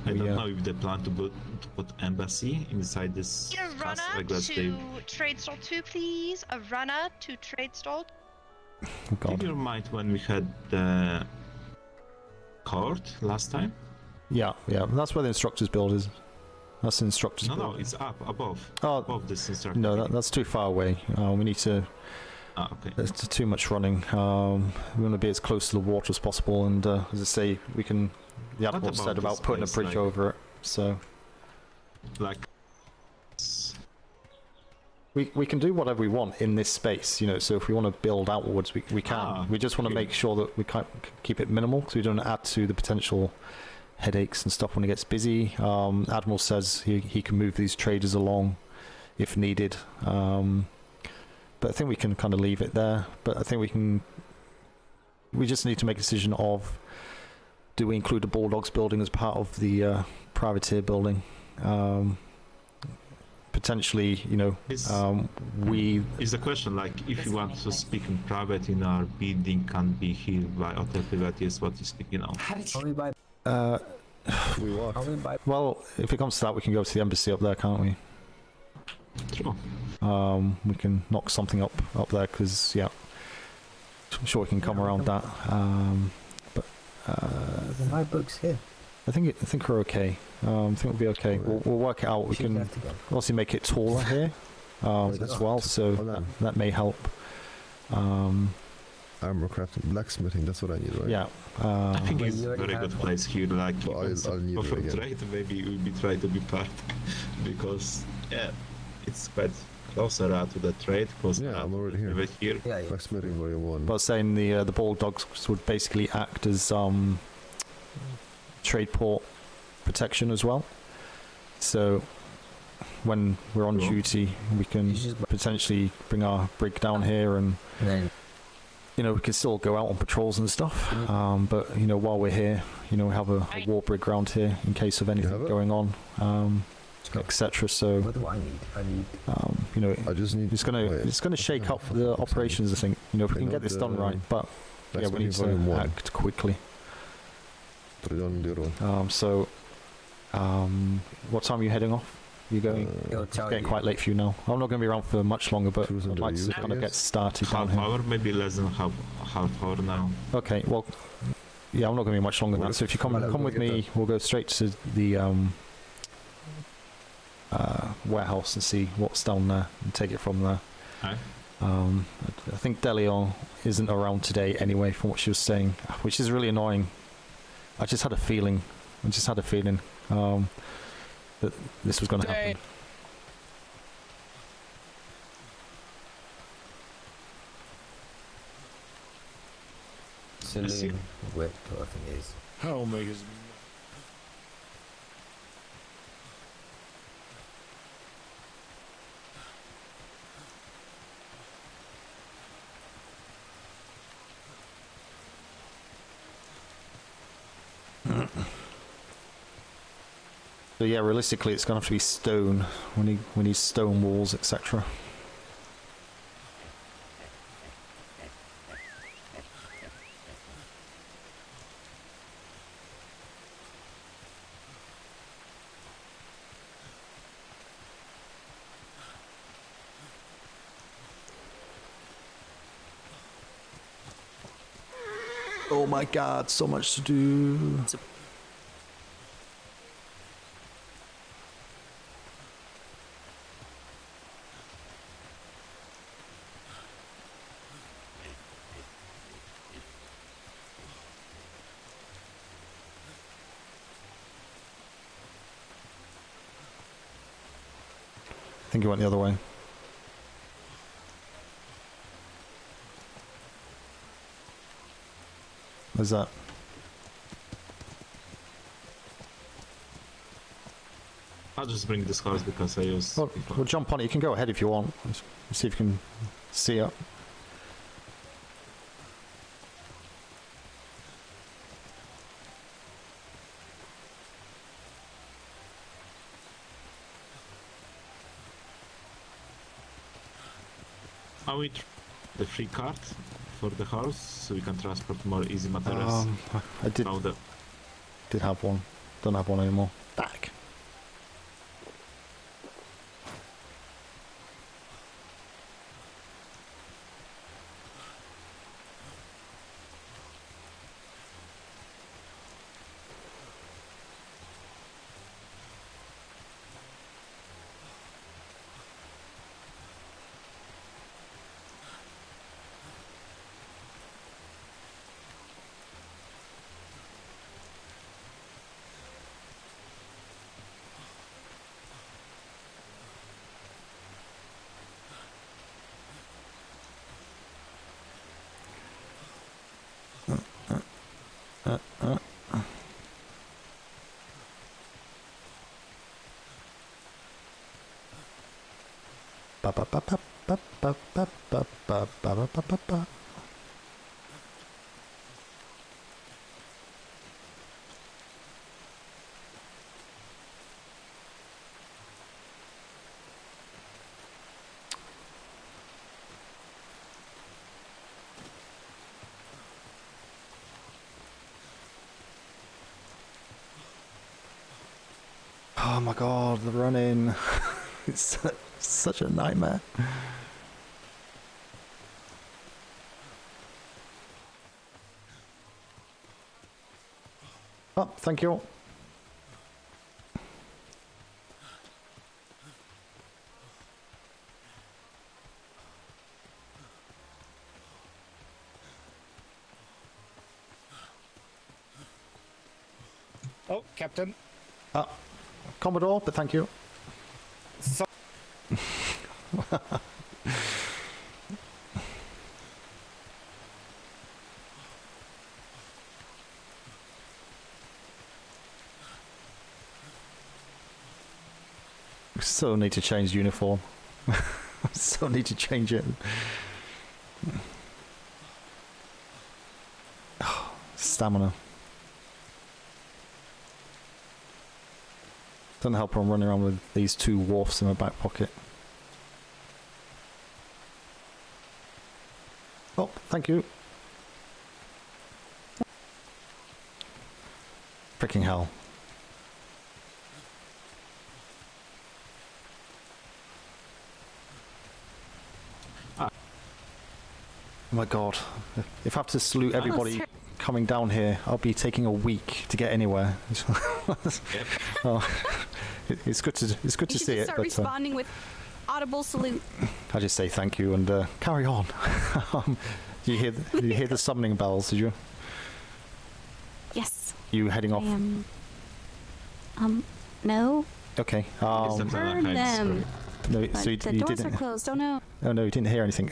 I don't know if they plan to put embassy inside this. A runner to trade stall 2, please. A runner to trade stall. Keep in mind when we had the court last time. Yeah, that's where the instructors build is. That's the instructors build. No, it's up above. Above this instructor. No, that's too far away. We need to. Okay. There's too much running. We want to be as close to the water as possible, and as I say, we can. The admiral said about putting a bridge over it, so. Like. We can do whatever we want in this space, you know. So if we want to build outwards, we can. We just want to make sure that we can keep it minimal, so we don't add to the potential headaches and stuff when it gets busy. Admiral says he can move these traders along if needed, but I think we can kind of leave it there. But I think we just need to make a decision of, do we include the Bulldogs building as part of the privateer building? Potentially, you know, is the question, like, if you want to speak in private in our building, can be here by other privateers, what you speak, you know? Well, if it comes to that, we can go to the embassy up there, can't we? True. We can knock something up there, because yeah, I'm sure we can come around that. But my book's here. I think we're okay. I think we'll be okay. We'll work it out. We can obviously make it taller here as well, so that may help. Armor crafting, blacksmithing, that's what I need, right? Yeah. I think it's a very good place here, like, I'll need it again. Trade, maybe we'll try to be part, because, yeah, it's quite closer to the trade. Yeah, I'm already here. Blacksmithing volume 1. But I was saying the Bulldogs would basically act as trade port protection as well. So when we're on duty, we can potentially bring our brig down here, and you know, we can still go out on patrols and stuff. But you know, while we're here, you know, we have a war brig around here in case of anything going on, etc. So what do I need? I need. You know, I just need. It's gonna shake up the operations, I think. You know, if we can get this done right, but yeah, we need to act quickly. Put it on the other one. So, what time are you heading off? You going? It's getting quite late for you now. I'm not going to be around for much longer, but I'd like to kind of get started down here. Half hour, maybe less than half hour now. Okay, well, yeah, I'm not going to be much longer than that. So if you come with me, we'll go straight to the warehouse and see what's down there and take it from there. Okay. I think DeLeon isn't around today anyway, from what she was saying, which is really annoying. I just had a feeling that this was going to happen. Saloon whip, I think it is. Oh my goodness. So yeah, realistically, it's gonna have to be stone. We need stone walls, etc. Oh my god, so much to do. I think he went the other way. Where's that? I'll just bring this horse because I use. We'll jump on it. You can go ahead if you want. Let's see if you can see it. Are we the free cart for the horse so we can transport more easy materials? I did have one. Don't have one anymore. Back. Oh my god, the running. It's such a nightmare. Oh, thank you. Oh, Captain. Commodore, but thank you. So We still need to change the uniform. Still need to change it. Stamina. Doesn't help I'm running around with these two wharfs in my back pocket. Oh, thank you. Freaking hell. Oh my god. If I have to salute everybody coming down here, I'll be taking a week to get anywhere. Oh, it's good to see it. Start But, responding with audible salute. I just say thank you and carry on. Do you hear the summoning bells? Did you? Yes. You heading off? I am. No. Okay. Heard them. No, But so you the doors didn't. are closed. Oh no. Oh no, you didn't hear anything.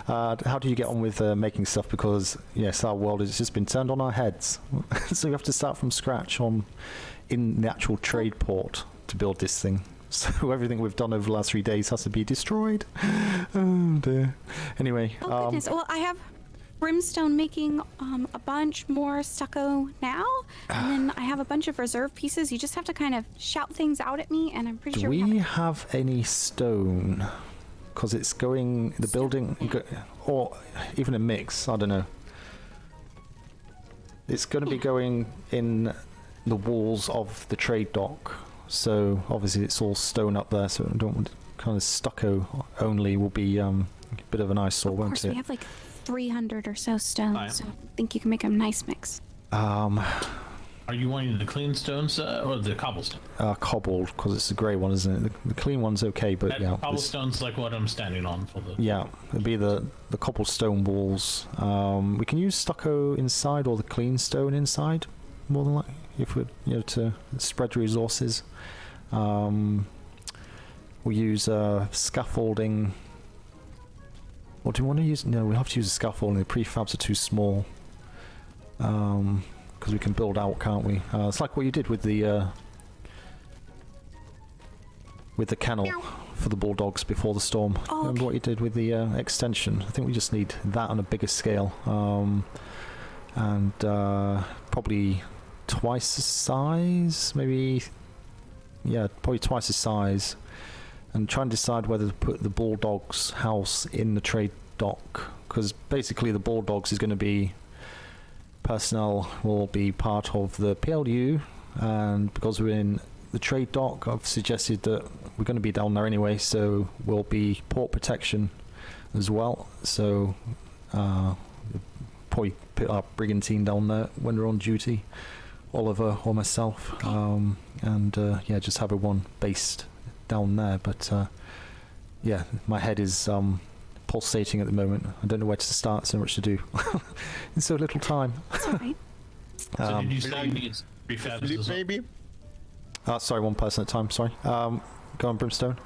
How do you get on with making stuff? Because yes, our world has just been turned on our heads, so we have to start from scratch in the actual trade port to build this thing. So everything we've done over the last 3 days has to be destroyed. Oh dear. Anyway. Oh goodness. Well, I have Brimstone making a bunch more stucco now, and then I have a bunch of reserve pieces. You just have to kind of shout things out at me, and I'm pretty sure we have any stone? Because it's going the building, or even a mix. I don't know. It's going to be going in the walls of the trade dock. So obviously it's all stone up there. So I don't want kind of stucco only will be a bit of an eyesore, won't it? Of course, we have like 300 or so stones, so I think you can make a nice mix. Are you wanting the clean stones or the cobblestone? Cobbled, because it's a grey one, isn't it? The clean one's okay, but yeah. Cobblestone's like what I'm standing on for the... Yeah, it'd be the cobblestone walls. We can use stucco inside or the clean stone inside, more than likely, if we're, to spread resources. We'll use scaffolding. Or do you want to use... No, we have to use a scaffolding. The prefabs are too small. Because we can build out, can't we? It's like what you did with the kennel for the Bulldogs before the storm. Oh, Remember what you did with the extension? I think we just need that on a bigger scale. And probably twice the size, maybe... Yeah, probably twice the size. And try and decide whether to put the Bulldogs house in the trade dock. Because basically the Bulldogs is going to be... Personnel will be part of the P.L.U. and because we're in the trade dock, I've suggested that we're going to be down there anyway, so we'll be port protection as well. So probably put our brigantine down there when we're on duty, Oliver or myself, and yeah, just have everyone based down there. But yeah, my head is pulsating at the moment. I don't know where to start. So much to do in so little time. That's all right. So did you say you need prefabs as well? Maybe. Sorry, one person at a time. Sorry. Go on, Brimstone.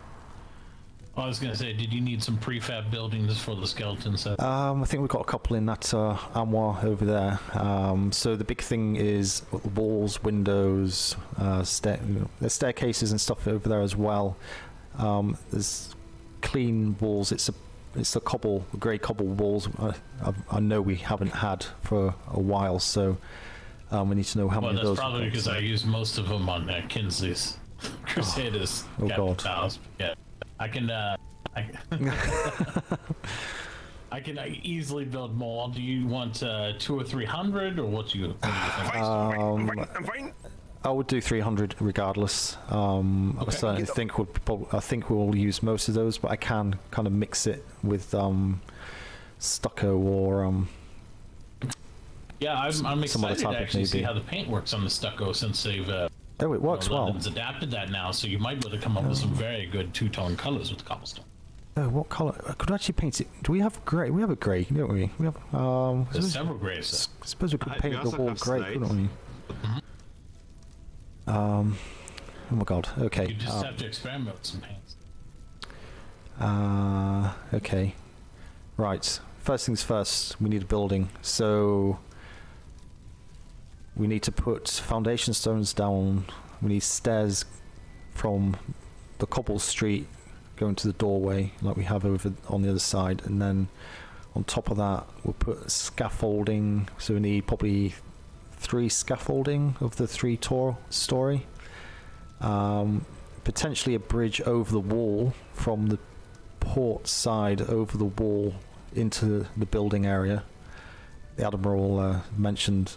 I was going to say, did you need some prefab buildings for the skeleton set? I think we've got a couple in that armoire over there. So the big thing is walls, windows, there's staircases and stuff over there as well. There's clean walls. It's a grey cobble walls. I know we haven't had for a while, so we need to know how many of those. Well, that's probably because I used most of them on Kinsley's Crusaders. Oh God! House. Yeah, I can. I can easily build more. Do you want 200 or 300, or what do you think? I would do 300 regardless. I certainly think I think we'll use most of those, but I can kind of mix it with stucco or yeah, I'm excited to actually see how the paint works on the stucco since they've it works well. London's adapted that now, so you might be able to come up with some very good two-tone colors with the cobblestone. Oh, what color? I could actually paint it. Do we have grey? We have a grey, don't we? We have. There's several greys. I suppose we could paint the wall grey, couldn't we? Oh my God. Okay. You just have to experiment with some paints. Okay. Right. First things first. We need a building. So we need to put foundation stones down. We need stairs from the cobble street going to the doorway, like we have over on the other side, and then on top of that we'll put scaffolding. So we need probably 3 scaffolding of the 3-story. Potentially a bridge over the wall from the port side over the wall into the building area. The Admiral mentioned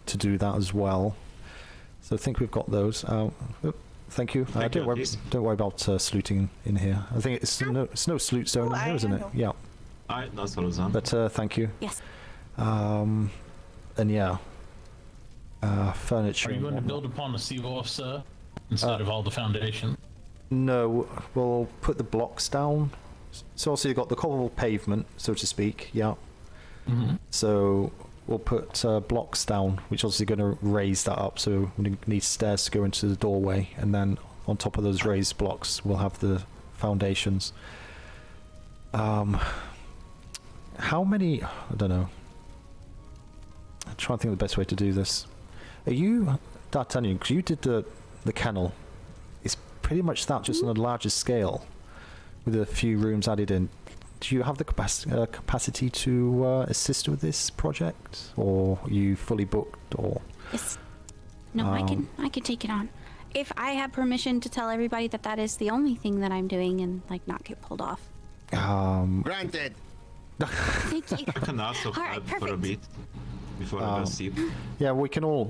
to do that as well. So I think we've got those. Thank you. Don't worry about saluting in here. I think it's no salute zone in here, isn't it? Yeah. No salute zone. But thank you. Yes. And yeah. Furniture. Are you going to build upon a seawall, sir, instead of all the foundation? No, we'll put the blocks down. So also you've got the cobble pavement, so to speak. Yeah. Mm-hmm. So we'll put blocks down, which is obviously going to raise that up. So we need stairs to go into the doorway, and then on top of those raised blocks, we'll have the foundations. How many? I don't know. I'm trying to think of the best way to do this. Are you, D'Artagnan, because you did the kennel, it's pretty much that, just on a larger scale, with a few rooms added in. do you have the capacity to assist with this project, or are you fully booked? Or Yes. No, I can take it on. If I have permission to tell everybody that that is the only thing that I'm doing and like not get pulled off. Granted. Thank you. I can also help for a bit before I proceed. Yeah, we can all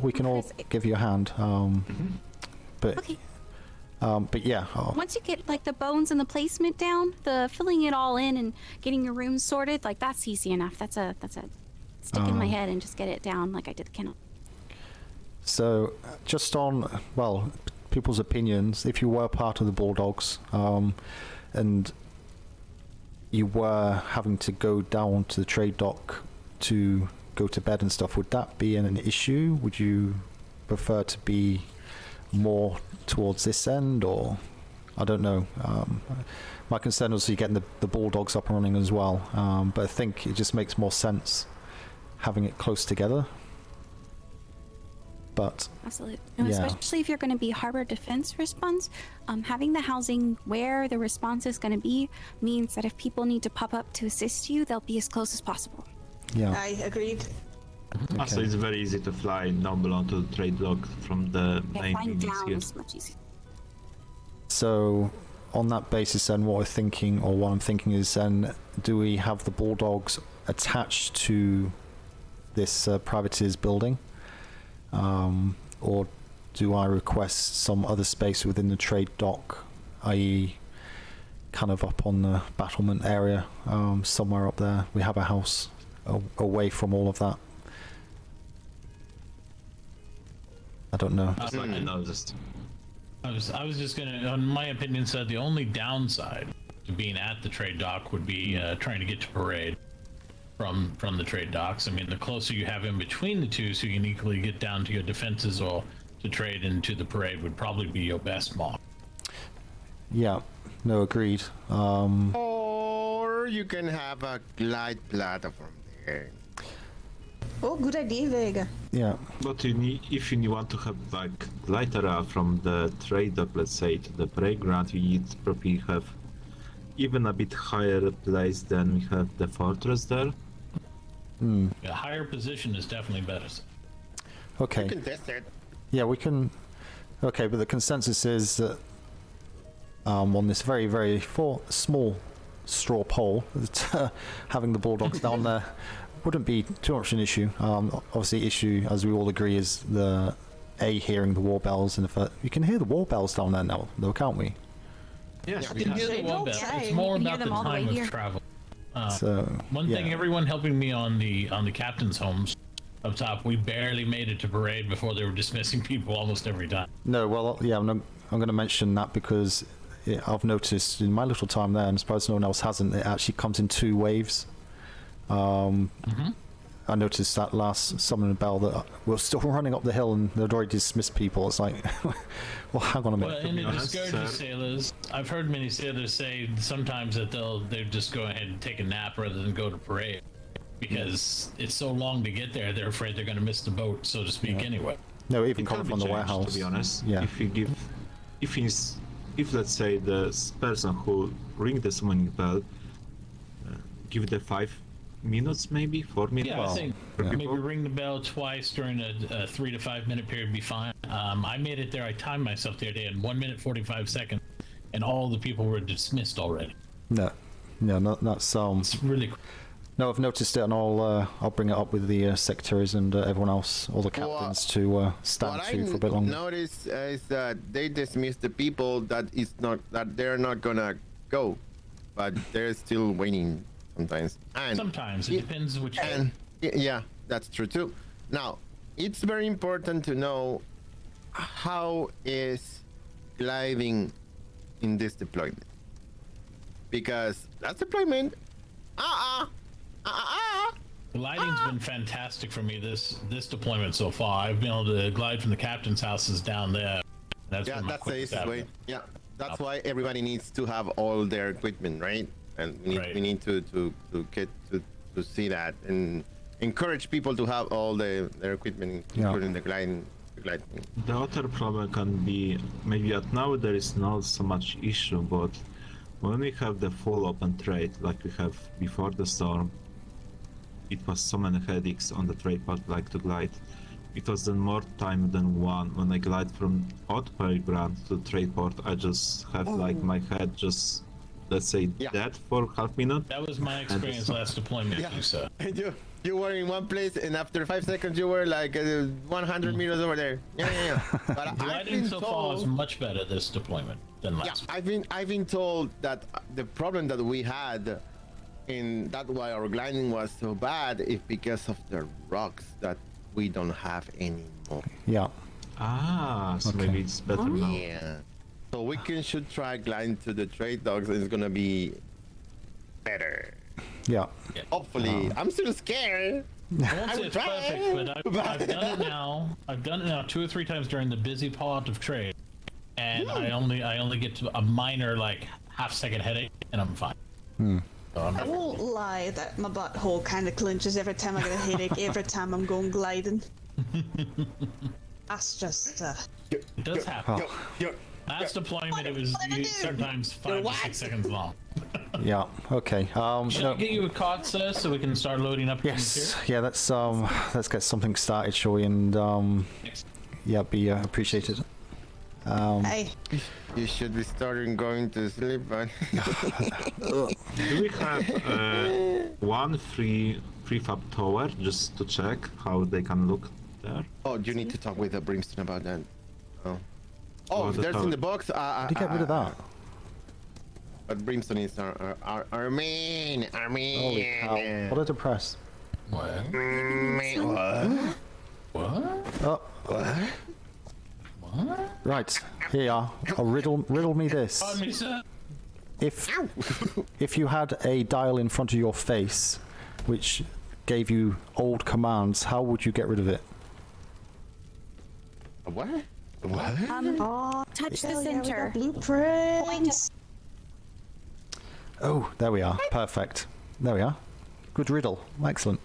give you a hand. But okay. But yeah. Once you get like the bones and the placement down, the filling it all in and getting your rooms sorted, like that's easy enough. That's a stick in my head and just get it down like I did the kennel. So, just on, well, people's opinions, if you were part of the Bulldogs, and you were having to go down to the trade dock to go to bed and stuff, would that be an issue? Would you prefer to be more towards this end, or I don't know? My concern was you getting the Bulldogs up and running as well, but I think it just makes more sense having it close together. But absolutely, no, yeah. Especially if you're going to be harbor defense response, having the housing where the response is going to be means that if people need to pop up to assist you, they'll be as close as possible. Yeah, I agreed. Okay. Also, it's very easy to fly down below to the trade dock from the main flying buildings down here. is much easier. So, on that basis, then what I'm thinking is, then, do we have the Bulldogs attached to this privateer's building? Or do I request some other space within the trade dock, i.e. kind of up on the battlement area, somewhere up there? We have a house away from all of that. I don't know. I was just gonna, in my opinion, said the only downside to being at the trade dock would be trying to get to parade from the trade docks. I mean, the closer you have in between the two, so you can equally get down to your defenses or to trade into the parade, would probably be your best mock. Yeah, no, agreed. Or you can have a glide platform there. Oh, good idea, Vega. Yeah. But if you want to have like glider from the trade dock, let's say, to the parade ground, you need to probably have even a bit higher place than we have the fortress there. A higher position is definitely better. Okay. You can test it. Yeah, we can. Okay, but the consensus is that on this very, very small straw poll, that having the Bulldogs down there wouldn't be too much an issue. Obviously, issue, as we all agree, is the hearing the war bells, and if you can hear the war bells down there now, though, can't we? Yes, we can hear the war bells. It's more about the time of travel. One thing, everyone helping me on the captain's homes up top, we barely made it to parade before they were dismissing people almost every time. No, well, yeah, I'm going to mention that because I've noticed in my little time there, and I suppose no one else hasn't, it actually comes in 2 waves. I noticed that last summoning bell that we're still running up the hill and they'd already dismissed people. It's like, well, hang on a minute. Well, and it discourages sailors. I've heard many sailors say sometimes that they just go ahead and take a nap rather than go to parade because it's so long to get there. They're afraid they're going to miss the boat, so to speak. Anyway. No, even coming from the warehouse. To be honest, yeah. If let's say the person who ring the summoning bell, give the 5 minutes, maybe 4 minutes. Yeah, I think maybe ring the bell twice during a 3 to 5 minute period would be fine. I made it there. I timed myself the other day in 1 minute 45 seconds, and all the people were dismissed already. No, that's It's really. No, I've noticed it, and I'll bring it up with the secretaries and everyone else, all the captains, to stand to for a bit longer. What I noticed is that they dismiss the people that they're not gonna go, but they're still waiting. Sometimes it depends which. And yeah, that's true too. Now, it's very important to know how is gliding in this deployment, because that's deployment. Gliding's been fantastic for me this deployment so far. I've been able to glide from the captain's houses down there. That's the easiest way. Yeah, that's why everybody needs to have all their equipment, right? And we need to get to see that and encourage people to have all their equipment, including the gliding. The other problem can be maybe at now there is not so much issue, but when we have the full open trade, like we have before the storm, it was so many headaches on the trade part, like to glide. It was then more time than one. When I glide from odd playground to trade port, I just have like my head just, let's say, dead for half minute. That was my experience last deployment, you said. And you were in one place, and after 5 seconds, you were like 100 meters over there. Yeah. But Gliding so far is much better this deployment than last. Yeah, I've been told that the problem that we had, in that why our gliding was so bad, is because of the rocks that we don't have anymore. Yeah. Ah, so maybe it's better now. Yeah. So we should try gliding to the trade dogs, and it's gonna be better. Yeah. Hopefully. I'm still scared. I won't say it's perfect, but I've done it now. I've done it now 2 or 3 times during the busy part of trade, and I only get to a minor like half-second headache, and I'm fine. I won't lie that my butthole kind of clenches every time I get a headache, every time I'm going gliding. That's just... It does happen. Last deployment, it was sometimes 5 to 6 seconds long. Yeah. Okay. Should I get you a cart, sir, so we can start loading up? Yes. Yeah. Let's get something started, shall we? And yeah, be appreciated. Hey. You should be starting going to sleep, man. Do we have one free prefab tower just to check how they can look there? Oh, you need to talk with Brimstone about that. Oh, there's in the box. Did you get rid of that? But Brimstone is our main. Holy cow. What did I press? What? Oh. What? Right, here you are. Oh, riddle me this. Pardon me, sir? If you had a dial in front of your face, which gave you old commands, how would you get rid of it? What? Touch the center. Blueprints. Oh, there we are. Perfect. There we are. Good riddle. Excellent.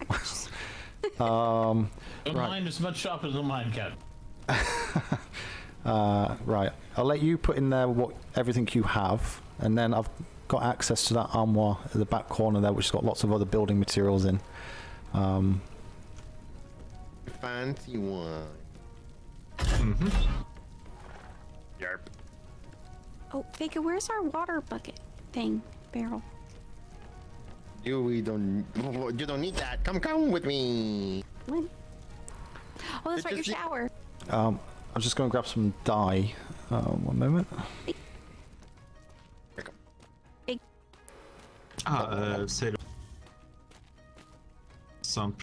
Your mind is much sharper than mine, Cat. Right, I'll let you put in there everything you have, and then I've got access to that armoire at the back corner there, which has got lots of other building materials in. Fancy one. Yarp. Oh, Vega, where's our water bucket thing, barrel? You don't need that. Come with me. When? Oh, that's right, your shower. I'm just going to grab some dye. 1 moment. Say some.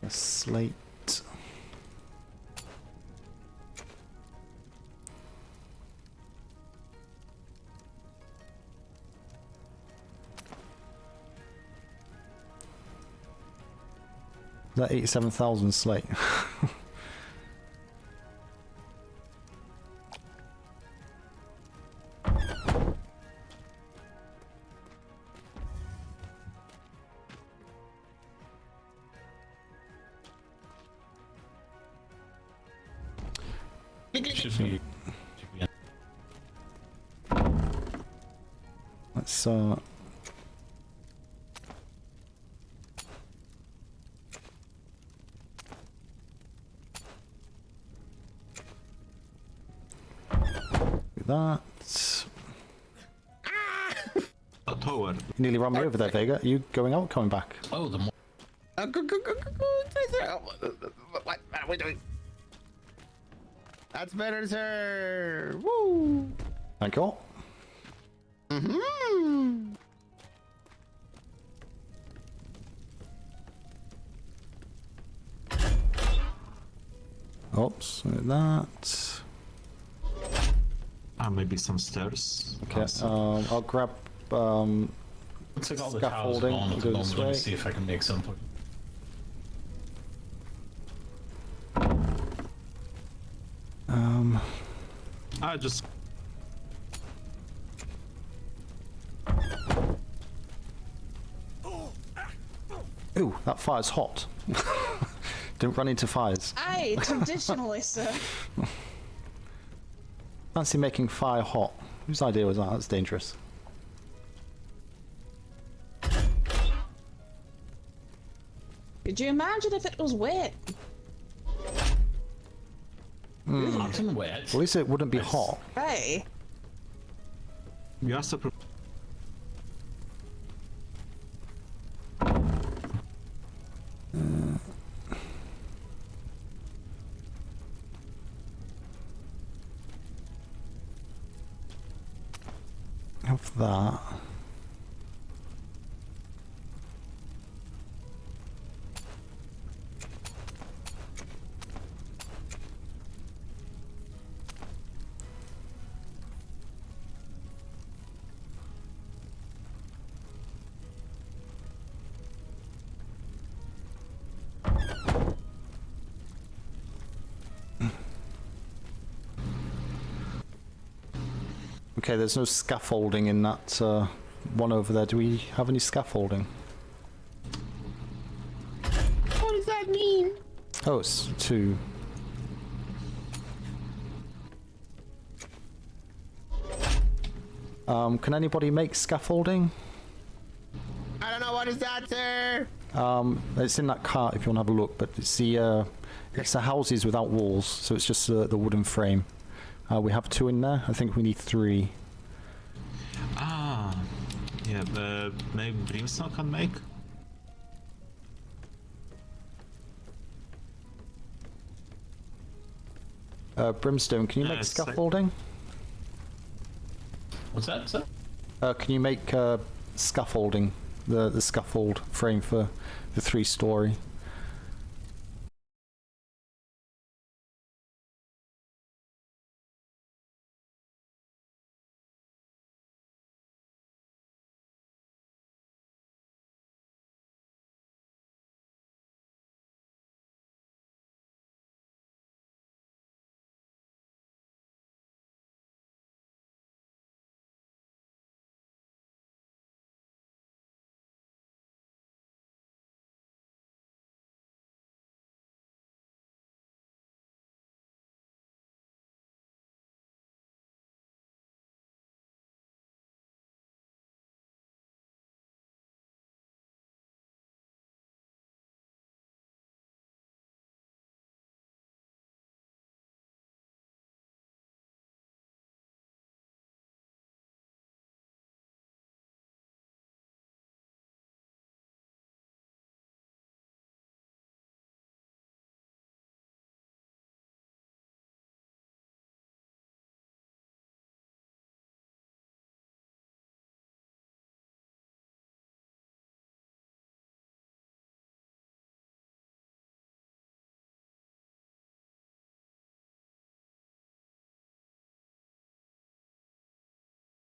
A slate. That 87,000 slate. Let's that. A tower. You nearly ran me over there, Vega. Are you going out or coming back? Oh, the more. What are we doing? That's better, sir. Woo! Thank you all. Oops, that. Maybe some stairs. Okay, I'll grab Looks like all the towers are gone at the moment. Let me see if I can make something. I just. Ooh, that fire's hot. Don't run into fires. Aye, traditionally, sir. Fancy making fire hot. Whose idea was that? That's dangerous. Could you imagine if it was wet? Hot and wet. At least it wouldn't be hot. Hey. You also. Have that. Okay, there's no scaffolding in that one over there. Do we have any scaffolding? What does that mean? Oh, it's 2. Can anybody make scaffolding? I don't know, what is that, sir? It's in that cart if you want to have a look, but it's the houses without walls, so it's just the wooden frame. We have 2 in there. I think we need 3. Ah, yeah, maybe Brimstone can make? Brimstone, can you make scaffolding? What's that, sir? Can you make scaffolding? The scaffold frame for the 3-story.